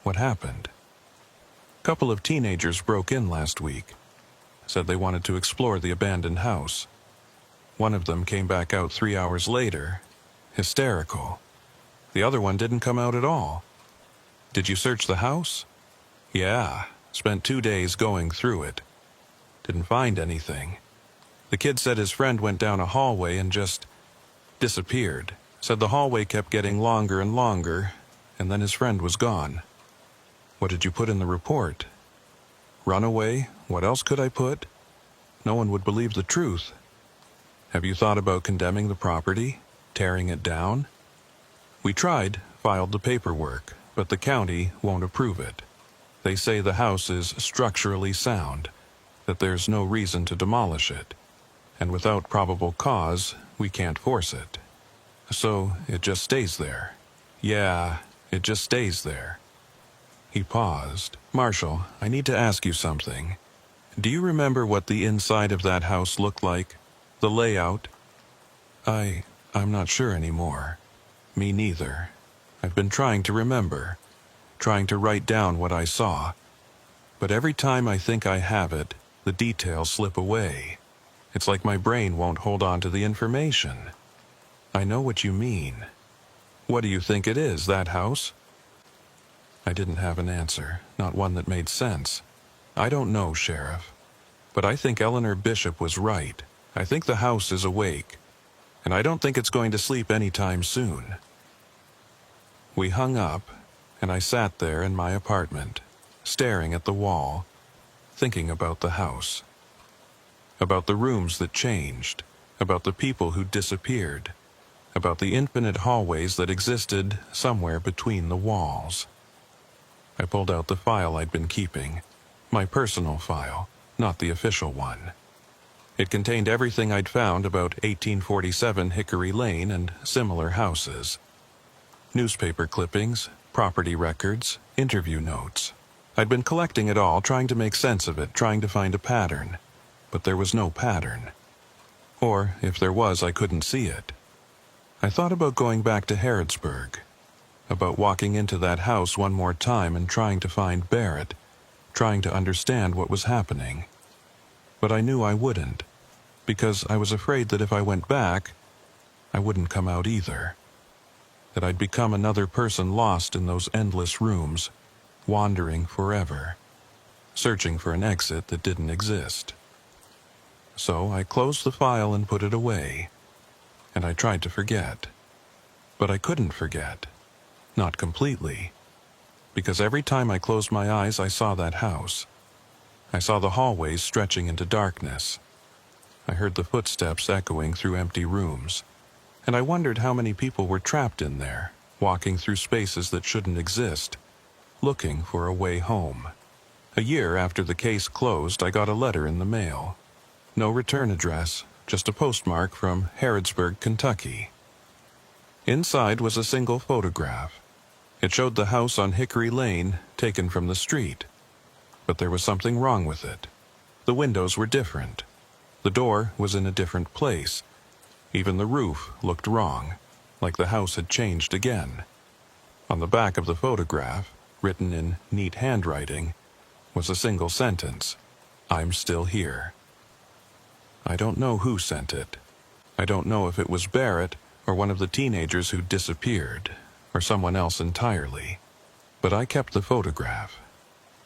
What happened? A couple of teenagers broke in last week. Said they wanted to explore the abandoned house. One of them came back out 3 hours later, hysterical. The other one didn't come out at all. "Did you search the house?" "Yeah, spent 2 days going through it. Didn't find anything. The kid said his friend went down a hallway and just Disappeared. Said the hallway kept getting longer and longer, and then his friend was gone. What did you put in the report? Runaway? What else could I put? No one would believe the truth. Have you thought about condemning the property? Tearing it down? We tried, filed the paperwork, but the county won't approve it. They say the house is structurally sound, that there's no reason to demolish it, and without probable cause, we can't force it. So it just stays there. Yeah, it just stays there. He paused. Marshal, I need to ask you something. Do you remember what the inside of that house looked like? The layout? I'm not sure anymore. Me neither. I've been trying to remember, trying to write down what I saw. But every time I think I have it, the details slip away. It's like my brain won't hold on to the information. I know what you mean. What do you think it is, that house? I didn't have an answer, not one that made sense. I don't know, Sheriff. But I think Eleanor Bishop was right. I think the house is awake, and I don't think it's going to sleep anytime soon. We hung up, and I sat there in my apartment, staring at the wall, thinking about the house. About the rooms that changed, about the people who disappeared, about the infinite hallways that existed somewhere between the walls. I pulled out the file I'd been keeping, my personal file, not the official one. It contained everything I'd found about 1847 Hickory Lane and similar houses. Newspaper clippings, property records, interview notes. I'd been collecting it all, trying to make sense of it, trying to find a pattern. But there was no pattern. Or, if there was, I couldn't see it. I thought about going back to Harrodsburg, about walking into that house one more time and trying to find Barrett, trying to understand what was happening. But I knew I wouldn't, because I was afraid that if I went back, I wouldn't come out either. That I'd become another person lost in those endless rooms, wandering forever, searching for an exit that didn't exist. So I closed the file and put it away, and I tried to forget. But I couldn't forget. Not completely. Because every time I closed my eyes, I saw that house. I saw the hallways stretching into darkness. I heard the footsteps echoing through empty rooms, and I wondered how many people were trapped in there, walking through spaces that shouldn't exist, looking for a way home. A year after the case closed, I got a letter in the mail. No return address, just a postmark from Harrodsburg, Kentucky. Inside was a single photograph. It showed the house on Hickory Lane, taken from the street. But there was something wrong with it. The windows were different. The door was in a different place. Even the roof looked wrong, like the house had changed again. On the back of the photograph, written in neat handwriting, was a single sentence: "I'm still here." I don't know who sent it. I don't know if it was Barrett or one of the teenagers who disappeared, or someone else entirely. But I kept the photograph.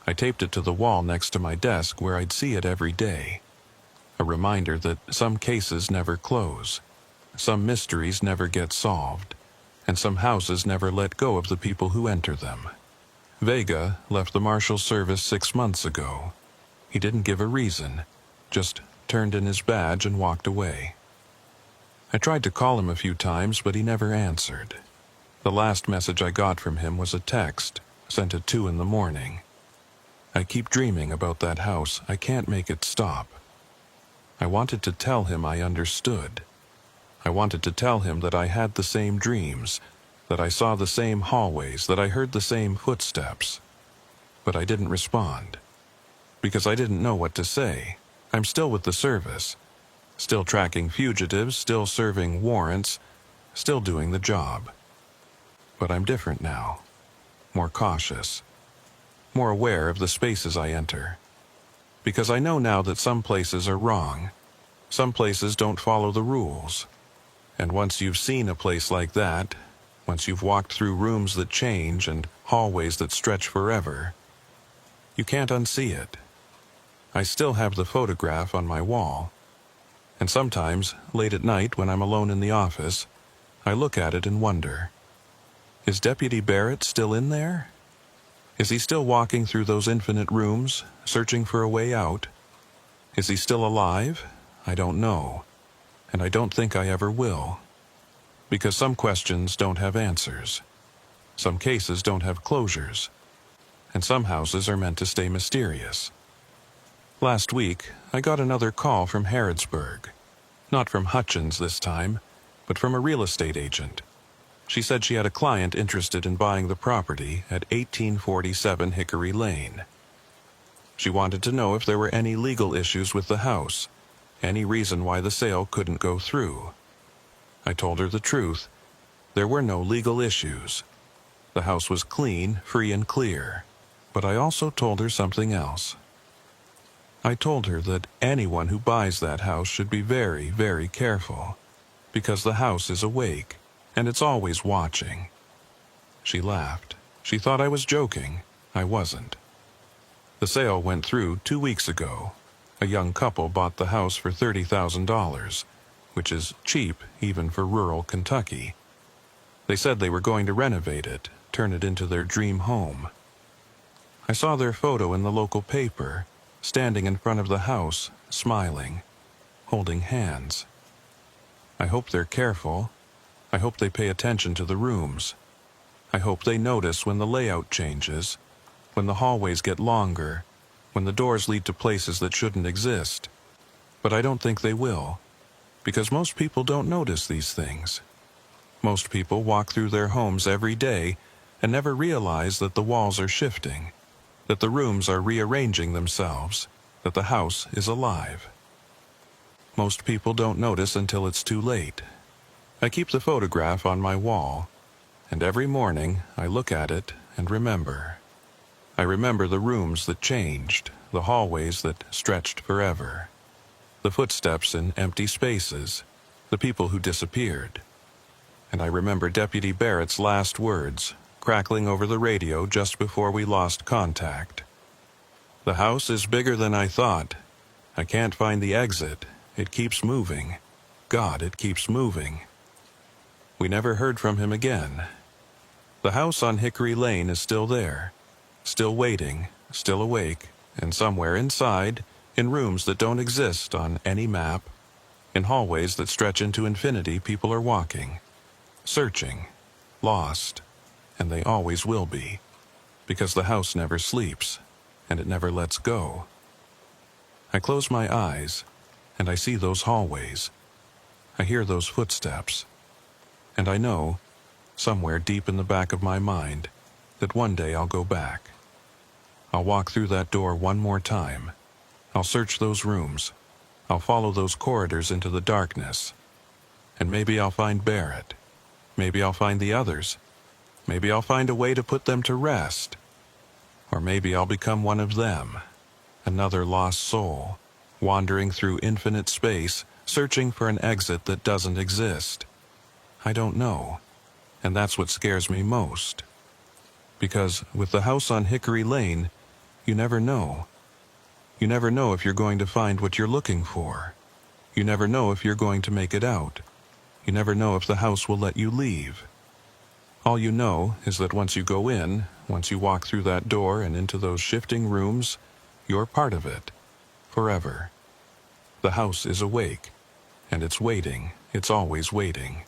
I taped it to the wall next to my desk where I'd see it every day. A reminder that some cases never close, some mysteries never get solved, and some houses never let go of the people who enter them. Vega left the Marshal Service 6 months ago. He didn't give a reason, just turned in his badge and walked away. I tried to call him a few times, but he never answered. The last message I got from him was a text, sent at 2 in the morning. I keep dreaming about that house. I can't make it stop. I wanted to tell him I understood. I wanted to tell him that I had the same dreams, that I saw the same hallways, that I heard the same footsteps. But I didn't respond, because I didn't know what to say. I'm still with the service, still tracking fugitives, still serving warrants, still doing the job. But I'm different now, more cautious, more aware of the spaces I enter. Because I know now that some places are wrong, some places don't follow the rules. And once you've seen a place like that, once you've walked through rooms that change and hallways that stretch forever, you can't unsee it. I still have the photograph on my wall. And sometimes, late at night when I'm alone in the office, I look at it and wonder. Is Deputy Barrett still in there? Is he still walking through those infinite rooms, searching for a way out? Is he still alive? I don't know. And I don't think I ever will. Because some questions don't have answers. Some cases don't have closures. And some houses are meant to stay mysterious. Last week, I got another call from Harrodsburg. Not from Hutchins this time, but from a real estate agent. She said she had a client interested in buying the property at 1847 Hickory Lane. She wanted to know if there were any legal issues with the house, any reason why the sale couldn't go through. I told her the truth. There were no legal issues. The house was clean, free and clear. But I also told her something else. I told her that anyone who buys that house should be very, very careful, because the house is awake, and it's always watching. She laughed. She thought I was joking. I wasn't. The sale went through 2 weeks ago. A young couple bought the house for $30,000, which is cheap even for rural Kentucky. They said they were going to renovate it, turn it into their dream home. I saw their photo in the local paper, standing in front of the house, smiling, holding hands. I hope they're careful. I hope they pay attention to the rooms. I hope they notice when the layout changes, when the hallways get longer, when the doors lead to places that shouldn't exist. But I don't think they will, because most people don't notice these things. Most people walk through their homes every day and never realize that the walls are shifting, that the rooms are rearranging themselves, that the house is alive. Most people don't notice until it's too late. I keep the photograph on my wall, and every morning I look at it and remember. I remember the rooms that changed, the hallways that stretched forever, the footsteps in empty spaces, the people who disappeared. And I remember Deputy Barrett's last words, crackling over the radio just before we lost contact. The house is bigger than I thought. I can't find the exit. It keeps moving. God, it keeps moving. We never heard from him again. The house on Hickory Lane is still there, still waiting, still awake, and somewhere inside, in rooms that don't exist on any map, in hallways that stretch into infinity, people are walking, searching, lost, and they always will be, because the house never sleeps, and it never lets go. I close my eyes, and I see those hallways. I hear those footsteps. And I know, somewhere deep in the back of my mind, that one day I'll go back. I'll walk through that door one more time. I'll search those rooms. I'll follow those corridors into the darkness. And maybe I'll find Barrett. Maybe I'll find the others. Maybe I'll find a way to put them to rest. Or maybe I'll become one of them, another lost soul, wandering through infinite space, searching for an exit that doesn't exist. I don't know, and that's what scares me most. Because with the house on Hickory Lane, you never know. You never know if you're going to find what you're looking for. You never know if you're going to make it out. You never know if the house will let you leave. All you know is that once you go in, once you walk through that door and into those shifting rooms, you're part of it, forever. The house is awake, and it's waiting. It's always waiting.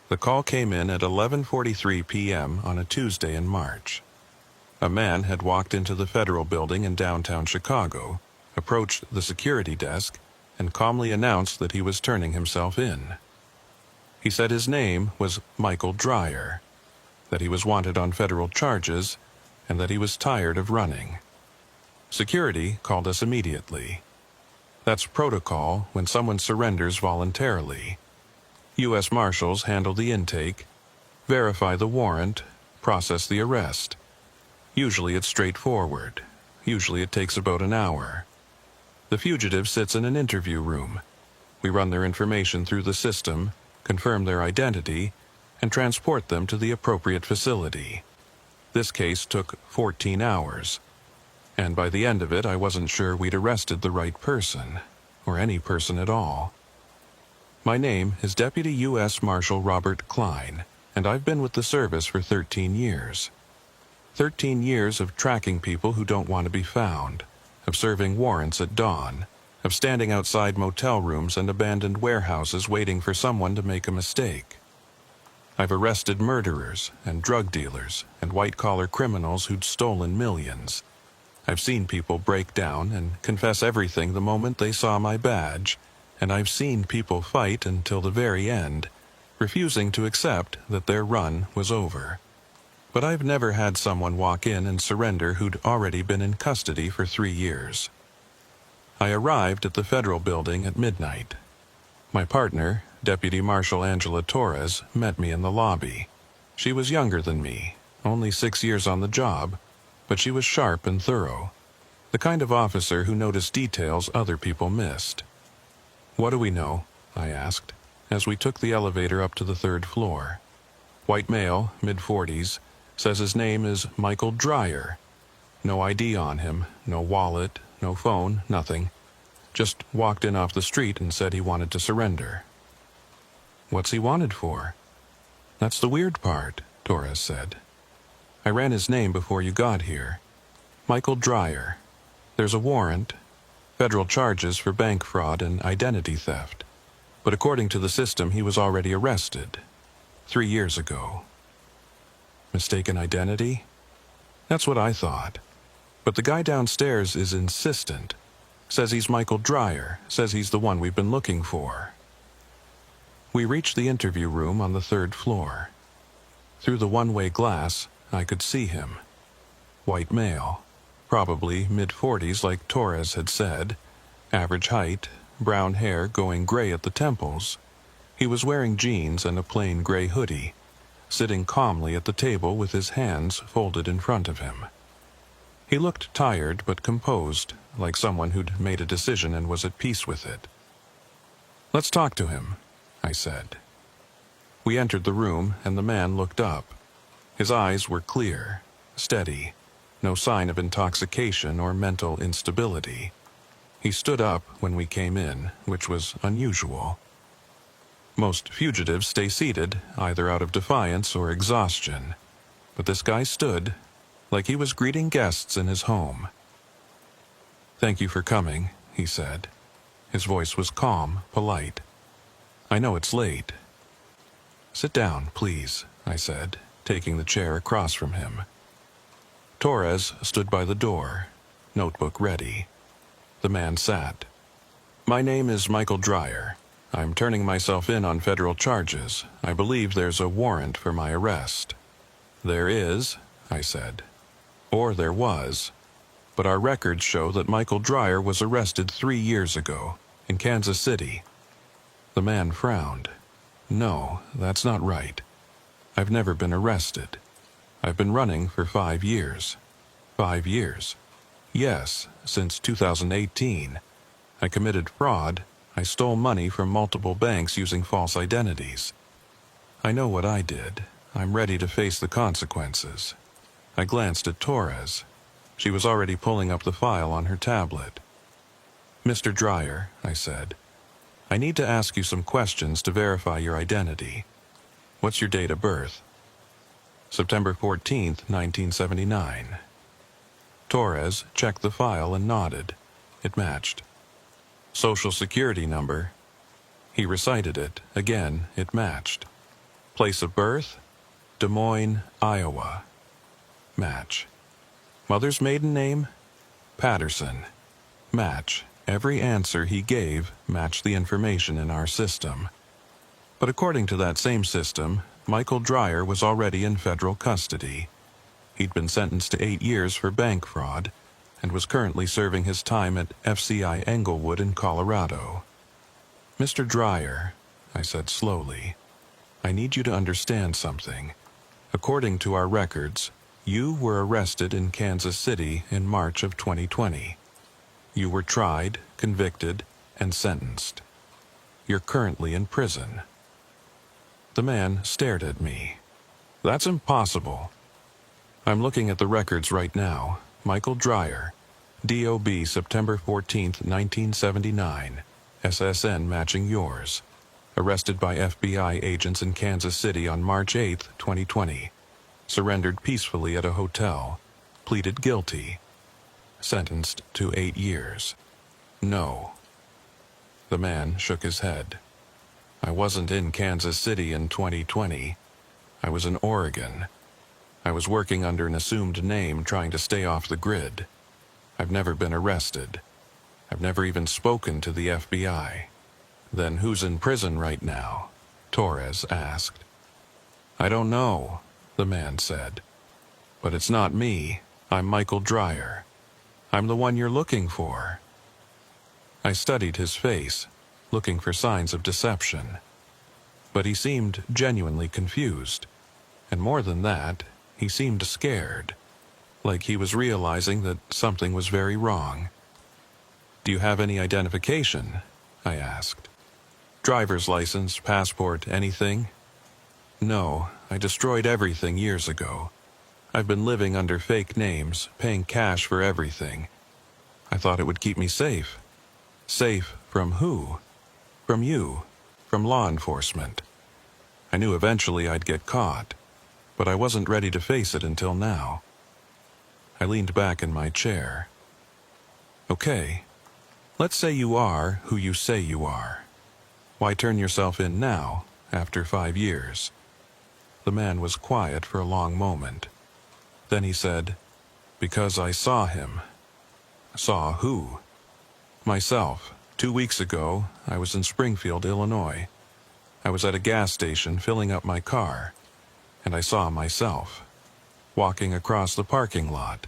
The call came in at 11:43 p.m. on a Tuesday in March. A man had walked into the federal building in downtown Chicago, approached the security desk, and calmly announced that he was turning himself in. He said his name was Michael Dreyer, that he was wanted on federal charges, and that he was tired of running. Security called us immediately. That's protocol when someone surrenders voluntarily. US Marshals handle the intake, verify the warrant, process the arrest. Usually it's straightforward. Usually it takes about an hour. The fugitive sits in an interview room. We run their information through the system, confirm their identity, and transport them to the appropriate facility. This case took 14 hours. And by the end of it, I wasn't sure we'd arrested the right person. or any person at all. My name is Deputy US Marshal Robert Klein, and I've been with the service for 13 years. 13 years of tracking people who don't want to be found, of serving warrants at dawn, of standing outside motel rooms and abandoned warehouses waiting for someone to make a mistake. I've arrested murderers and drug dealers and white-collar criminals who'd stolen millions. I've seen people break down and confess everything the moment they saw my badge, and I've seen people fight until the very end, refusing to accept that their run was over. But I've never had someone walk in and surrender who'd already been in custody for 3 years. I arrived at the federal building at midnight. My partner, Deputy Marshal Angela Torres, met me in the lobby. She was younger than me, only 6 years on the job, but she was sharp and thorough, the kind of officer who noticed details other people missed. "What do we know?" I asked, as we took the elevator up to the 3rd floor. "White male, mid-40s, says his name is Michael Dreyer. No ID on him, no wallet, no phone, nothing. Just walked in off the street and said he wanted to surrender." "What's he wanted for?" "That's the weird part," Torres said. "I ran his name before you got here. Michael Dreyer. There's a warrant, federal charges for bank fraud and identity theft. But according to the system, he was already arrested 3 years ago." "Mistaken identity?" "That's what I thought. But the guy downstairs is insistent. Says he's Michael Dreyer, says he's the one we've been looking for." We reached the interview room on the 3rd floor. Through the one-way glass, I could see him. White male, probably mid-40s like Torres had said, average height, brown hair going gray at the temples. He was wearing jeans and a plain gray hoodie, sitting calmly at the table with his hands folded in front of him. He looked tired but composed, like someone who'd made a decision and was at peace with it. "Let's talk to him," I said. We entered the room, and the man looked up. His eyes were clear, steady, no sign of intoxication or mental instability. He stood up when we came in, which was unusual. Most fugitives stay seated, either out of defiance or exhaustion. But this guy stood, like he was greeting guests in his home. "Thank you for coming," he said. His voice was calm, polite. "I know it's late." "Sit down, please," I said, taking the chair across from him. Torres stood by the door, notebook ready. The man sat. "My name is Michael Dreyer. I'm turning myself in on federal charges. I believe there's a warrant for my arrest." "There is," I said. "Or there was. But our records show that Michael Dreyer was arrested 3 years ago, in Kansas City." The man frowned. "No, that's not right. I've never been arrested. I've been running for 5 years. 5 years. Yes, since 2018. I committed fraud. I stole money from multiple banks using false identities. I know what I did. I'm ready to face the consequences." I glanced at Torres. She was already pulling up the file on her tablet. "Mr. Dreyer," I said, "I need to ask you some questions to verify your identity. What's your date of birth?" "September 14th, 1979. Torres checked the file and nodded. It matched. "Social Security number?" He recited it. Again, it matched. "Place of birth?" "Des Moines, Iowa." Match. "Mother's maiden name?" "Patterson." Match. Every answer he gave matched the information in our system. But according to that same system, Michael Dreyer was already in federal custody. He'd been sentenced to 8 years for bank fraud and was currently serving his time at FCI Englewood in Colorado. "Mr. Dreyer," I said slowly, "I need you to understand something. According to our records, you were arrested in Kansas City in March of 2020. You were tried, convicted, and sentenced. You're currently in prison." The man stared at me. "That's impossible." "I'm looking at the records right now. Michael Dreyer, DOB September 14th, 1979. SSN matching yours. Arrested by FBI agents in Kansas City on March 8, 2020. Surrendered peacefully at a hotel. Pleaded guilty. Sentenced to 8 years. No. The man shook his head. I wasn't in Kansas City in 2020. I was in Oregon. I was working under an assumed name trying to stay off the grid. I've never been arrested. I've never even spoken to the FBI. Then who's in prison right now? Torres asked. I don't know, the man said. But it's not me. I'm Michael Dreyer. I'm the one you're looking for. I studied his face, looking for signs of deception. But he seemed genuinely confused. And more than that, he seemed scared, like he was realizing that something was very wrong. Do you have any identification? I asked. Driver's license, passport, anything? No, I destroyed everything years ago. I've been living under fake names, paying cash for everything. I thought it would keep me safe. Safe from who? From you, from law enforcement. I knew eventually I'd get caught, but I wasn't ready to face it until now. I leaned back in my chair. Okay, let's say you are who you say you are. Why turn yourself in now, after 5 years? The man was quiet for a long moment. Then he said, because I saw him. Saw who? Myself. 2 weeks ago, I was in Springfield, Illinois. I was at a gas station filling up my car, and I saw myself, walking across the parking lot.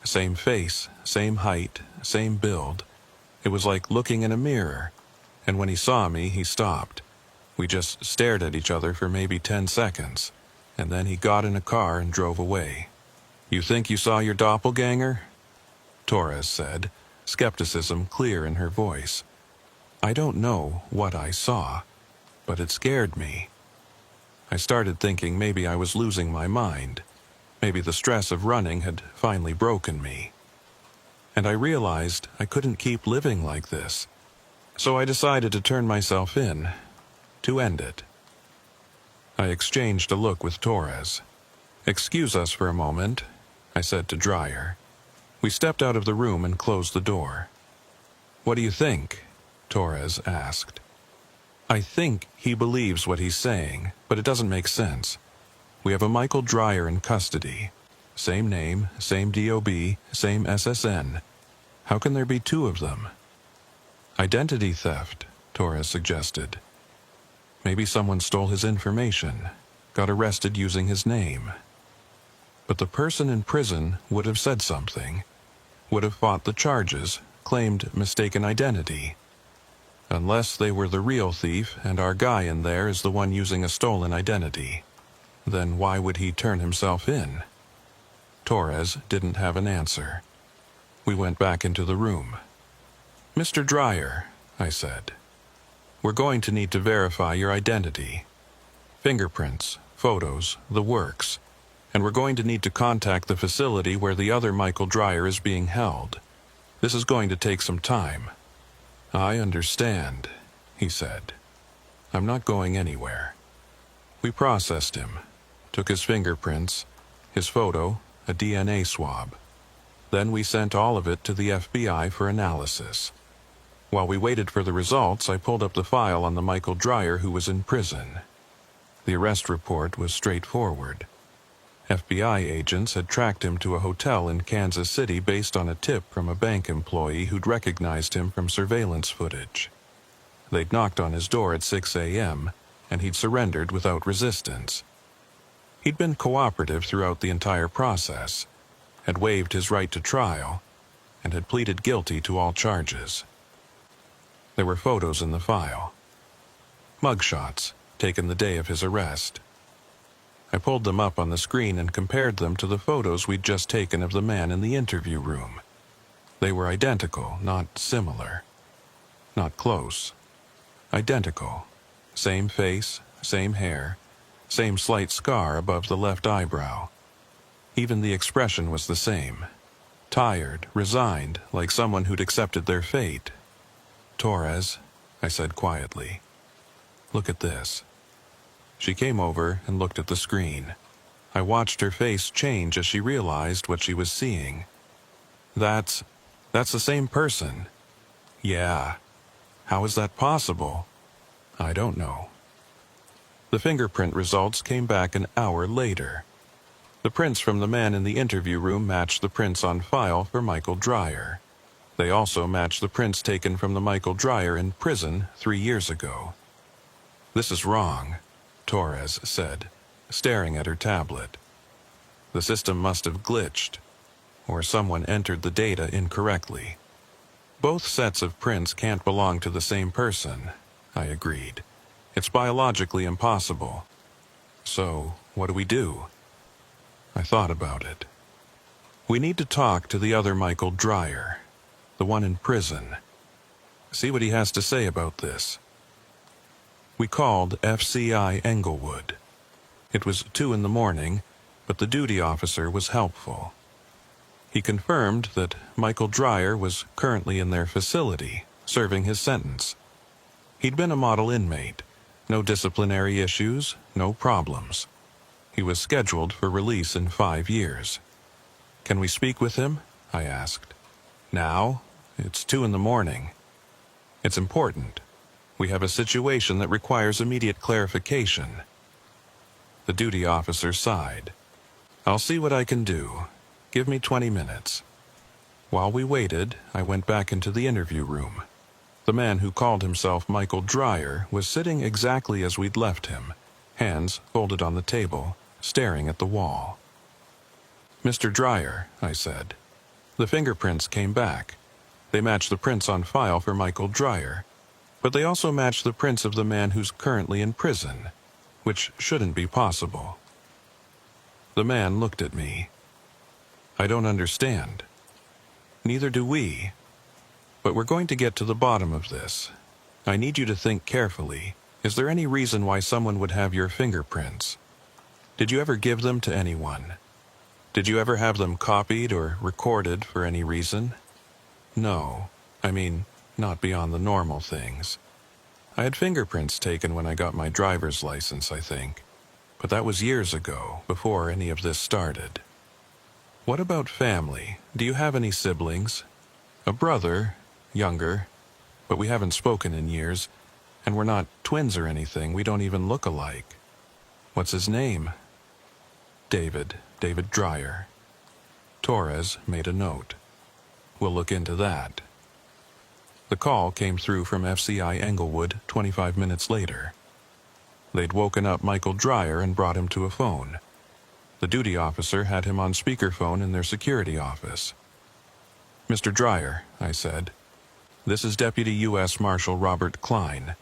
Same face, same height, same build. It was like looking in a mirror, and when he saw me, he stopped. We just stared at each other for maybe 10 seconds, and then he got in a car and drove away. You think you saw your doppelganger? Torres said, skepticism clear in her voice. I don't know what I saw, but it scared me. I started thinking maybe I was losing my mind. Maybe the stress of running had finally broken me. And I realized I couldn't keep living like this. So I decided to turn myself in, to end it. I exchanged a look with Torres. Excuse us for a moment, I said to Dreyer. We stepped out of the room and closed the door. What do you think? Torres asked. I think he believes what he's saying, but it doesn't make sense. We have a Michael Dreyer in custody. Same name, same DOB, same SSN. How can there be 2 of them? Identity theft, Torres suggested. Maybe someone stole his information, got arrested using his name. But the person in prison would have said something, would have fought the charges, claimed mistaken identity. Unless they were the real thief and our guy in there is the one using a stolen identity. Then why would he turn himself in? Torres didn't have an answer. We went back into the room. Mr. Dreyer, I said, we're going to need to verify your identity. Fingerprints, photos, the works. And we're going to need to contact the facility where the other Michael Dreyer is being held. This is going to take some time. I understand, he said. I'm not going anywhere. We processed him, took his fingerprints, his photo, a DNA swab. Then we sent all of it to the FBI for analysis. While we waited for the results, I pulled up the file on the Michael Dreyer who was in prison. The arrest report was straightforward. FBI agents had tracked him to a hotel in Kansas City based on a tip from a bank employee who'd recognized him from surveillance footage. They'd knocked on his door at 6 a.m., and he'd surrendered without resistance. He'd been cooperative throughout the entire process, had waived his right to trial, and had pleaded guilty to all charges. There were photos in the file. Mugshots, taken the day of his arrest. I pulled them up on the screen and compared them to the photos we'd just taken of the man in the interview room. They were identical, not similar. Not close. Identical. Same face, same hair, same slight scar above the left eyebrow. Even the expression was the same. Tired, resigned, like someone who'd accepted their fate. Torres, I said quietly. Look at this. She came over and looked at the screen. I watched her face change as she realized what she was seeing. That's the same person. Yeah. How is that possible? I don't know. The fingerprint results came back an hour later. The prints from the man in the interview room matched the prints on file for Michael Dreyer. They also matched the prints taken from the Michael Dreyer in prison 3 years ago. This is wrong, Torres said, staring at her tablet. The system must have glitched, or someone entered the data incorrectly. Both sets of prints can't belong to the same person, I agreed. It's biologically impossible. So, what do we do? I thought about it. We need to talk to the other Michael Dreyer, the one in prison. See what he has to say about this. We called FCI Englewood. It was 2 a.m, but the duty officer was helpful. He confirmed that Michael Dreyer was currently in their facility, serving his sentence. He'd been a model inmate. No disciplinary issues, no problems. He was scheduled for release in 5 years. Can we speak with him? I asked. Now? It's 2 a.m. It's important. We have a situation that requires immediate clarification. The duty officer sighed. I'll see what I can do. Give me 20 minutes. While we waited, I went back into the interview room. The man who called himself Michael Dreyer was sitting exactly as we'd left him, hands folded on the table, staring at the wall. Mr. Dreyer, I said. The fingerprints came back. They match the prints on file for Michael Dreyer, but they also match the prints of the man who's currently in prison, which shouldn't be possible. The man looked at me. I don't understand. Neither do we. But we're going to get to the bottom of this. I need you to think carefully. Is there any reason why someone would have your fingerprints? Did you ever give them to anyone? Did you ever have them copied or recorded for any reason? No. I mean, not beyond the normal things. I had fingerprints taken when I got my driver's license, I think. But that was years ago, before any of this started. What about family? Do you have any siblings? A brother, younger, but we haven't spoken in years, and we're not twins or anything. We don't even look alike. What's his name? David Dreyer. Torres made a note. We'll look into that. The call came through from FCI Englewood 25 minutes later. They'd woken up Michael Dreyer and brought him to a phone. The duty officer had him on speakerphone in their security office. Mr. Dreyer, I said, this is Deputy US Marshal Robert Klein.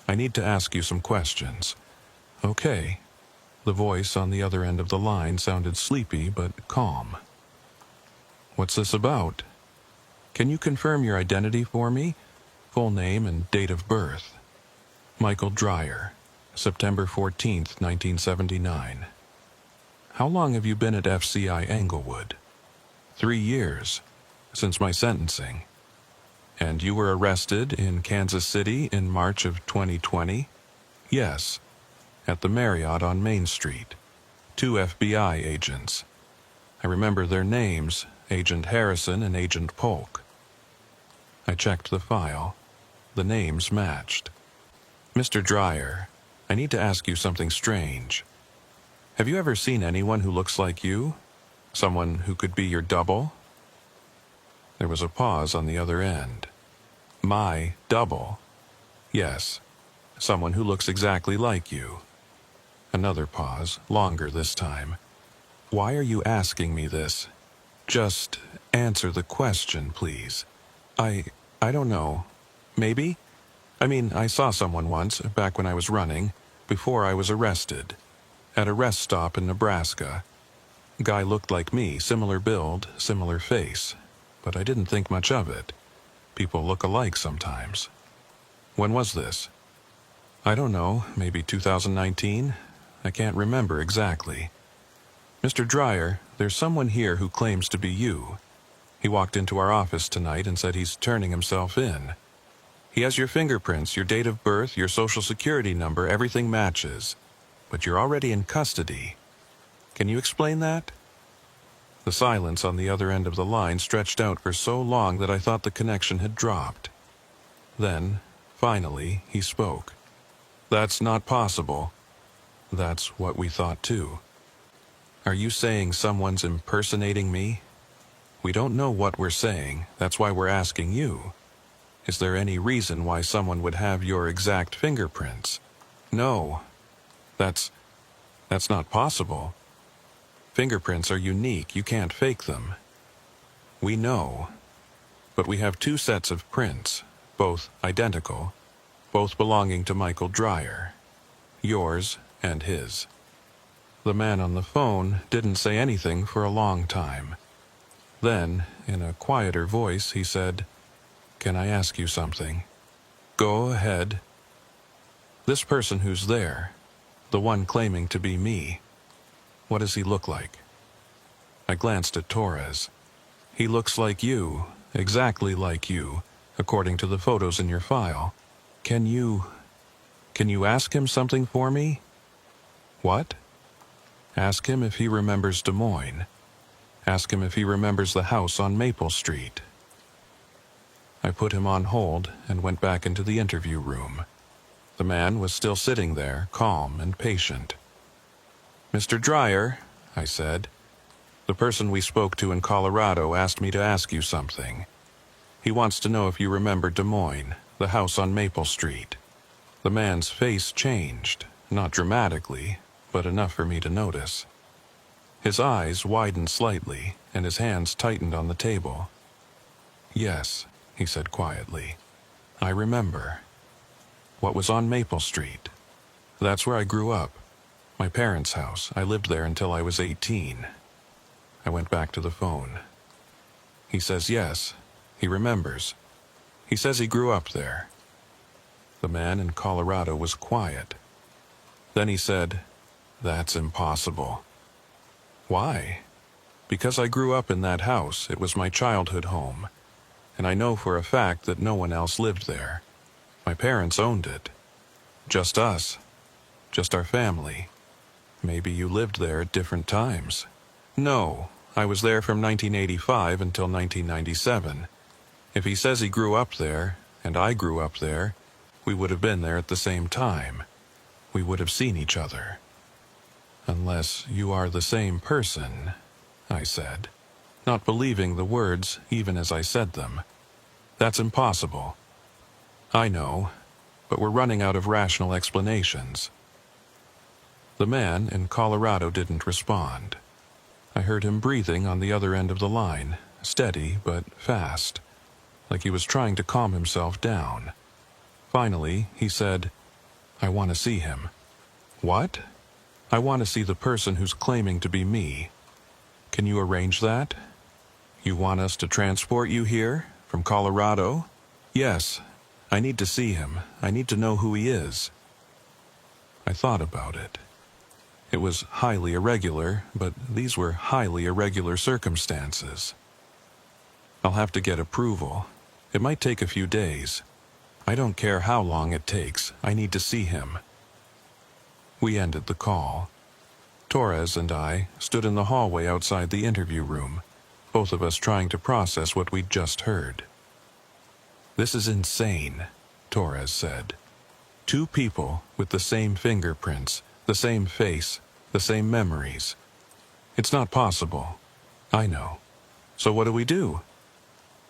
I need to ask you some questions. Okay. The voice on the other end of the line sounded sleepy but calm. What's this about? Can you confirm your identity for me? Full name and date of birth. Michael Dreyer, September 14th, 1979. How long have you been at FCI Englewood? 3 years, since my sentencing. And you were arrested in Kansas City in March of 2020? Yes, at the Marriott on Main Street. 2 FBI agents. I remember their names, Agent Harrison and Agent Polk. I checked the file. The names matched. Mr. Dreyer, I need to ask you something strange. Have you ever seen anyone who looks like you? Someone who could be your double? There was a pause on the other end. My double? Yes, someone who looks exactly like you. Another pause, longer this time. Why are you asking me this? Just answer the question, please. I don't know. Maybe? I mean, I saw someone once, back when I was running, before I was arrested. At a rest stop in Nebraska. Guy looked like me, similar build, similar face. But I didn't think much of it. People look alike sometimes. When was this? I don't know, maybe 2019? I can't remember exactly. Mr. Dreyer, there's someone here who claims to be you. He walked into our office tonight and said he's turning himself in. He has your fingerprints, your date of birth, your social security number, everything matches. But you're already in custody. Can you explain that?" The silence on the other end of the line stretched out for so long that I thought the connection had dropped. Then, finally, he spoke. "That's not possible." That's what we thought too. "Are you saying someone's impersonating me?" "We don't know what we're saying. That's why we're asking you. Is there any reason why someone would have your exact fingerprints?" "No. That's not possible. Fingerprints are unique. You can't fake them." "We know. But we have 2 sets of prints, both identical, both belonging to Michael Dreyer. Yours and his." The man on the phone didn't say anything for a long time. Then, in a quieter voice, he said, "Can I ask you something?" "Go ahead." "This person who's there, the one claiming to be me, what does he look like?" I glanced at Torres. "He looks like you, exactly like you, according to the photos in your file. Can you ask him something for me?" "What?" "Ask him if he remembers Des Moines. Ask him if he remembers the house on Maple Street." I put him on hold and went back into the interview room. The man was still sitting there, calm and patient. "Mr. Dreyer," I said, "the person we spoke to in Colorado asked me to ask you something. He wants to know if you remember Des Moines, the house on Maple Street." The man's face changed, not dramatically, but enough for me to notice. His eyes widened slightly, and his hands tightened on the table. "Yes," he said quietly, "I remember." "What was on Maple Street?" "That's where I grew up. My parents' house. I lived there until I was 18. I went back to the phone. He says yes, he remembers. He says he grew up there. The man in Colorado was quiet. Then he said, "That's impossible." "Why?" "Because I grew up in that house. It was my childhood home. And I know for a fact that no one else lived there. My parents owned it. Just us. Just our family. Maybe you lived there at different times." "No, I was there from 1985 until 1997. If he says he grew up there, and I grew up there, we would have been there at the same time. We would have seen each other." "Unless you are the same person," I said, not believing the words even as I said them. "That's impossible." "I know, but we're running out of rational explanations." The man in Colorado didn't respond. I heard him breathing on the other end of the line, steady but fast, like he was trying to calm himself down. Finally, he said, "I want to see him." "What?" "I want to see the person who's claiming to be me. Can you arrange that?" "You want us to transport you here, from Colorado?" "Yes. I need to see him. I need to know who he is." I thought about it. It was highly irregular, but these were highly irregular circumstances. "I'll have to get approval. It might take a few days. I don't care how long it takes. I need to see him." We ended the call. Torres and I stood in the hallway outside the interview room, both of us trying to process what we'd just heard. "This is insane," Torres said. 2 people with the same fingerprints, the same face, the same memories. It's not possible. I know. So what do?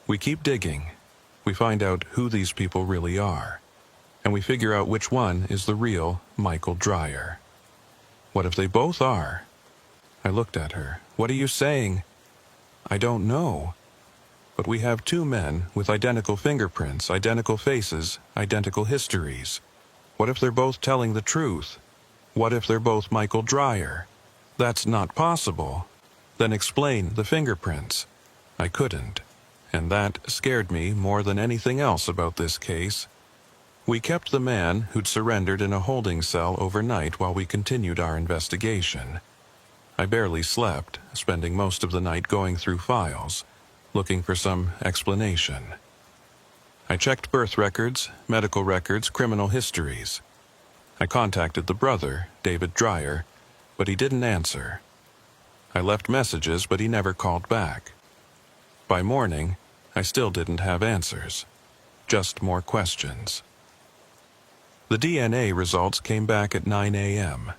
We keep digging. We find out who these people really are. And we figure out which one is the real Michael Dreyer. What if they both are? I looked at her. "What are you saying?" "I don't know. But we have 2 men with identical fingerprints, identical faces, identical histories. What if they're both telling the truth? What if they're both Michael Dreyer?" "That's not possible." "Then explain the fingerprints." I couldn't, and that scared me more than anything else about this case. We kept the man who'd surrendered in a holding cell overnight while we continued our investigation. I barely slept, spending most of the night going through files, looking for some explanation. I checked birth records, medical records, criminal histories. I contacted the brother, David Dreyer, but he didn't answer. I left messages, but he never called back. By morning, I still didn't have answers, just more questions. The DNA results came back at 9 a.m.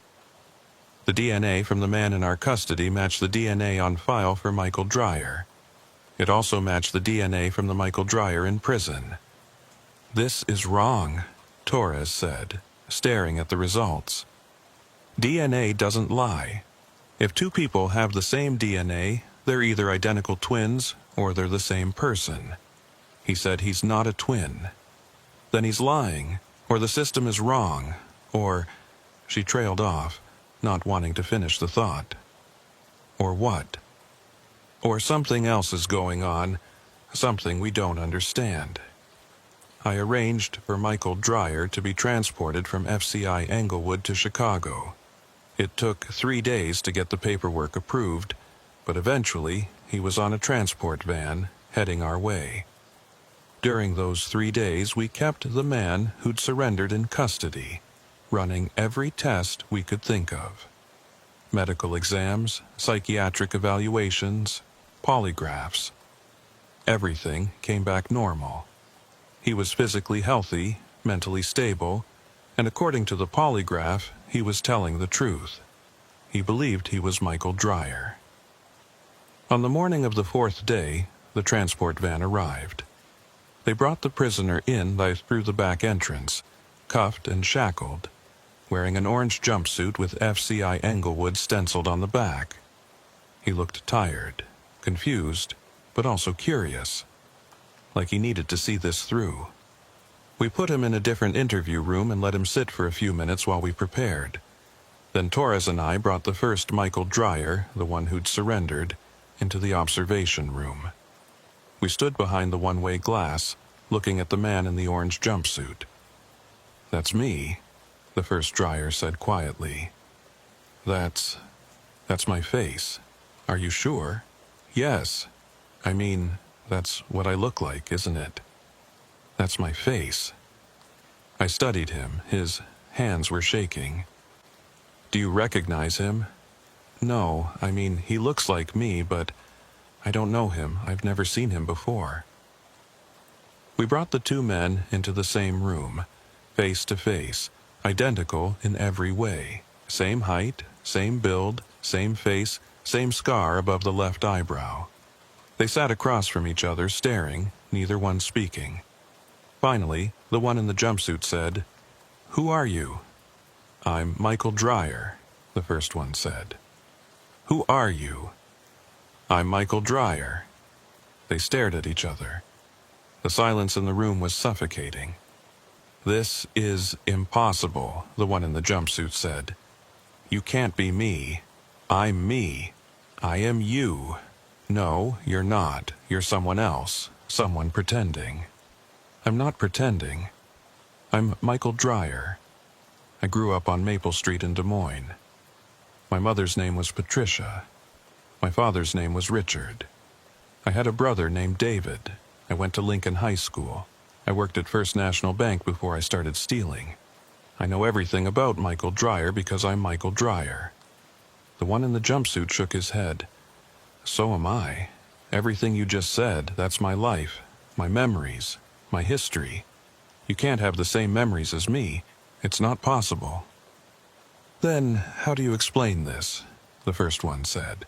The DNA from the man in our custody matched the DNA on file for Michael Dreyer. It also matched the DNA from the Michael Dreyer in prison. "This is wrong," Torres said, staring at the results. "DNA doesn't lie. If two people have the same DNA, they're either identical twins or they're the same person." He said he's not a twin. Then he's lying, or the system is wrong, or... She trailed off, not wanting to finish the thought. Or what? Or something else is going on, something we don't understand. I arranged for Michael Dreyer to be transported from FCI Englewood to Chicago. It took 3 days to get the paperwork approved, but eventually he was on a transport van heading our way. During those 3 days, we kept the man who'd surrendered in custody, running every test we could think of. Medical exams, psychiatric evaluations, polygraphs. Everything came back normal. He was physically healthy, mentally stable, and according to the polygraph, he was telling the truth. He believed he was Michael Dreyer. On the morning of the 4th day, the transport van arrived. They brought the prisoner in through the back entrance, cuffed and shackled, wearing an orange jumpsuit with FCI Englewood stenciled on the back. He looked tired, confused, but also curious, like he needed to see this through. We put him in a different interview room and let him sit for a few minutes while we prepared. Then Torres and I brought the first Michael Dreyer, the one who'd surrendered, into the observation room. We stood behind the one-way glass, looking at the man in the orange jumpsuit. "That's me," the first Dreyer said quietly. That's my face. Are you sure?" "Yes. I mean, that's what I look like, isn't it?" "That's my face." I studied him. His hands were shaking. "Do you recognize him?" "No, I mean, he looks like me, but I don't know him. I've never seen him before." We brought the two men into the same room, face to face, identical in every way. Same height, same build, same face, same scar above the left eyebrow. They sat across from each other, staring, neither one speaking. Finally, the one in the jumpsuit said, "Who are you?" "I'm Michael Dreyer," the first one said. "Who are you?" "I'm Michael Dreyer." They stared at each other. The silence in the room was suffocating. "This is impossible," the one in the jumpsuit said. "You can't be me. I'm me. I am you. No, you're not. You're someone else. Someone pretending." "I'm not pretending. I'm Michael Dreyer. I grew up on Maple Street in Des Moines. My mother's name was Patricia. My father's name was Richard. I had a brother named David. I went to Lincoln High School. I worked at First National Bank before I started stealing. I know everything about Michael Dreyer because I'm Michael Dreyer." The one in the jumpsuit shook his head. "So am I. Everything you just said, that's my life, my memories, my history. You can't have the same memories as me. It's not possible." "Then, how do you explain this?" the first one said.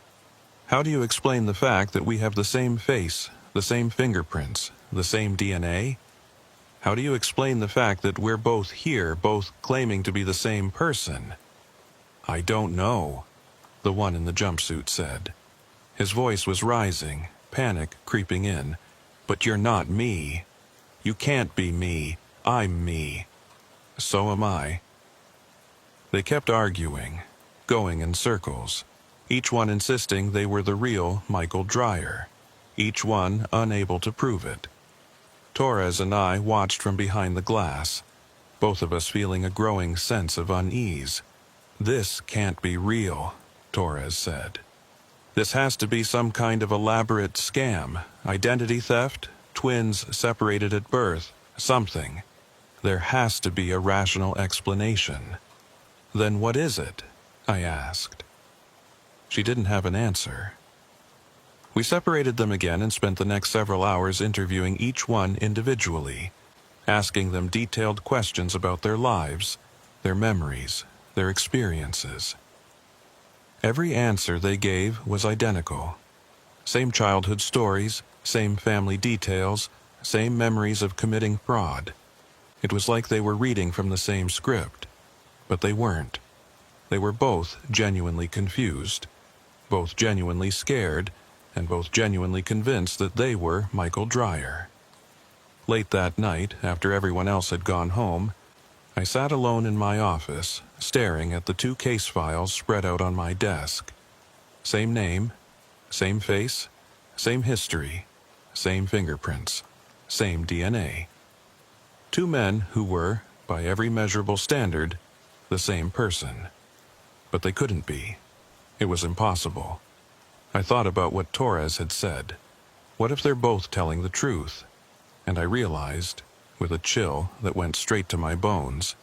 "How do you explain the fact that we have the same face, the same fingerprints, the same DNA? How do you explain the fact that we're both here, both claiming to be the same person?" "I don't know," the one in the jumpsuit said. His voice was rising, panic creeping in. "But you're not me. You can't be me. I'm me. So am I." They kept arguing, going in circles, each one insisting they were the real Michael Dreyer, each one unable to prove it. Torres and I watched from behind the glass, both of us feeling a growing sense of unease. "This can't be real," Torres said. "This has to be some kind of elaborate scam, identity theft, twins separated at birth, something. There has to be a rational explanation. Then what is it? I asked. She didn't have an answer. We separated them again and spent the next several hours interviewing each one individually, asking them detailed questions about their lives, their memories, their experiences. Every answer they gave was identical. Same childhood stories, same family details, same memories of committing fraud. It was like they were reading from the same script, but they weren't. They were both genuinely confused, both genuinely scared, and both genuinely convinced that they were Michael Dreyer. Late that night, after everyone else had gone home, I sat alone in my office, staring at the 2 case files spread out on my desk. Same name, same face, same history, same fingerprints, same DNA. 2 men who were, by every measurable standard, the same person. But they couldn't be. It was impossible. I thought about what Torres had said. What if they're both telling the truth? And I realized, with a chill that went straight to my bones,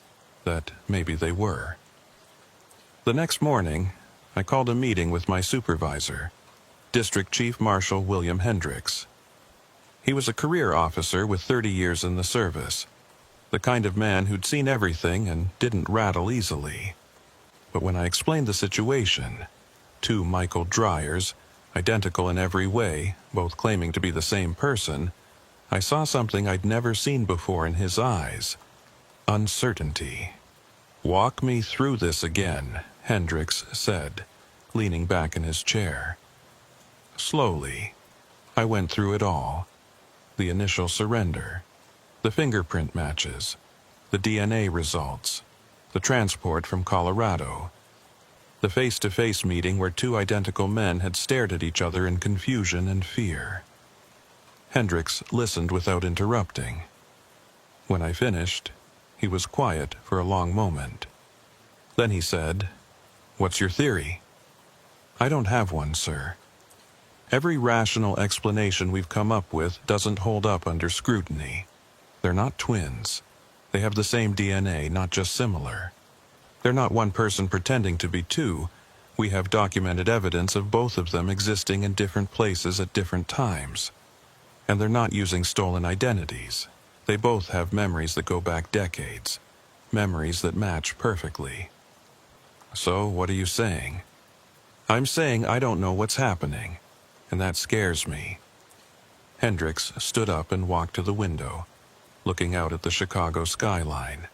that maybe they were. The next morning, I called a meeting with my supervisor, District Chief Marshal William Hendricks. He was a career officer with 30 years in the service, the kind of man who'd seen everything and didn't rattle easily. But when I explained the situation, 2 Michael Dryers, identical in every way, both claiming to be the same person, I saw something I'd never seen before in his eyes. Uncertainty. "Walk me through this again," Hendricks said, leaning back in his chair. Slowly, I went through it all. The initial surrender, the fingerprint matches, the DNA results, the transport from Colorado, the face-to-face meeting where 2 identical men had stared at each other in confusion and fear. Hendricks listened without interrupting. When I finished, he was quiet for a long moment. Then he said, "What's your theory?" "I don't have one, sir. Every rational explanation we've come up with doesn't hold up under scrutiny. They're not twins. They have the same DNA, not just similar. They're not one person pretending to be 2. We have documented evidence of both of them existing in different places at different times. And they're not using stolen identities. They both have memories that go back decades, memories that match perfectly." "So, what are you saying?" "I'm saying I don't know what's happening, and that scares me." Hendricks stood up and walked to the window, looking out at the Chicago skyline.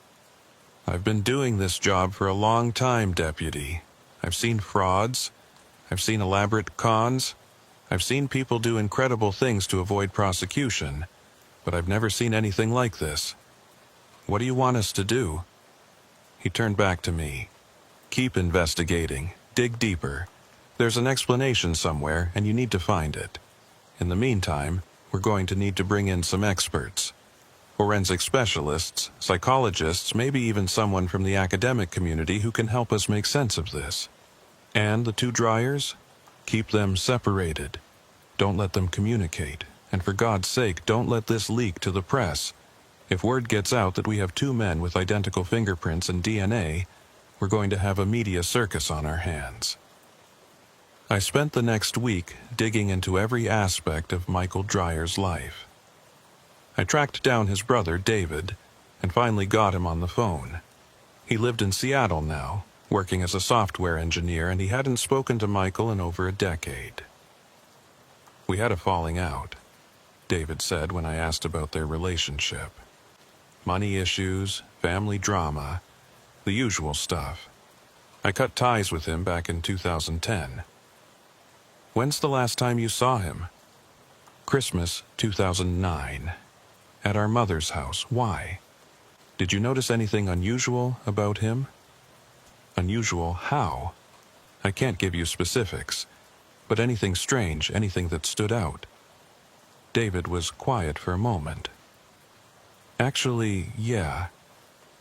"I've been doing this job for a long time, Deputy. I've seen frauds. I've seen elaborate cons. I've seen people do incredible things to avoid prosecution, but I've never seen anything like this. What do you want us to do?" He turned back to me. "Keep investigating. Dig deeper. There's an explanation somewhere, and you need to find it. In the meantime, we're going to need to bring in some experts. Forensic specialists, psychologists, maybe even someone from the academic community who can help us make sense of this. And the 2 Dryers? Keep them separated. Don't let them communicate. And for God's sake, don't let this leak to the press. If word gets out that we have 2 men with identical fingerprints and DNA, we're going to have a media circus on our hands." I spent the next week digging into every aspect of Michael Dryer's life. I tracked down his brother, David, and finally got him on the phone. He lived in Seattle now, working as a software engineer, and he hadn't spoken to Michael in over a decade. "We had a falling out," David said when I asked about their relationship. "Money issues, family drama, the usual stuff. I cut ties with him back in 2010. "When's the last time you saw him?" "Christmas 2009. At our mother's house. Why? Did you notice anything unusual about him?" "Unusual how?" "I can't give you specifics, but anything strange, anything that stood out." David was quiet for a moment. "Actually, yeah.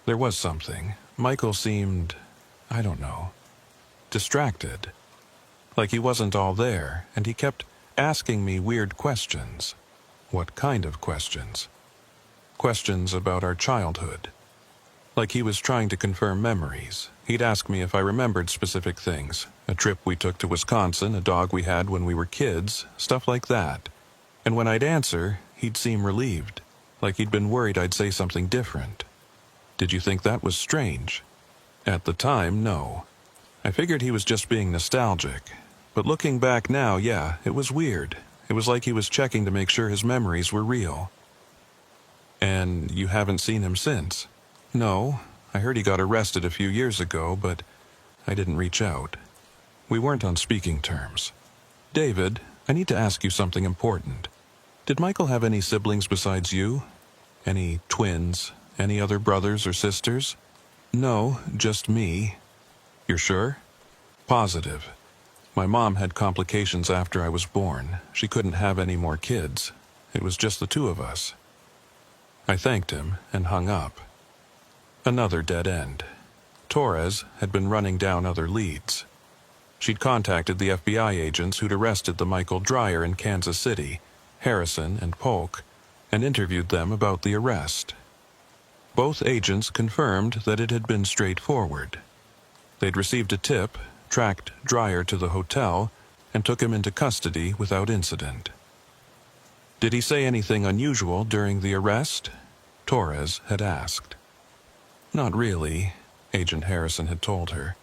There was something. Michael seemed, I don't know, distracted. Like he wasn't all there, and he kept asking me weird questions. What kind of questions? Questions about our childhood. Like he was trying to confirm memories. He'd ask me if I remembered specific things. A trip we took to Wisconsin, a dog we had when we were kids, stuff like that. And when I'd answer, he'd seem relieved, like he'd been worried I'd say something different. Did you think that was strange? At the time, no. I figured he was just being nostalgic. But looking back now, yeah, it was weird. It was like he was checking to make sure his memories were real. And you haven't seen him since? No, I heard he got arrested a few years ago, but I didn't reach out. We weren't on speaking terms. David, I need to ask you something important. Did Michael have any siblings besides you? Any twins? Any other brothers or sisters? No, just me. You're sure? Positive. My mom had complications after I was born. She couldn't have any more kids. It was just the two of us. I thanked him and hung up. Another dead end. Torres had been running down other leads. She'd contacted the FBI agents who'd arrested the Michael Dreyer in Kansas City, Harrison and Polk, and interviewed them about the arrest. Both agents confirmed that it had been straightforward. They'd received a tip, tracked Dreyer to the hotel, and took him into custody without incident. Did he say anything unusual during the arrest? Torres had asked. Not really, Agent Harrison had told her.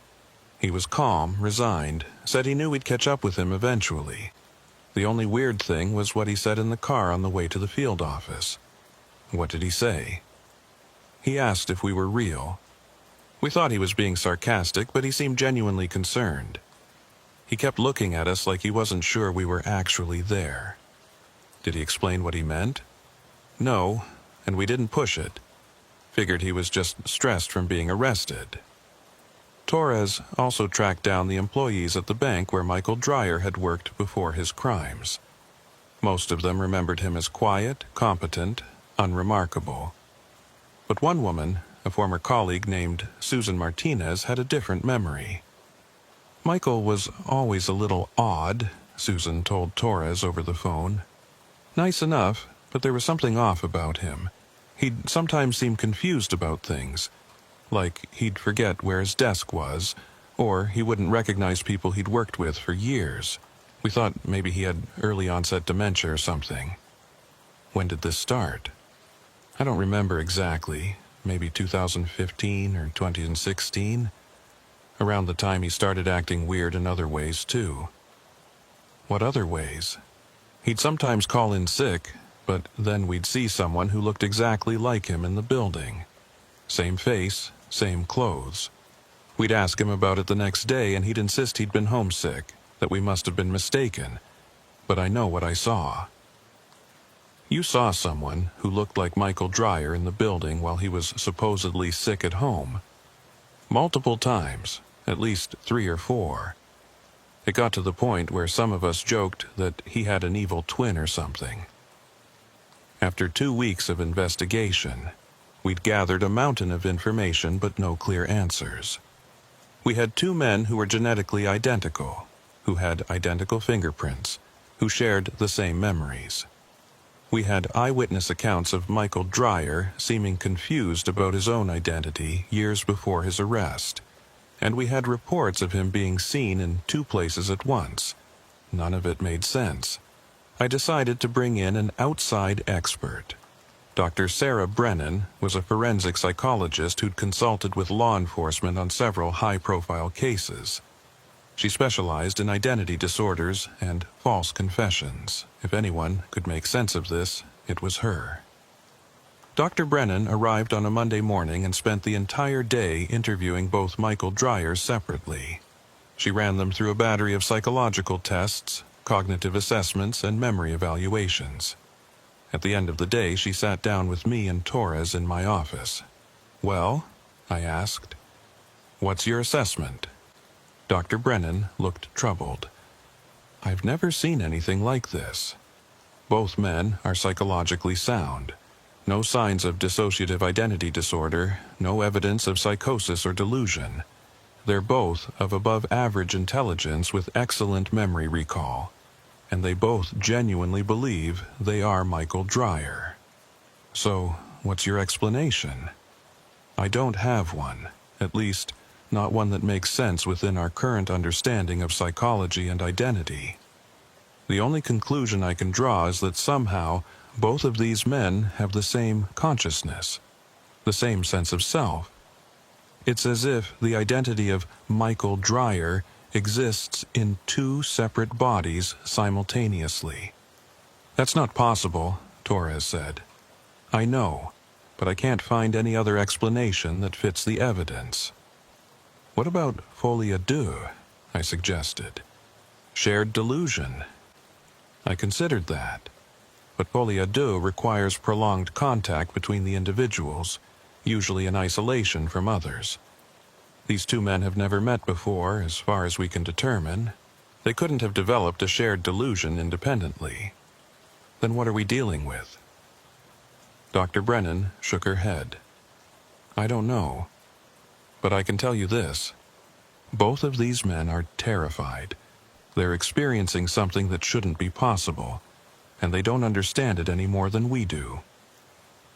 He was calm, resigned, said he knew we'd catch up with him eventually. The only weird thing was what he said in the car on the way to the field office. What did he say? He asked if we were real. We thought he was being sarcastic, but he seemed genuinely concerned. He kept looking at us like he wasn't sure we were actually there. Did he explain what he meant? No, and we didn't push it. Figured he was just stressed from being arrested. Torres also tracked down the employees at the bank where Michael Dreyer had worked before his crimes. Most of them remembered him as quiet, competent, unremarkable. But one woman, a former colleague named Susan Martinez, had a different memory. Michael was always a little odd, Susan told Torres over the phone. Nice enough, but there was something off about him. He'd sometimes seem confused about things, like he'd forget where his desk was, or he wouldn't recognize people he'd worked with for years. We thought maybe he had early-onset dementia or something. When did this start? I don't remember exactly, maybe 2015 or 2016, around the time he started acting weird in other ways too. What other ways? He'd sometimes call in sick, but then we'd see someone who looked exactly like him in the building. Same face, same clothes. We'd ask him about it the next day, and he'd insist he'd been homesick, that we must have been mistaken. But I know what I saw. You saw someone who looked like Michael Dreyer in the building while he was supposedly sick at home. Multiple times, at least 3 or 4. It got to the point where some of us joked that he had an evil twin or something. After 2 weeks of investigation, we'd gathered a mountain of information but no clear answers. We had 2 men who were genetically identical, who had identical fingerprints, who shared the same memories. We had eyewitness accounts of Michael Dreyer seeming confused about his own identity years before his arrest, and we had reports of him being seen in 2 places at once. None of it made sense. I decided to bring in an outside expert. Dr. Sarah Brennan was a forensic psychologist who'd consulted with law enforcement on several high-profile cases. She specialized in identity disorders and false confessions. If anyone could make sense of this, it was her. Dr. Brennan arrived on a Monday morning and spent the entire day interviewing both Michael Dreyer separately. She ran them through a battery of psychological tests, cognitive assessments, and memory evaluations. At the end of the day, she sat down with me and Torres in my office. "Well," I asked, "what's your assessment?" Dr. Brennan looked troubled. "I've never seen anything like this. Both men are psychologically sound. No signs of dissociative identity disorder, no evidence of psychosis or delusion. They're both of above-average intelligence with excellent memory recall. and they both genuinely believe they are Michael Dreyer. So, what's your explanation? I don't have one, at least not one that makes sense within our current understanding of psychology and identity. The only conclusion I can draw is that somehow both of these men have the same consciousness, the same sense of self. It's as if the identity of Michael Dreyer exists in two separate bodies simultaneously. That's not possible, Torres said. I know, but I can't find any other explanation that fits the evidence. What about folie à deux? I suggested. Shared delusion. I considered that, but folie à deux requires prolonged contact between the individuals, usually in isolation from others. These two men have never met before, as far as we can determine. They couldn't have developed a shared delusion independently. Then what are we dealing with? Dr. Brennan shook her head. I don't know, but I can tell you this. Both of these men are terrified. They're experiencing something that shouldn't be possible, and they don't understand it any more than we do.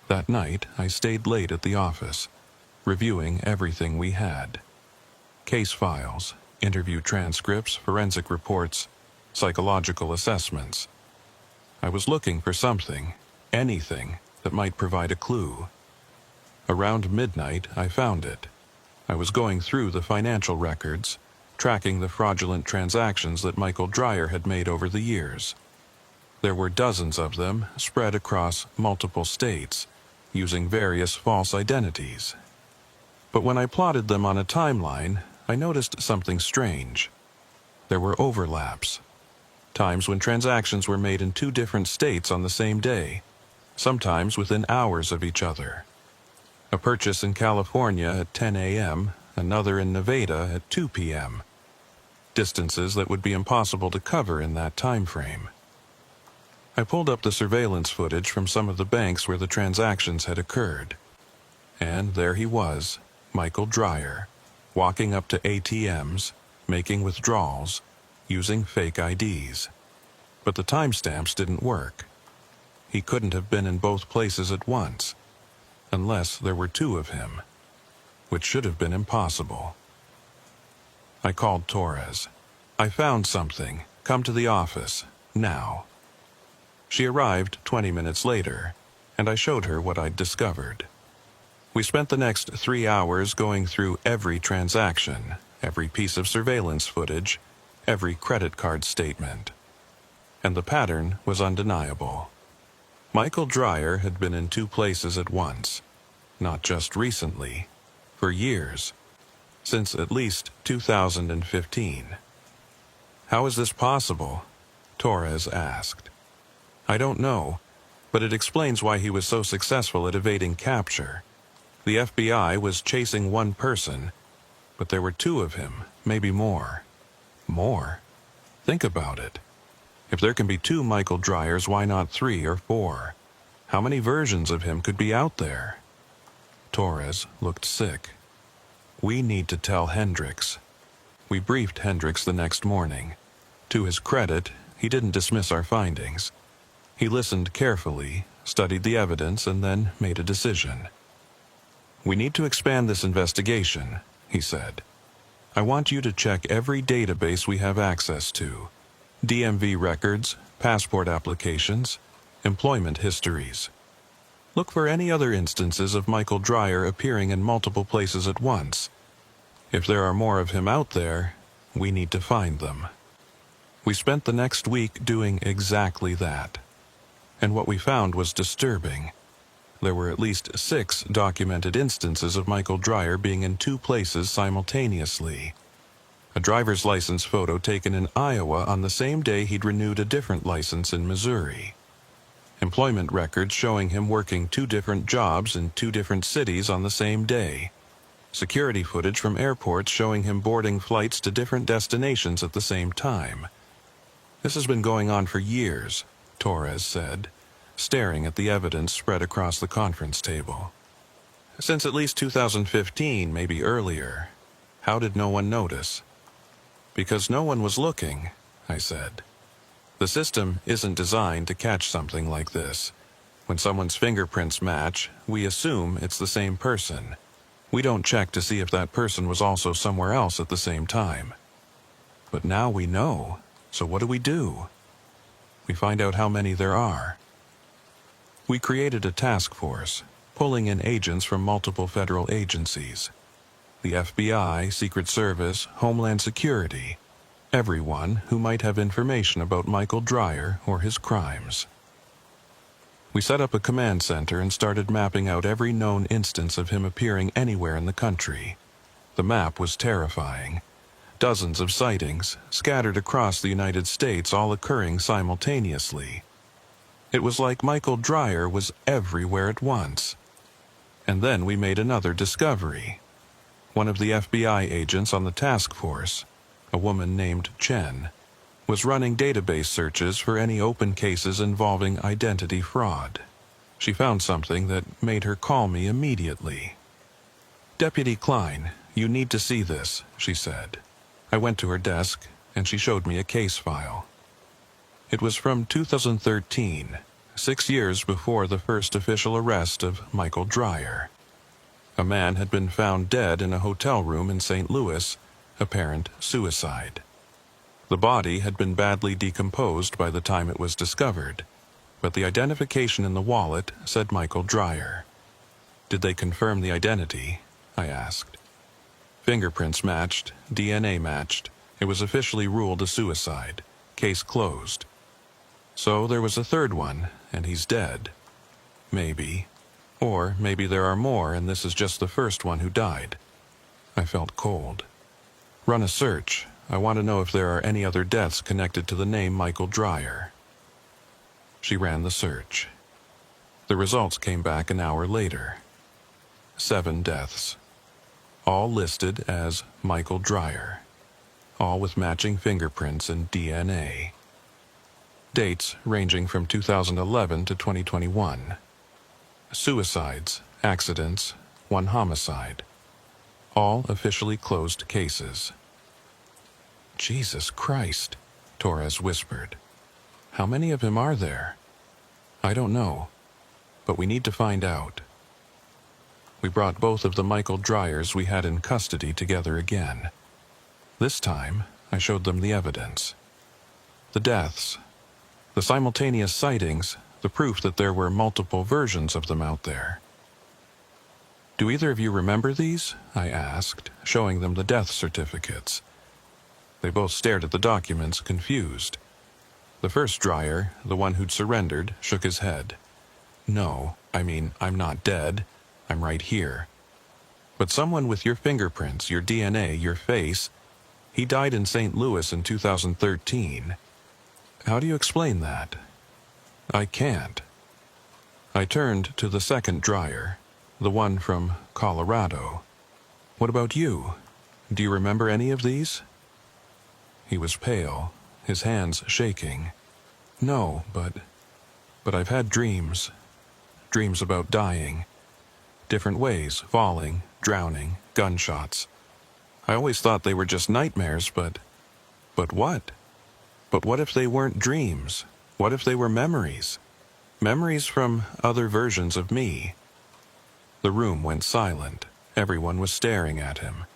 That night, I stayed late at the office, reviewing everything we had. Case files, interview transcripts, forensic reports, psychological assessments. I was looking for something, anything, that might provide a clue. Around midnight, I found it. I was going through the financial records, tracking the fraudulent transactions that Michael Dreyer had made over the years. There were dozens of them spread across multiple states, using various false identities. But when I plotted them on a timeline, I noticed something strange. There were overlaps. Times when transactions were made in two different states on the same day, sometimes within hours of each other. A purchase in California at 10 a.m., another in Nevada at 2 p.m. Distances that would be impossible to cover in that time frame. I pulled up the surveillance footage from some of the banks where the transactions had occurred. And there he was, Michael Dreyer, walking up to ATMs, making withdrawals, using fake IDs. But the timestamps didn't work. He couldn't have been in both places at once, unless there were two of him, which should have been impossible. I called Torres. I found something. Come to the office, now. She arrived 20 minutes later, and I showed her what I'd discovered. We spent the next 3 hours going through every transaction, every piece of surveillance footage, every credit card statement. And the pattern was undeniable. Michael Dreyer had been in two places at once, not just recently, for years, since at least 2015. How is this possible? Torres asked. I don't know, but it explains why he was so successful at evading capture. The FBI was chasing one person, but there were two of him, maybe more. More? Think about it. If there can be two Michael Dryers, why not 3 or 4? How many versions of him could be out there? Torres looked sick. We need to tell Hendricks. We briefed Hendricks the next morning. To his credit, he didn't dismiss our findings. He listened carefully, studied the evidence, and then made a decision. We need to expand this investigation, he said. I want you to check every database we have access to. DMV records, passport applications, employment histories. Look for any other instances of Michael Dreyer appearing in multiple places at once. If there are more of him out there, we need to find them. We spent the next week doing exactly that. And what we found was disturbing. There were at least 6 documented instances of Michael Dreyer being in 2 places simultaneously. A driver's license photo taken in Iowa on the same day he'd renewed a different license in Missouri. Employment records showing him working 2 different jobs in 2 different cities on the same day. Security footage from airports showing him boarding flights to different destinations at the same time. This has been going on for years, Torres said, staring at the evidence spread across the conference table. Since at least 2015, maybe earlier. How did no one notice? Because no one was looking, I said. The system isn't designed to catch something like this. When someone's fingerprints match, we assume it's the same person. We don't check to see if that person was also somewhere else at the same time. But now we know, so what do? We find out how many there are. We created a task force, pulling in agents from multiple federal agencies. The FBI, Secret Service, Homeland Security, everyone who might have information about Michael Dreyer or his crimes. We set up a command center and started mapping out every known instance of him appearing anywhere in the country. The map was terrifying. Dozens of sightings, scattered across the United States, all occurring simultaneously. It was like Michael Dreyer was everywhere at once. And then we made another discovery. One of the FBI agents on the task force, a woman named Chen, was running database searches for any open cases involving identity fraud. She found something that made her call me immediately. "Deputy Klein, you need to see this," she said. I went to her desk, and she showed me a case file. It was from 2013, 6 years before the first official arrest of Michael Dreyer. A man had been found dead in a hotel room in St. Louis, apparent suicide. The body had been badly decomposed by the time it was discovered, but the identification in the wallet said Michael Dreyer. "Did they confirm the identity?" I asked. "Fingerprints matched, DNA matched. It was officially ruled a suicide. Case closed." "So there was a third one, and he's dead." "Maybe. Or maybe there are more, and this is just the first one who died." I felt cold. "Run a search. I want to know if there are any other deaths connected to the name Michael Dreyer." She ran the search. The results came back an hour later. 7 deaths. All listed as Michael Dreyer. All with matching fingerprints and DNA. Dates ranging from 2011 to 2021. Suicides, accidents, 1 homicide. All officially closed cases. "Jesus Christ," Torres whispered. "How many of him are there?" "I don't know, but we need to find out." We brought both of the Michael Dryers we had in custody together again. This time, I showed them the evidence. The deaths, the simultaneous sightings, the proof that there were multiple versions of them out there. "Do either of you remember these?" I asked, showing them the death certificates. They both stared at the documents, confused. The first Dreyer, the one who'd surrendered, shook his head. "No, I'm not dead. I'm right here. But someone with your fingerprints, your DNA, your face, he died in St. Louis in 2013. How do you explain that?" "I can't." I turned to the second Dreyer, the one from Colorado. "What about you? Do you remember any of these?" He was pale, his hands shaking. "No, but I've had dreams. Dreams about dying. Different ways, falling, drowning, gunshots. I always thought they were just nightmares, but what? But what if they weren't dreams? What if they were memories? Memories from other versions of me?" The room went silent. Everyone was staring at him.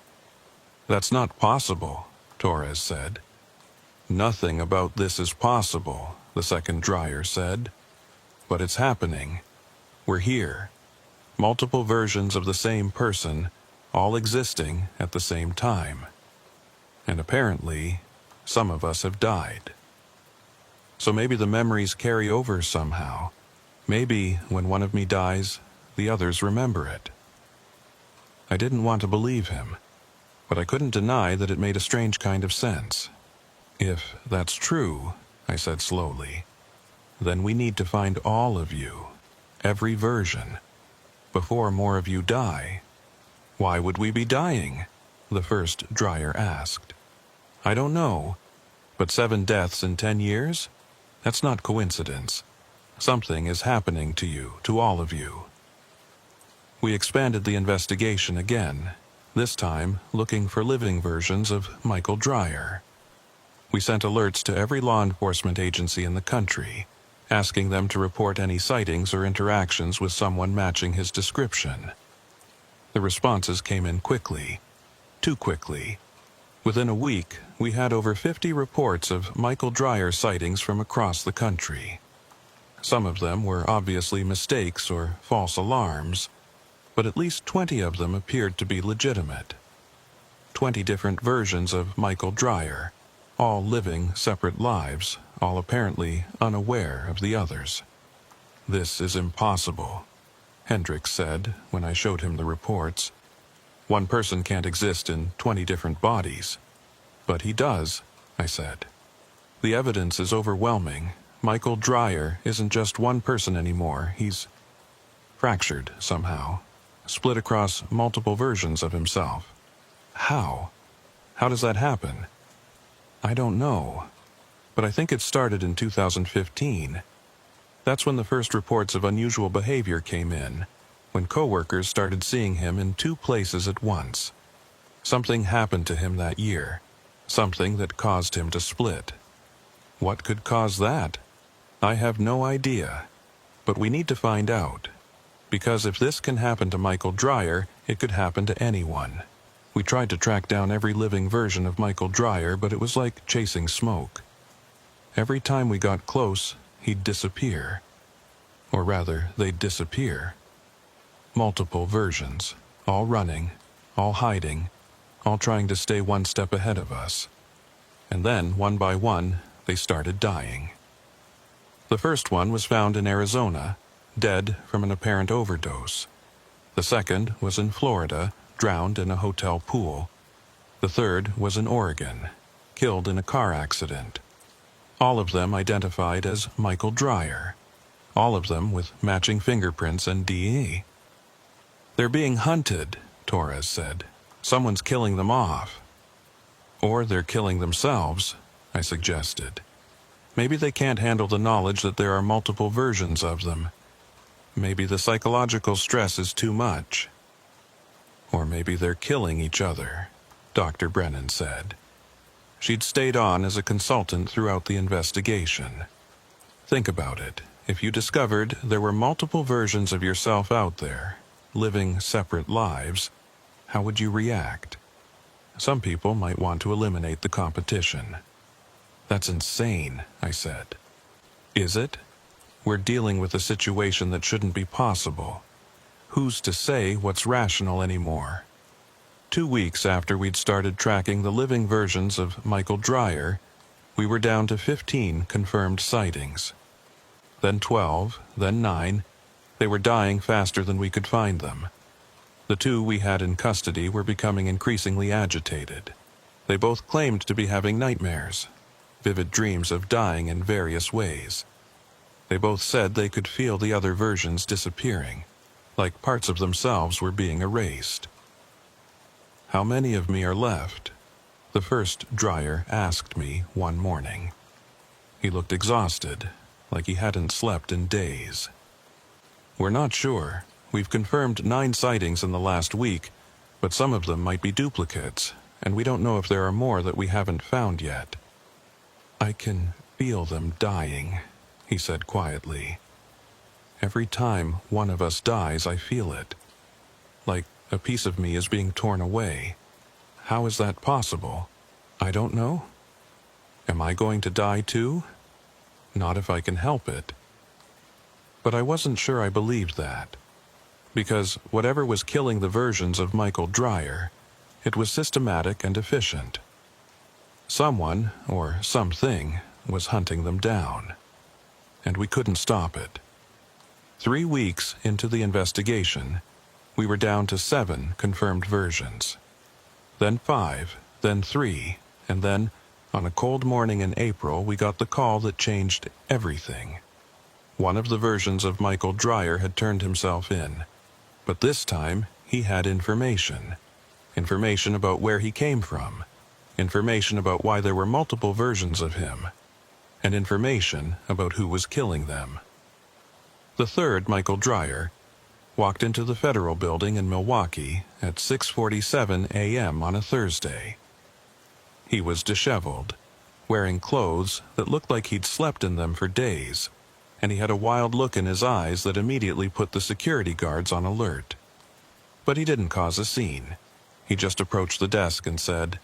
"That's not possible," Torres said. "Nothing about this is possible," the second Dreyer said. "But it's happening. We're here. Multiple versions of the same person, all existing at the same time. And apparently, some of us have died. So maybe the memories carry over somehow. Maybe when one of me dies, the others remember it." I didn't want to believe him, but I couldn't deny that it made a strange kind of sense. "If that's true," I said slowly, "then we need to find all of you, every version, before more of you die." "Why would we be dying?" the first Dreyer asked. "I don't know, but 7 deaths in 10 years? That's not coincidence. Something is happening to you, to all of you." We expanded the investigation again, this time looking for living versions of Michael Dreyer. We sent alerts to every law enforcement agency in the country, asking them to report any sightings or interactions with someone matching his description. The responses came in quickly, too quickly. Within a week, we had over 50 reports of Michael Dreyer sightings from across the country. Some of them were obviously mistakes or false alarms, but at least 20 of them appeared to be legitimate. 20 different versions of Michael Dreyer, all living separate lives, all apparently unaware of the others. "This is impossible," Hendricks said when I showed him the reports. "One person can't exist in 20 different bodies." "But he does," I said. "The evidence is overwhelming. Michael Dreyer isn't just one person anymore. He's fractured somehow, split across multiple versions of himself." "How? How does that happen?" "I don't know, but I think it started in 2015. That's when the first reports of unusual behavior came in, when coworkers started seeing him in 2 places at once. Something happened to him that year, something that caused him to split. What could cause that? I have no idea, but we need to find out. Because if this can happen to Michael Dreyer, it could happen to anyone. We tried to track down every living version of Michael Dreyer, but it was like chasing smoke. Every time we got close, he'd disappear. Or rather, they'd disappear. Multiple versions, all running, all hiding, all trying to stay one step ahead of us. And then, one by one, they started dying. The first one was found in Arizona, dead from an apparent overdose. The second was in Florida, drowned in a hotel pool. The third was in Oregon, killed in a car accident. All of them identified as Michael Dreyer. All of them with matching fingerprints and DE. "They're being hunted," Torres said. "Someone's killing them off." "Or they're killing themselves," I suggested. "Maybe they can't handle the knowledge that there are multiple versions of them. Maybe the psychological stress is too much. Or maybe they're killing each other," Dr. Brennan said. She'd stayed on as a consultant throughout the investigation. "Think about it. If you discovered there were multiple versions of yourself out there, living separate lives, how would you react? Some people might want to eliminate the competition." "That's insane," I said. "Is it? We're dealing with a situation that shouldn't be possible. Who's to say what's rational anymore?" 2 weeks after we'd started tracking the living versions of Michael Dreyer, we were down to 15 confirmed sightings. Then 12, then 9. They were dying faster than we could find them. The 2 we had in custody were becoming increasingly agitated. They both claimed to be having nightmares, vivid dreams of dying in various ways. They both said they could feel the other versions disappearing, like parts of themselves were being erased. "How many of me are left?" the first Dreyer asked me one morning. He looked exhausted, like he hadn't slept in days. "We're not sure. We've confirmed 9 sightings in the last week, but some of them might be duplicates, and we don't know if there are more that we haven't found yet." "I can feel them dying," he said quietly. "Every time one of us dies, I feel it. Like a piece of me is being torn away. How is that possible? I don't know. Am I going to die too? Not if I can help it." But I wasn't sure I believed that. Because whatever was killing the versions of Michael Dreyer, it was systematic and efficient. Someone, or something, was hunting them down. And we couldn't stop it. 3 weeks into the investigation, we were down to 7 confirmed versions. Then 5, then 3, and then, on a cold morning in April, we got the call that changed everything. One of the versions of Michael Dreyer had turned himself in, but this time he had information. Information about where he came from, information about why there were multiple versions of him, and information about who was killing them. The third Michael Dreyer walked into the Federal Building in Milwaukee at 6:47 a.m. on a Thursday. He was disheveled, wearing clothes that looked like he'd slept in them for days, and he had a wild look in his eyes that immediately put the security guards on alert. But he didn't cause a scene. He just approached the desk and said,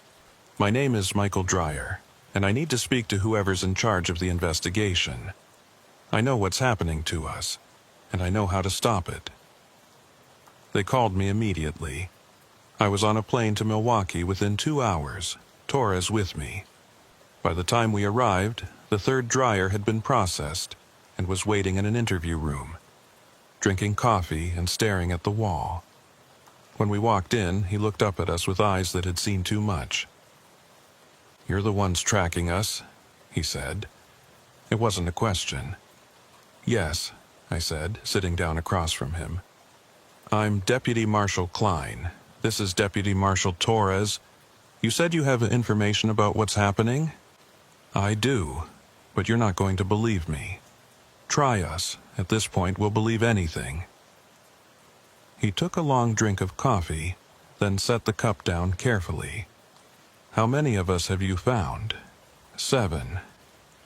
"My name is Michael Dreyer, and I need to speak to whoever's in charge of the investigation. I know what's happening to us, and I know how to stop it." They called me immediately. I was on a plane to Milwaukee within 2 hours, Torres with me. By the time we arrived, the third Dreyer had been processed and was waiting in an interview room, drinking coffee and staring at the wall. When we walked in, he looked up at us with eyes that had seen too much. "You're the ones tracking us," he said. It wasn't a question. "Yes," I said, sitting down across from him. "I'm Deputy Marshal Klein. This is Deputy Marshal Torres. You said you have information about what's happening?" "I do, but you're not going to believe me. Try us. At this point, we'll believe anything." He took a long drink of coffee, then set the cup down carefully. "How many of us have you found?" "7,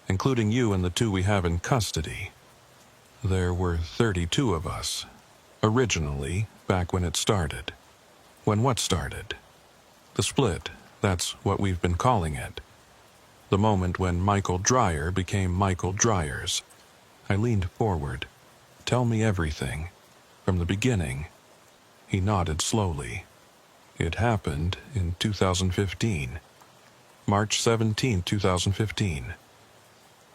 including you and the 2 we have in custody. There were 32 of us, originally, back when it started." "When what started?" "The split, that's what we've been calling it. The moment when Michael Dreyer became Michael Dryers." I leaned forward. "Tell me everything, from the beginning." He nodded slowly. "It happened in 2015. March 17, 2015.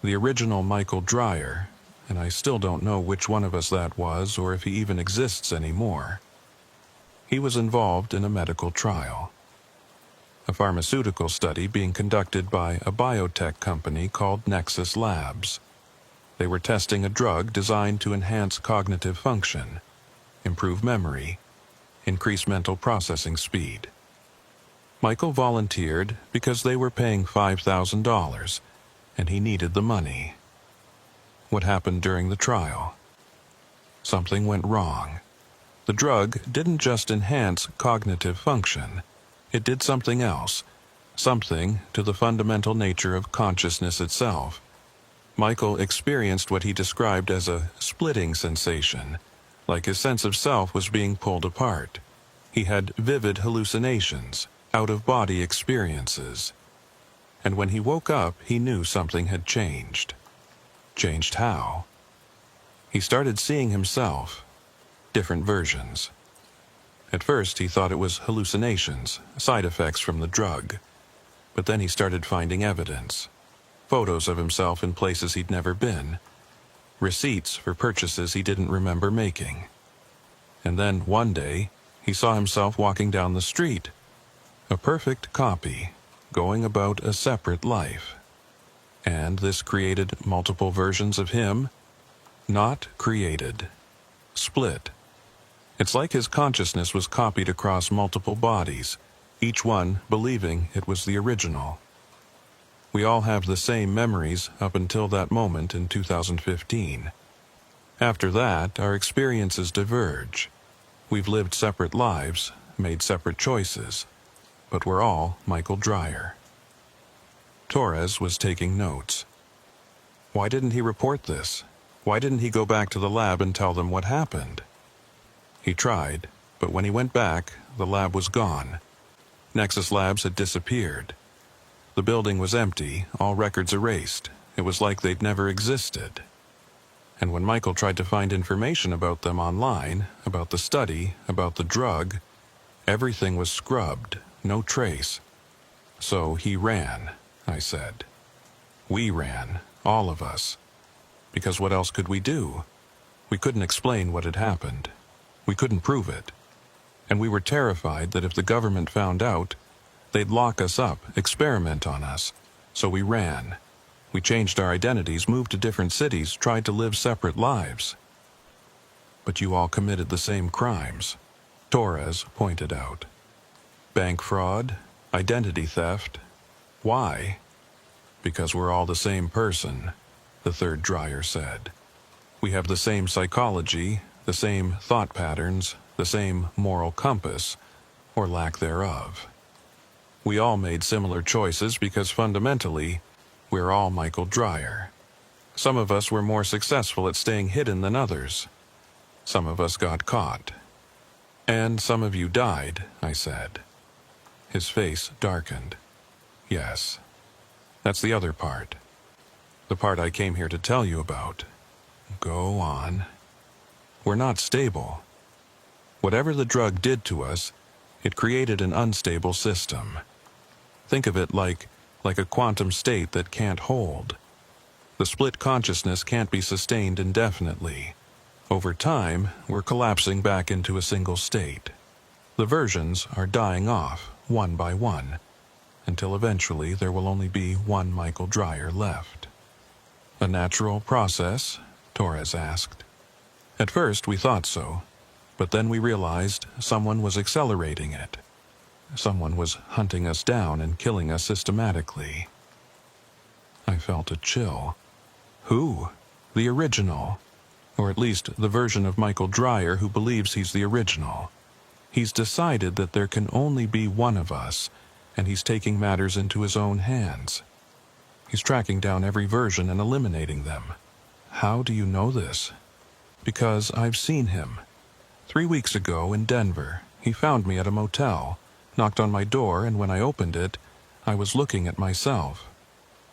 The original Michael Dreyer, and I still don't know which one of us that was or if he even exists anymore. He was involved in a medical trial. A pharmaceutical study being conducted by a biotech company called Nexus Labs. They were testing a drug designed to enhance cognitive function, improve memory, increase mental processing speed. Michael volunteered because they were paying $5,000, and he needed the money. What happened during the trial? Something went wrong. The drug didn't just enhance cognitive function. It did something else, something to the fundamental nature of consciousness itself. Michael experienced what he described as a splitting sensation, like his sense of self was being pulled apart. He had vivid hallucinations, out-of-body experiences. And when he woke up, he knew something had changed. Changed how? He started seeing himself, different versions. At first, he thought it was hallucinations, side effects from the drug. But then he started finding evidence. Photos of himself in places he'd never been. Receipts for purchases he didn't remember making. And then, one day, he saw himself walking down the street. A perfect copy, going about a separate life. And this created multiple versions of him? Not created. Split. It's like his consciousness was copied across multiple bodies, each one believing it was the original. We all have the same memories up until that moment in 2015. After that, our experiences diverge. We've lived separate lives, made separate choices, but we're all Michael Dreyer. Torres was taking notes. Why didn't he report this? Why didn't he go back to the lab and tell them what happened? He tried, but when he went back, the lab was gone. Nexus Labs had disappeared. The building was empty, all records erased. It was like they'd never existed. And when Michael tried to find information about them online, about the study, about the drug, everything was scrubbed, no trace. So he ran, I said. We ran, all of us. Because what else could we do? We couldn't explain what had happened. We couldn't prove it. And we were terrified that if the government found out, they'd lock us up, experiment on us. So we ran. We changed our identities, moved to different cities, tried to live separate lives. But you all committed the same crimes, Torres pointed out. Bank fraud, identity theft. Why? Because we're all the same person, the third Dreyer said. We have the same psychology, the same thought patterns, the same moral compass, or lack thereof. We all made similar choices because fundamentally, We're all Michael Dreyer. Some of us were more successful at staying hidden than others. Some of us got caught. And some of you died, I said. His face darkened. Yes, that's the other part. The part I came here to tell you about. Go on. We're not stable. Whatever the drug did to us, it created an unstable system. Think of it like a quantum state that can't hold. The split consciousness can't be sustained indefinitely. Over time, we're collapsing back into a single state. The versions are dying off, one by one, until eventually there will only be one Michael Dreyer left. A natural process? Torres asked. At first we thought so, but then we realized someone was accelerating it. Someone was hunting us down and killing us systematically. I felt a chill. Who? The original. Or at least the version of Michael Dreyer who believes he's the original. He's decided that there can only be one of us, and he's taking matters into his own hands. He's tracking down every version and eliminating them. How do you know this? Because I've seen him. 3 weeks ago in Denver, he found me at a motel, knocked on my door, and when I opened it, I was looking at myself.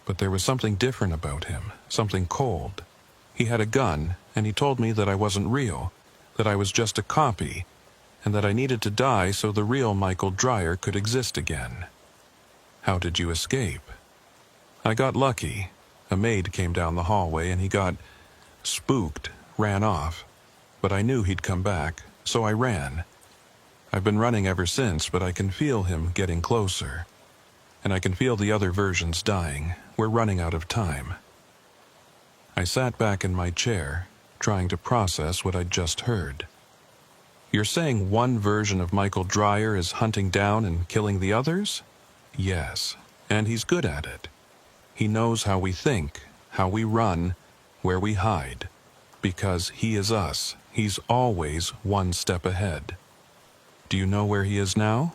But there was something different about him, something cold. He had a gun, and he told me that I wasn't real, that I was just a copy, and that I needed to die so the real Michael Dreyer could exist again. How did you escape? I got lucky. A maid came down the hallway and he got spooked, ran off. But I knew he'd come back, so I ran. I've been running ever since, but I can feel him getting closer. And I can feel the other versions dying. We're running out of time. I sat back in my chair, trying to process what I'd just heard. You're saying one version of Michael Dreyer is hunting down and killing the others? Yes, and he's good at it. He knows how we think, how we run, where we hide. Because he is us, he's always one step ahead. Do you know where he is now?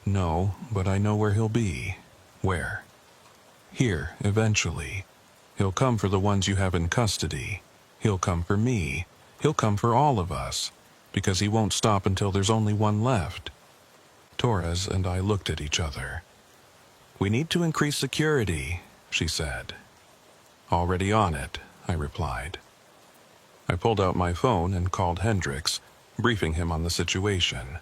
No, but I know where he'll be. Where? Here, eventually. He'll come for the ones you have in custody. He'll come for me. He'll come for all of us. Because he won't stop until there's only one left. Torres and I looked at each other. We need to increase security, she said. Already on it, I replied. I pulled out my phone and called Hendricks, briefing him on the situation.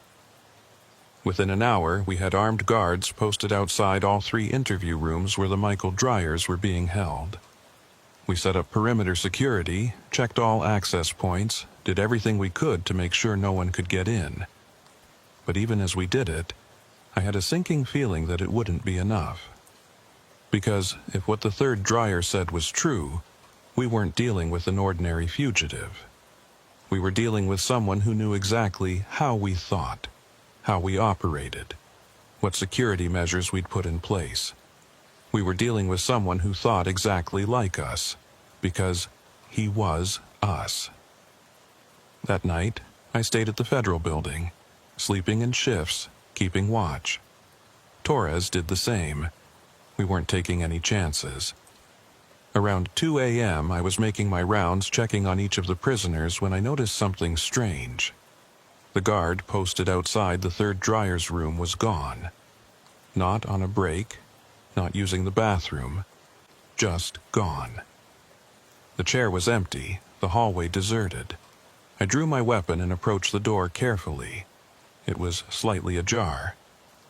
Within an hour, we had armed guards posted outside all 3 interview rooms where the Michael Dryers were being held. We set up perimeter security, checked all access points, did everything we could to make sure no one could get in. But even as we did it, I had a sinking feeling that it wouldn't be enough. Because if what the third Dreyer said was true, we weren't dealing with an ordinary fugitive. We were dealing with someone who knew exactly how we thought, how we operated, what security measures we'd put in place. We were dealing with someone who thought exactly like us, because he was us. That night, I stayed at the Federal Building, sleeping in shifts, keeping watch. Torres did the same. We weren't taking any chances. Around 2 a.m., I was making my rounds checking on each of the prisoners when I noticed something strange. The guard posted outside the third Dryer's room was gone. Not on a break, not using the bathroom, just gone. The chair was empty, the hallway deserted. I drew my weapon and approached the door carefully. It was slightly ajar.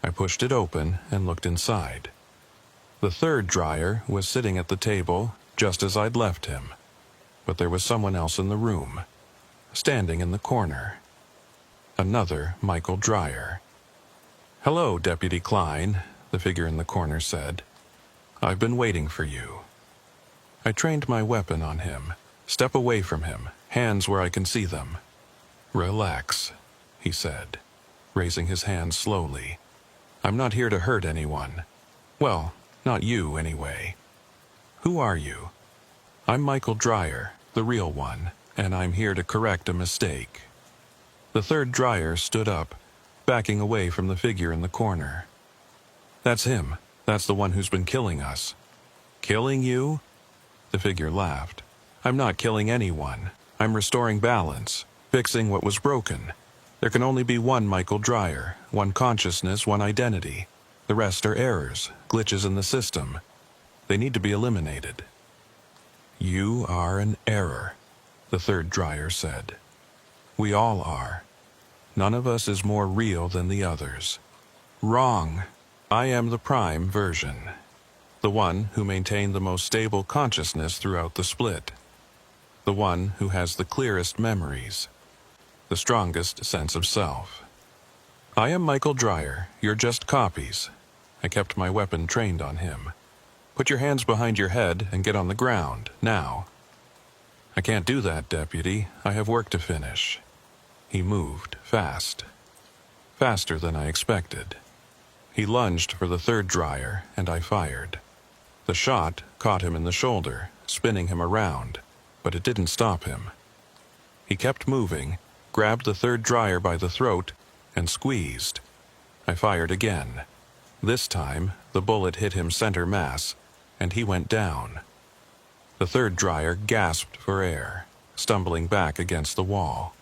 I pushed it open and looked inside. The third Dreyer was sitting at the table, just as I'd left him. But there was someone else in the room, standing in the corner. Another Michael Dreyer. "Hello, Deputy Klein," the figure in the corner said. "I've been waiting for you." I trained my weapon on him. Step away from him, hands where I can see them. "Relax," he said, raising his hands slowly. "I'm not here to hurt anyone. Well, not you, anyway. Who are you?" "I'm Michael Dreyer, the real one, and I'm here to correct a mistake." The third Dreyer stood up, backing away from the figure in the corner. "That's him. That's the one who's been killing us." Killing you? The figure laughed. I'm not killing anyone. I'm restoring balance, fixing what was broken. There can only be one Michael Dreyer, one consciousness, one identity. The rest are errors, glitches in the system. They need to be eliminated. You are an error, the third Dreyer said. We all are. None of us is more real than the others. Wrong. I am the prime version. The one who maintained the most stable consciousness throughout the split. The one who has the clearest memories. The strongest sense of self. I am Michael Dreyer. You're just copies. I kept my weapon trained on him. Put your hands behind your head and get on the ground, now. I can't do that, Deputy. I have work to finish. He moved, fast. Faster than I expected. He lunged for the third Dreyer, and I fired. The shot caught him in the shoulder, spinning him around, but it didn't stop him. He kept moving, grabbed the third Dreyer by the throat, and squeezed. I fired again. This time, the bullet hit him center mass, and he went down. The third Dreyer gasped for air, stumbling back against the wall.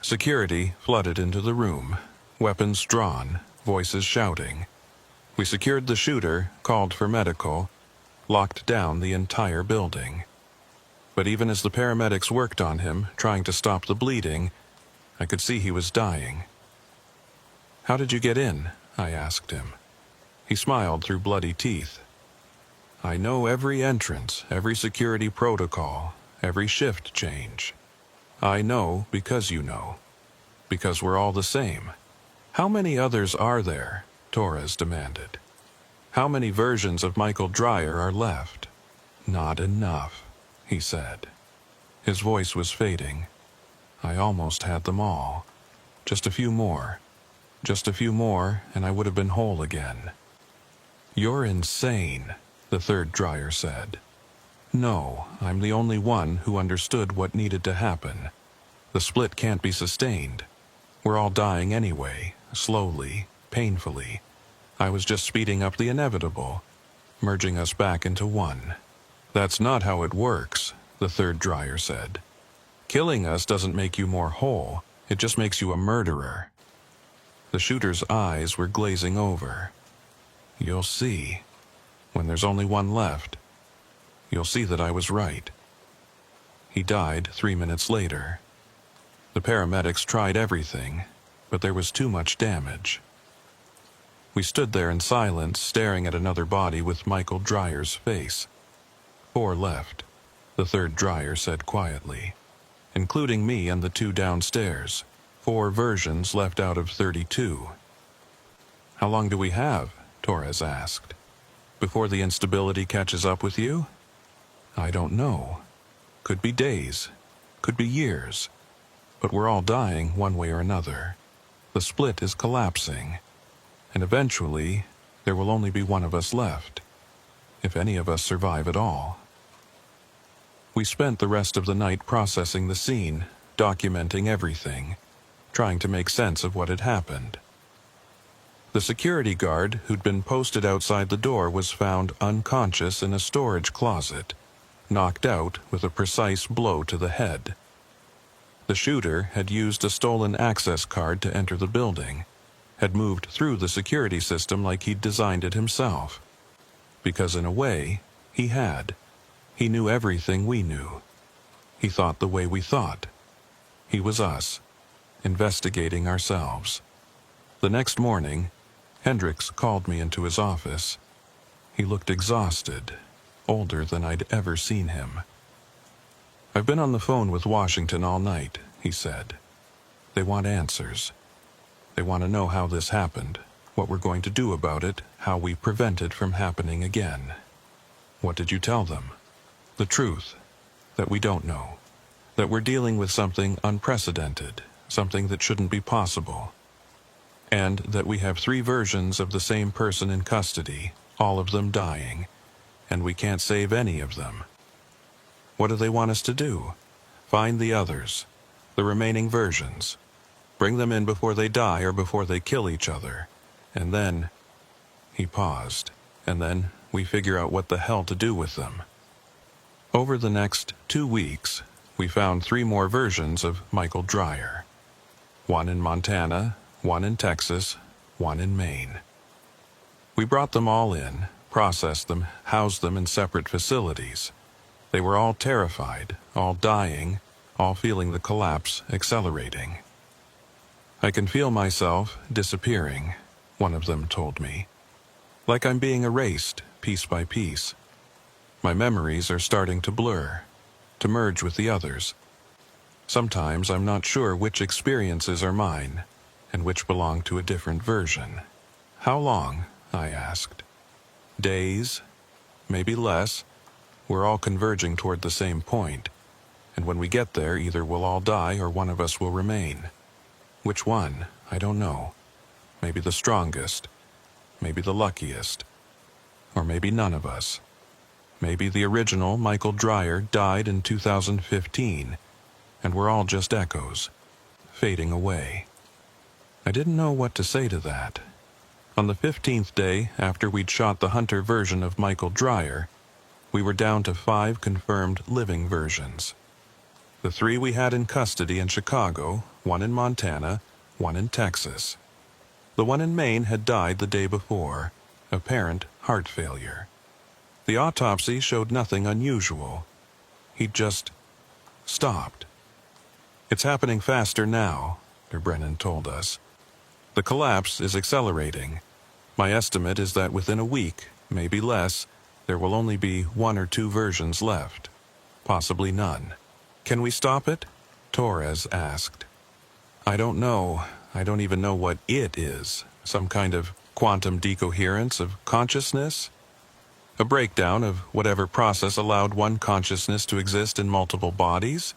Security flooded into the room, weapons drawn, voices shouting. We secured the shooter, called for medical, locked down the entire building. But even as the paramedics worked on him, trying to stop the bleeding, I could see he was dying. How did you get in? I asked him. He smiled through bloody teeth. I know every entrance, every security protocol, every shift change. I know because you know. Because we're all the same. How many others are there? Torres demanded. How many versions of Michael Dreyer are left? Not enough, he said. His voice was fading. I almost had them all. Just a few more. Just a few more, and I would have been whole again. You're insane, the third Dreyer said. No, I'm the only one who understood what needed to happen. The split can't be sustained. We're all dying anyway, slowly, painfully. I was just speeding up the inevitable, merging us back into one. That's not how it works, the third Dreyer said. Killing us doesn't make you more whole, it just makes you a murderer. The shooter's eyes were glazing over. You'll see. When there's only one left, you'll see that I was right. He died 3 minutes later. The paramedics tried everything, but there was too much damage. We stood there in silence, staring at another body with Michael Dreyer's face. 4 left, the third Dreyer said quietly, including me and the 2 downstairs. 4 versions left out of 32. How long do we have? Torres asked. Before the instability catches up with you? I don't know. Could be days. Could be years. But we're all dying one way or another. The split is collapsing. And eventually, there will only be one of us left. If any of us survive at all. We spent the rest of the night processing the scene, documenting everything, trying to make sense of what had happened. The security guard who'd been posted outside the door was found unconscious in a storage closet, knocked out with a precise blow to the head. The shooter had used a stolen access card to enter the building, had moved through the security system like he'd designed it himself. Because in a way, he had. He knew everything we knew. He thought the way we thought. He was us, investigating ourselves. The next morning, Hendricks called me into his office. He looked exhausted, older than I'd ever seen him. I've been on the phone with Washington all night, he said. They want answers. They want to know how this happened, what we're going to do about it, how we prevent it from happening again. What did you tell them? The truth, that we don't know, that we're dealing with something unprecedented, something that shouldn't be possible. And that we have 3 versions of the same person in custody, all of them dying, and we can't save any of them. What do they want us to do? Find the others, the remaining versions. Bring them in before they die or before they kill each other. And then... He paused, and then we figure out what the hell to do with them. Over the next 2 weeks, we found 3 more versions of Michael Dreyer. 1 in Montana, 1 in Texas, 1 in Maine. We brought them all in, processed them, housed them in separate facilities. They were all terrified, all dying, all feeling the collapse accelerating. "I can feel myself disappearing," one of them told me. "Like I'm being erased, piece by piece. My memories are starting to blur, to merge with the others. Sometimes I'm not sure which experiences are mine, and which belong to a different version." "How long?" I asked. "Days, maybe less. We're all converging toward the same point, and when we get there, either we'll all die or one of us will remain. Which one? I don't know. Maybe the strongest, maybe the luckiest, or maybe none of us. Maybe the original Michael Dreyer died in 2015, and we're all just echoes, fading away." I didn't know what to say to that. On the 15th day after we'd shot the Hunter version of Michael Dreyer, we were down to 5 confirmed living versions. The 3 we had in custody in Chicago, 1 in Montana, 1 in Texas. The one in Maine had died the day before, apparent heart failure. The autopsy showed nothing unusual. He'd just stopped. "It's happening faster now," Dr. Brennan told us. "The collapse is accelerating. My estimate is that within a week, maybe less, there will only be 1 or 2 versions left. Possibly none." "Can we stop it?" Torres asked. "I don't know. I don't even know what it is. Some kind of quantum decoherence of consciousness? A breakdown of whatever process allowed one consciousness to exist in multiple bodies?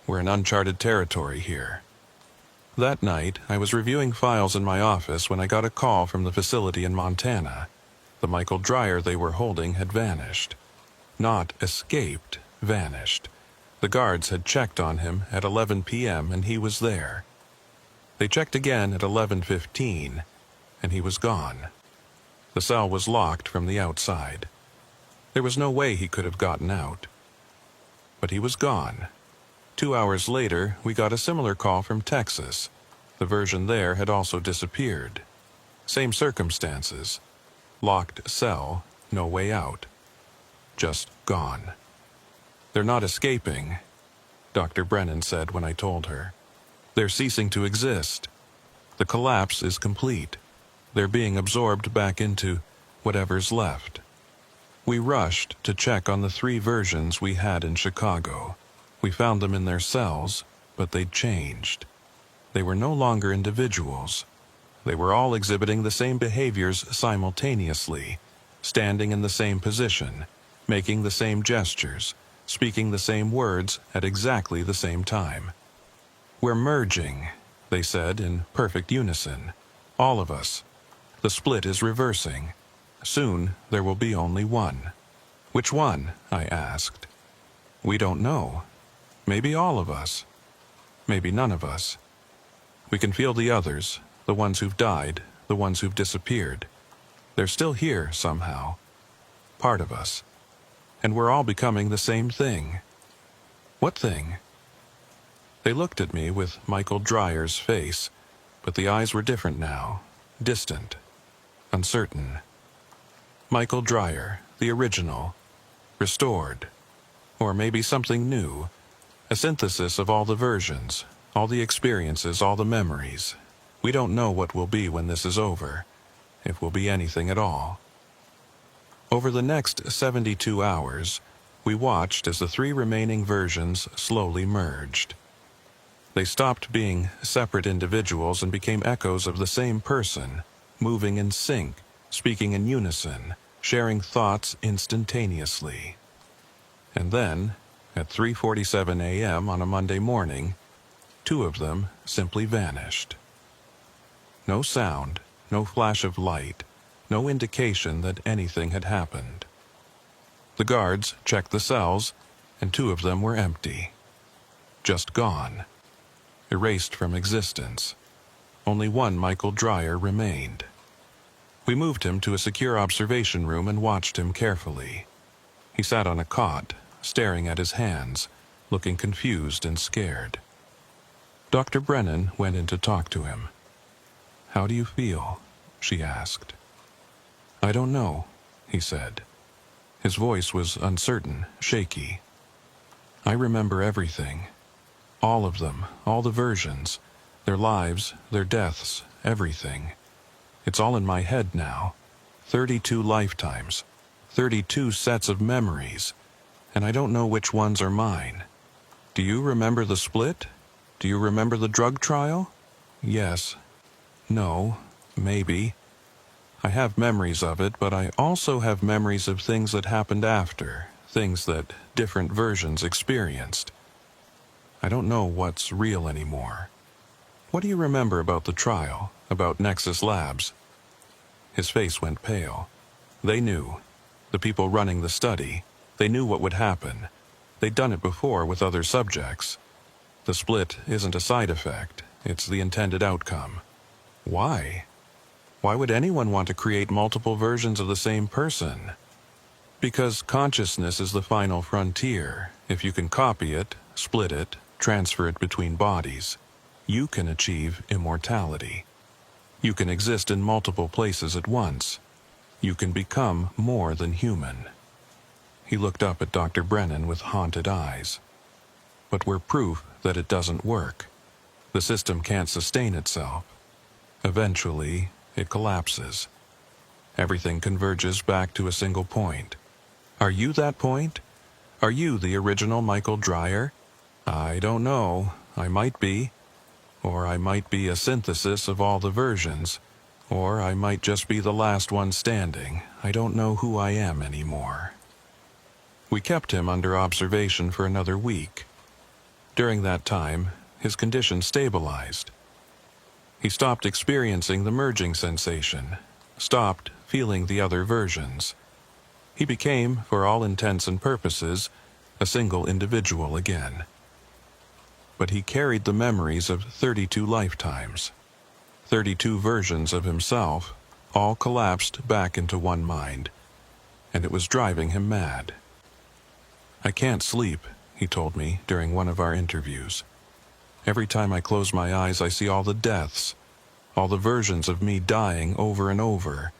We're in uncharted territory here." That night, I was reviewing files in my office when I got a call from the facility in Montana. The Michael Dreyer they were holding had vanished. Not escaped, vanished. The guards had checked on him at 11 p.m. and he was there. They checked again at 11:15, and he was gone. The cell was locked from the outside. There was no way he could have gotten out. But he was gone. 2 hours later, we got a similar call from Texas. The version there had also disappeared. Same circumstances. Locked cell, no way out. Just gone. "They're not escaping," Dr. Brennan said when I told her. "They're ceasing to exist. The collapse is complete. They're being absorbed back into whatever's left." We rushed to check on the 3 versions we had in Chicago. We found them in their cells, but they'd changed. They were no longer individuals. They were all exhibiting the same behaviors simultaneously, standing in the same position, making the same gestures, speaking the same words at exactly the same time. "We're merging," they said in perfect unison. "All of us. The split is reversing. Soon there will be only one." "Which one?" I asked. "We don't know. Maybe all of us. Maybe none of us. We can feel the others, the ones who've died, the ones who've disappeared. They're still here somehow. Part of us. And we're all becoming the same thing." "What thing?" They looked at me with Michael Dreyer's face, but the eyes were different now, distant, uncertain. Michael Dreyer, the original, restored, or maybe something new, a synthesis of all the versions, all the experiences, all the memories. We don't know what will be when this is over, if will be anything at all. Over the next 72 hours, we watched as the 3 remaining versions slowly merged. They stopped being separate individuals and became echoes of the same person, moving in sync, speaking in unison, sharing thoughts instantaneously. And then, at 3:47 a.m. on a Monday morning, 2 of them simply vanished. No sound, no flash of light, no indication that anything had happened. The guards checked the cells, and 2 of them were empty. Just gone. Erased from existence. Only one Michael Dreyer remained. We moved him to a secure observation room and watched him carefully. He sat on a cot, staring at his hands, looking confused and scared. Dr. Brennan went in to talk to him. "How do you feel?" she asked. "I don't know," he said. His voice was uncertain, shaky. "I remember everything. All of them, all the versions, their lives, their deaths, everything. It's all in my head now. 32 lifetimes, 32 sets of memories, and I don't know which ones are mine. Do you remember the split? Do you remember the drug trial? Yes. No. Maybe. I have memories of it, but I also have memories of things that happened after, things that different versions experienced. I don't know what's real anymore. What do you remember about the trial, about Nexus Labs?" His face went pale. They knew. The people running the study, they knew what would happen. They'd done it before with other subjects. The split isn't a side effect, it's the intended outcome. Why? Why would anyone want to create multiple versions of the same person? Because consciousness is the final frontier. If you can copy it, split it, transfer it between bodies, you can achieve immortality. You can exist in multiple places at once. You can become more than human. He looked up at Dr. Brennan with haunted eyes. "But we're proof that it doesn't work. The system can't sustain itself. Eventually, it collapses. Everything converges back to a single point. Are you that point? Are you the original Michael Dreyer? I don't know. I might be. Or I might be a synthesis of all the versions. Or I might just be the last one standing. I don't know who I am anymore." We kept him under observation for another week. During that time, his condition stabilized. He stopped experiencing the merging sensation, stopped feeling the other versions. He became, for all intents and purposes, a single individual again. But he carried the memories of 32 lifetimes. 32 versions of himself, all collapsed back into one mind, and it was driving him mad. "I can't sleep," he told me during one of our interviews. "Every time I close my eyes, I see all the deaths, all the versions of me dying over and over.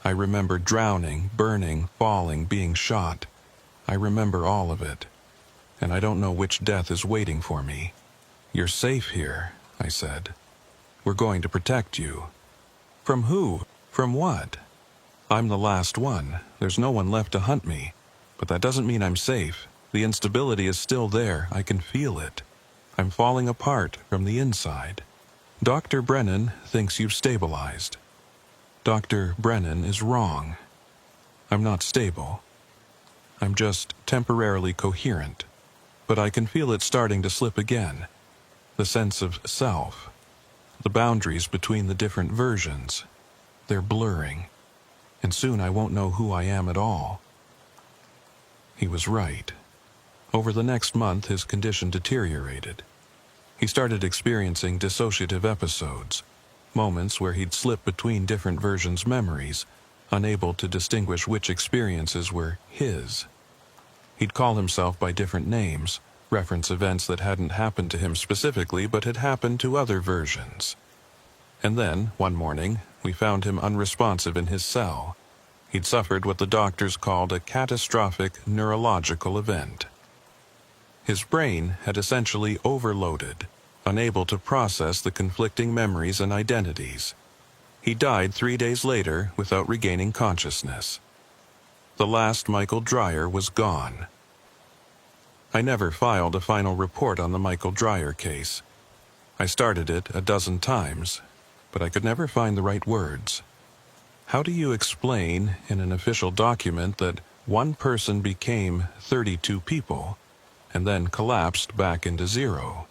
I remember drowning, burning, falling, being shot. I remember all of it. And I don't know which death is waiting for me." "You're safe here," I said. "We're going to protect you." "From who? From what?" "I'm the last one. There's no one left to hunt me. But that doesn't mean I'm safe. The instability is still there. I can feel it. I'm falling apart from the inside. Dr. Brennan thinks you've stabilized. Dr. Brennan is wrong. I'm not stable. I'm just temporarily coherent. But I can feel it starting to slip again. The sense of self. The boundaries between the different versions. They're blurring. And soon I won't know who I am at all." He was right. Over the next month, his condition deteriorated. He started experiencing dissociative episodes, moments where he'd slip between different versions' memories, unable to distinguish which experiences were his. He'd call himself by different names, reference events that hadn't happened to him specifically but had happened to other versions. And then, one morning, we found him unresponsive in his cell. He'd suffered what the doctors called a catastrophic neurological event. His brain had essentially overloaded, unable to process the conflicting memories and identities. He died 3 days later without regaining consciousness. The last Michael Dreyer was gone. I never filed a final report on the Michael Dreyer case. I started it a dozen times, but I could never find the right words. How do you explain in an official document that one person became 32 people and then collapsed back into zero?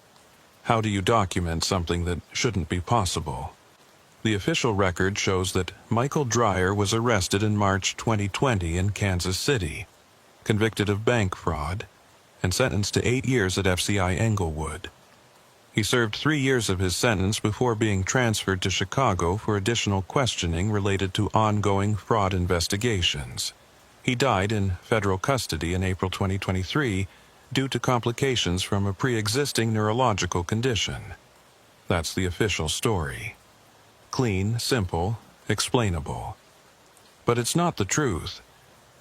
How do you document something that shouldn't be possible? The official record shows that Michael Dreyer was arrested in March 2020 in Kansas City, convicted of bank fraud, and sentenced to 8 years at FCI Englewood. He served 3 years of his sentence before being transferred to Chicago for additional questioning related to ongoing fraud investigations. He died in federal custody in April 2023 due to complications from a pre-existing neurological condition. That's the official story. Clean, simple, explainable. But it's not the truth.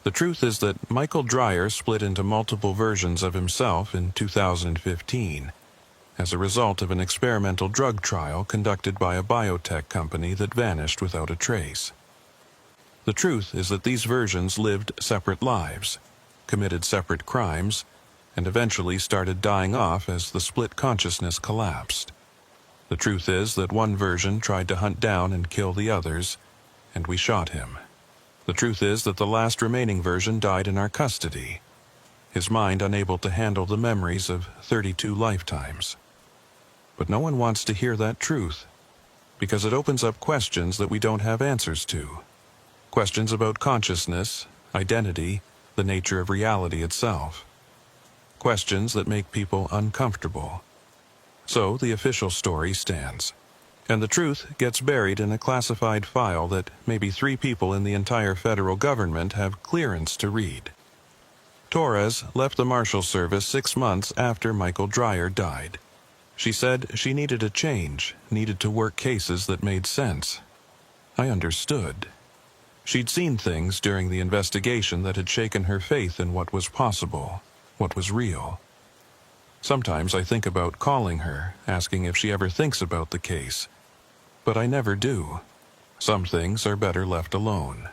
The truth is that Michael Dreyer split into multiple versions of himself in 2015 as a result of an experimental drug trial conducted by a biotech company that vanished without a trace. The truth is that these versions lived separate lives, committed separate crimes, and eventually started dying off as the split consciousness collapsed. The truth is that one version tried to hunt down and kill the others, and we shot him. The truth is that the last remaining version died in our custody, his mind unable to handle the memories of 32 lifetimes. But no one wants to hear that truth, because it opens up questions that we don't have answers to. Questions about consciousness, identity, the nature of reality itself. Questions that make people uncomfortable. So the official story stands, and the truth gets buried in a classified file that maybe 3 people in the entire federal government have clearance to read. Torres left the Marshals Service 6 months after Michael Dreyer died. She said she needed a change, needed to work cases that made sense. I understood. She'd seen things during the investigation that had shaken her faith in what was possible, what was real. Sometimes I think about calling her, asking if she ever thinks about the case. But I never do. Some things are better left alone.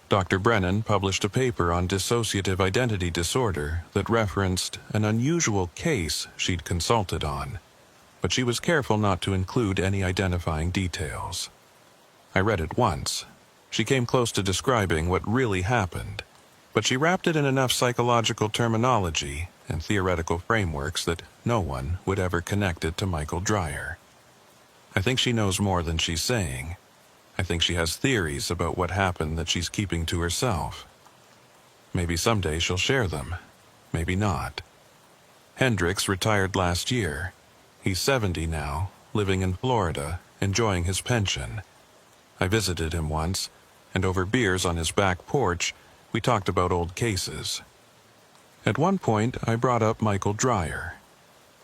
Dr. Brennan published a paper on dissociative identity disorder that referenced an unusual case she'd consulted on, but she was careful not to include any identifying details. I read it once. She came close to describing what really happened, but she wrapped it in enough psychological terminology and theoretical frameworks that no one would ever connect it to Michael Dreyer. I think she knows more than she's saying. I think she has theories about what happened that she's keeping to herself. Maybe someday she'll share them. Maybe not. Hendricks retired last year. He's 70 now, living in Florida, enjoying his pension. I visited him once, and over beers on his back porch, we talked about old cases. At one point, I brought up Michael Dreyer.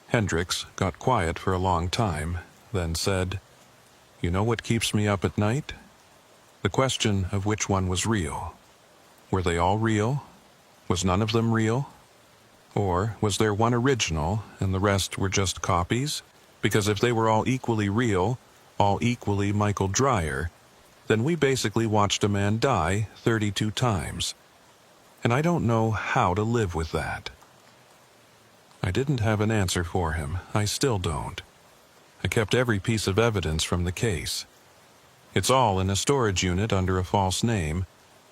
Hendricks got quiet for a long time, then said, "You know what keeps me up at night? The question of which one was real. Were they all real? Was none of them real? Or was there one original and the rest were just copies? Because if they were all equally real, all equally Michael Dreyer, then we basically watched a man die 32 times. And I don't know how to live with that." I didn't have an answer for him. I still don't. I kept every piece of evidence from the case. It's all in a storage unit under a false name,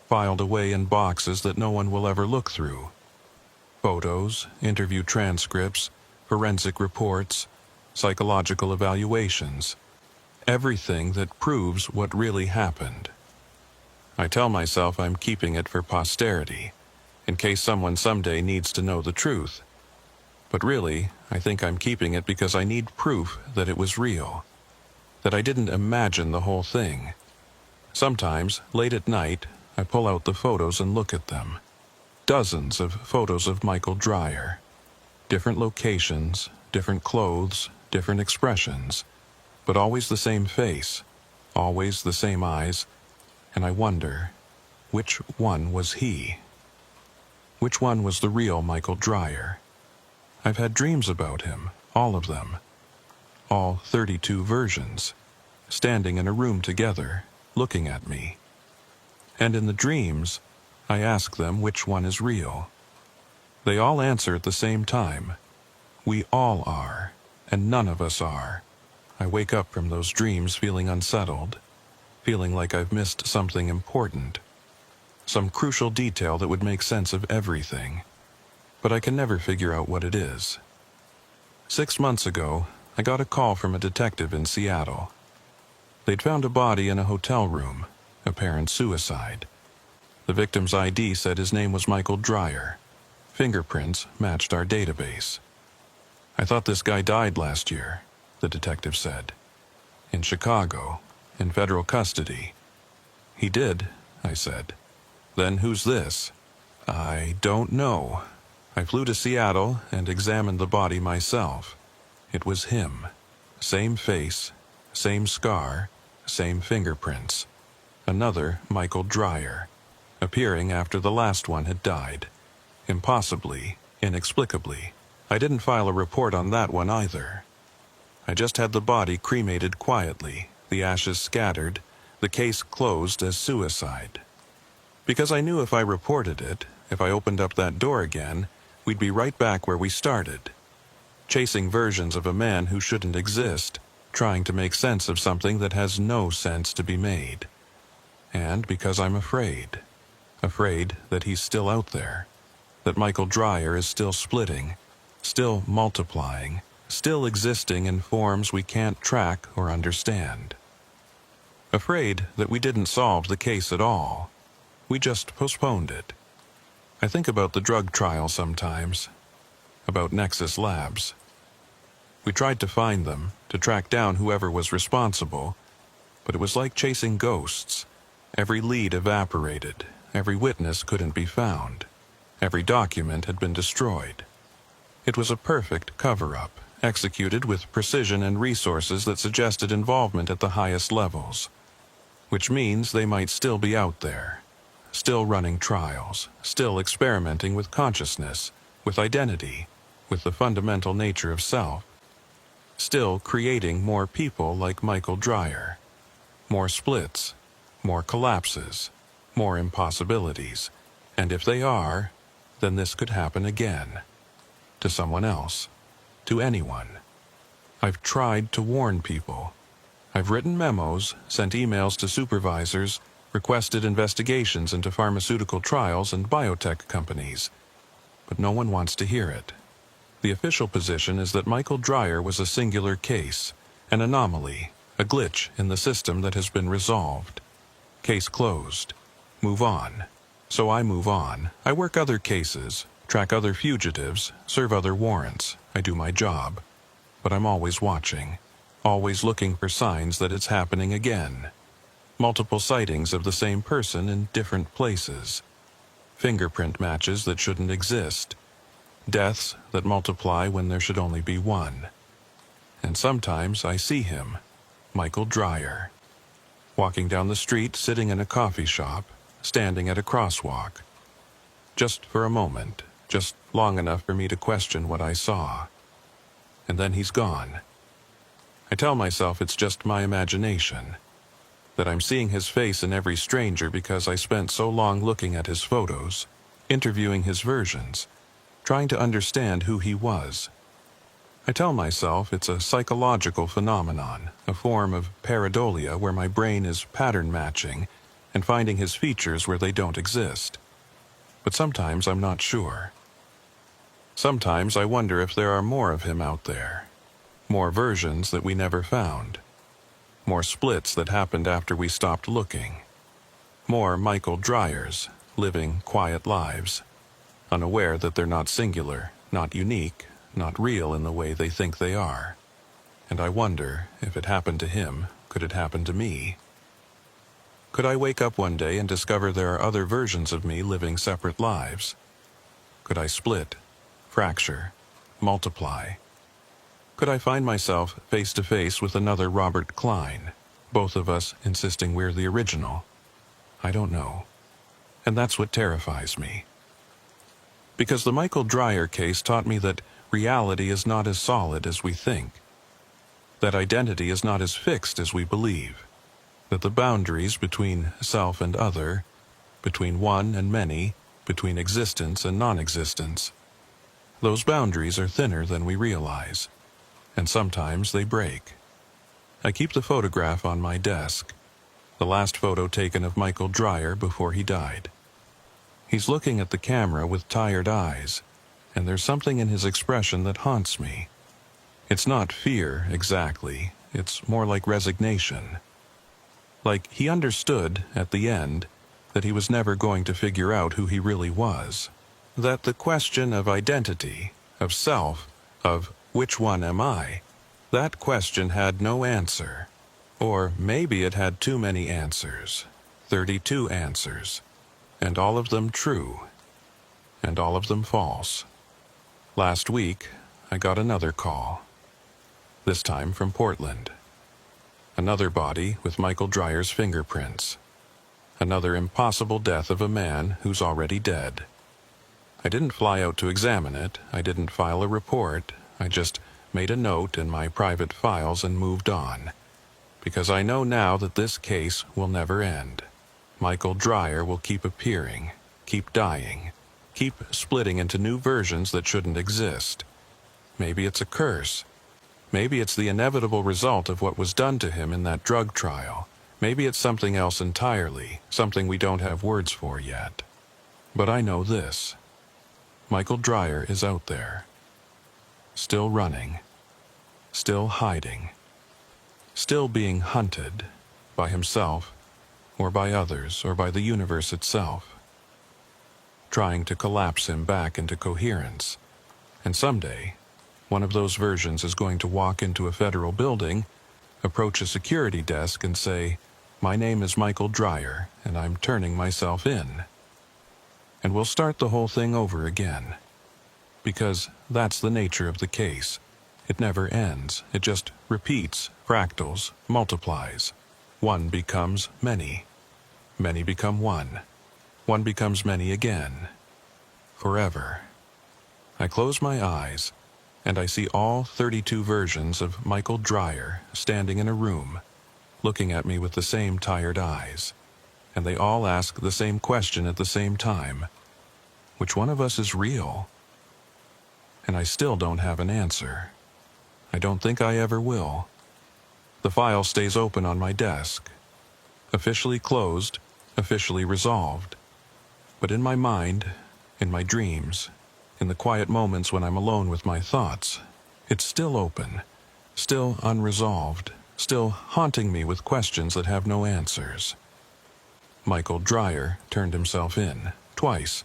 filed away in boxes that no one will ever look through. Photos, interview transcripts, forensic reports, psychological evaluations. Everything that proves what really happened. I tell myself I'm keeping it for posterity, in case someone someday needs to know the truth. But really, I think I'm keeping it because I need proof that it was real, that I didn't imagine the whole thing. Sometimes, late at night, I pull out the photos and look at them. Dozens of photos of Michael Dreyer. Different locations, different clothes, different expressions, but always the same face, always the same eyes, and I wonder, which one was he? Which one was the real Michael Dreyer? I've had dreams about him, all of them. All 32 versions, standing in a room together, looking at me. And in the dreams, I ask them which one is real. They all answer at the same time. We all are, and none of us are. I wake up from those dreams feeling unsettled, feeling like I've missed something important, some crucial detail that would make sense of everything. But I can never figure out what it is. 6 months ago, I got a call from a detective in Seattle. They'd found a body in a hotel room, apparent suicide. The victim's ID said his name was Michael Dreyer. Fingerprints matched our database. "I thought this guy died last year," the detective said. "In Chicago, in federal custody." "He did," I said. "Then who's this?" "I don't know. I flew to Seattle and examined the body myself. It was him. Same face, same scar, same fingerprints. Another Michael Dreyer, appearing after the last one had died. Impossibly, inexplicably. I didn't file a report on that one either. I just had the body cremated quietly, the ashes scattered, the case closed as suicide. Because I knew if I reported it, if I opened up that door again, we'd be right back where we started. Chasing versions of a man who shouldn't exist, trying to make sense of something that has no sense to be made. And because I'm afraid. Afraid that he's still out there. That Michael Dreyer is still splitting, still multiplying, still existing in forms we can't track or understand. Afraid that we didn't solve the case at all. We just postponed it. I think about the drug trial sometimes, about Nexus Labs. We tried to find them, to track down whoever was responsible, but it was like chasing ghosts. Every lead evaporated, every witness couldn't be found, every document had been destroyed. It was a perfect cover-up, executed with precision and resources that suggested involvement at the highest levels, which means they might still be out there, still running trials, still experimenting with consciousness, with identity, with the fundamental nature of self, still creating more people like Michael Dreyer, more splits, more collapses, more impossibilities, and if they are, then this could happen again, to someone else, to anyone. I've tried to warn people. I've written memos, sent emails to supervisors, requested investigations into pharmaceutical trials and biotech companies, but no one wants to hear it. The official position is that Michael Dreyer was a singular case, an anomaly, a glitch in the system that has been resolved. Case closed. Move on. So I move on. I work other cases, track other fugitives, serve other warrants. I do my job. But I'm always watching, always looking for signs that it's happening again. Multiple sightings of the same person in different places. Fingerprint matches that shouldn't exist. Deaths that multiply when there should only be one. And sometimes I see him, Michael Dreyer, walking down the street, sitting in a coffee shop, standing at a crosswalk. Just for a moment, just long enough for me to question what I saw. And then he's gone. I tell myself it's just my imagination, that I'm seeing his face in every stranger because I spent so long looking at his photos, interviewing his versions, trying to understand who he was. I tell myself it's a psychological phenomenon, a form of pareidolia where my brain is pattern matching and finding his features where they don't exist. But sometimes I'm not sure. Sometimes I wonder if there are more of him out there, more versions that we never found, more splits that happened after we stopped looking, more Michael Dryers living quiet lives, unaware that they're not singular, not unique, not real in the way they think they are. And I wonder, if it happened to him, could it happen to me? Could I wake up one day and discover there are other versions of me living separate lives? Could I split, fracture, multiply? Could I find myself face to face with another Robert Klein, both of us insisting we're the original? I don't know. And that's what terrifies me. Because the Michael Dreyer case taught me that reality is not as solid as we think, that identity is not as fixed as we believe, that the boundaries between self and other, between one and many, between existence and non-existence, those boundaries are thinner than we realize, and sometimes they break. I keep the photograph on my desk, the last photo taken of Michael Dreyer before he died. He's looking at the camera with tired eyes, and there's something in his expression that haunts me. It's not fear, exactly. It's more like resignation. Like he understood, at the end, that he was never going to figure out who he really was. That the question of identity, of self, of Which one am I? That question had no answer. Or maybe it had too many answers. 32 answers. And all of them true. And all of them false. Last week, I got another call. This time from Portland. Another body with Michael Dreyer's fingerprints. Another impossible death of a man who's already dead. I didn't fly out to examine it. I didn't file a report. I just made a note in my private files and moved on. Because I know now that this case will never end. Michael Dreyer will keep appearing, keep dying, keep splitting into new versions that shouldn't exist. Maybe it's a curse. Maybe it's the inevitable result of what was done to him in that drug trial. Maybe it's something else entirely, something we don't have words for yet. But I know this. Michael Dreyer is out there. Still running. Still hiding. Still being hunted by himself, or by others, or by the universe itself. Trying to collapse him back into coherence. And someday, one of those versions is going to walk into a federal building, approach a security desk and say, "My name is Michael Dreyer, and I'm turning myself in." And we'll start the whole thing over again. Because that's the nature of the case. It never ends. It just repeats, fractals, multiplies. One becomes many. Many become one. One becomes many again. Forever. I close my eyes, and I see all 32 versions of Michael Dreyer standing in a room, looking at me with the same tired eyes. And they all ask the same question at the same time. Which one of us is real? And I still don't have an answer. I don't think I ever will. The file stays open on my desk. Officially closed, officially resolved. But in my mind, in my dreams, in the quiet moments when I'm alone with my thoughts, it's still open, still unresolved, still haunting me with questions that have no answers. Michael Dreyer turned himself in, twice,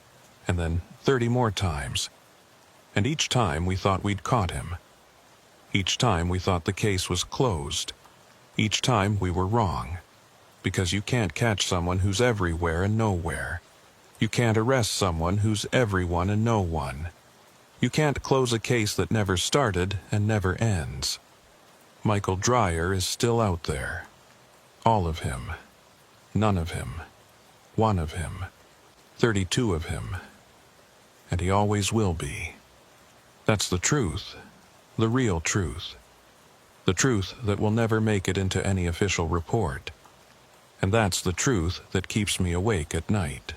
and then 30 more times. And each time we thought we'd caught him. Each time we thought the case was closed. Each time we were wrong. Because you can't catch someone who's everywhere and nowhere. You can't arrest someone who's everyone and no one. You can't close a case that never started and never ends. Michael Dreyer is still out there. All of him. None of him. One of him. 32 of him. And he always will be. That's the truth. The real truth. The truth that will never make it into any official report. And that's the truth that keeps me awake at night.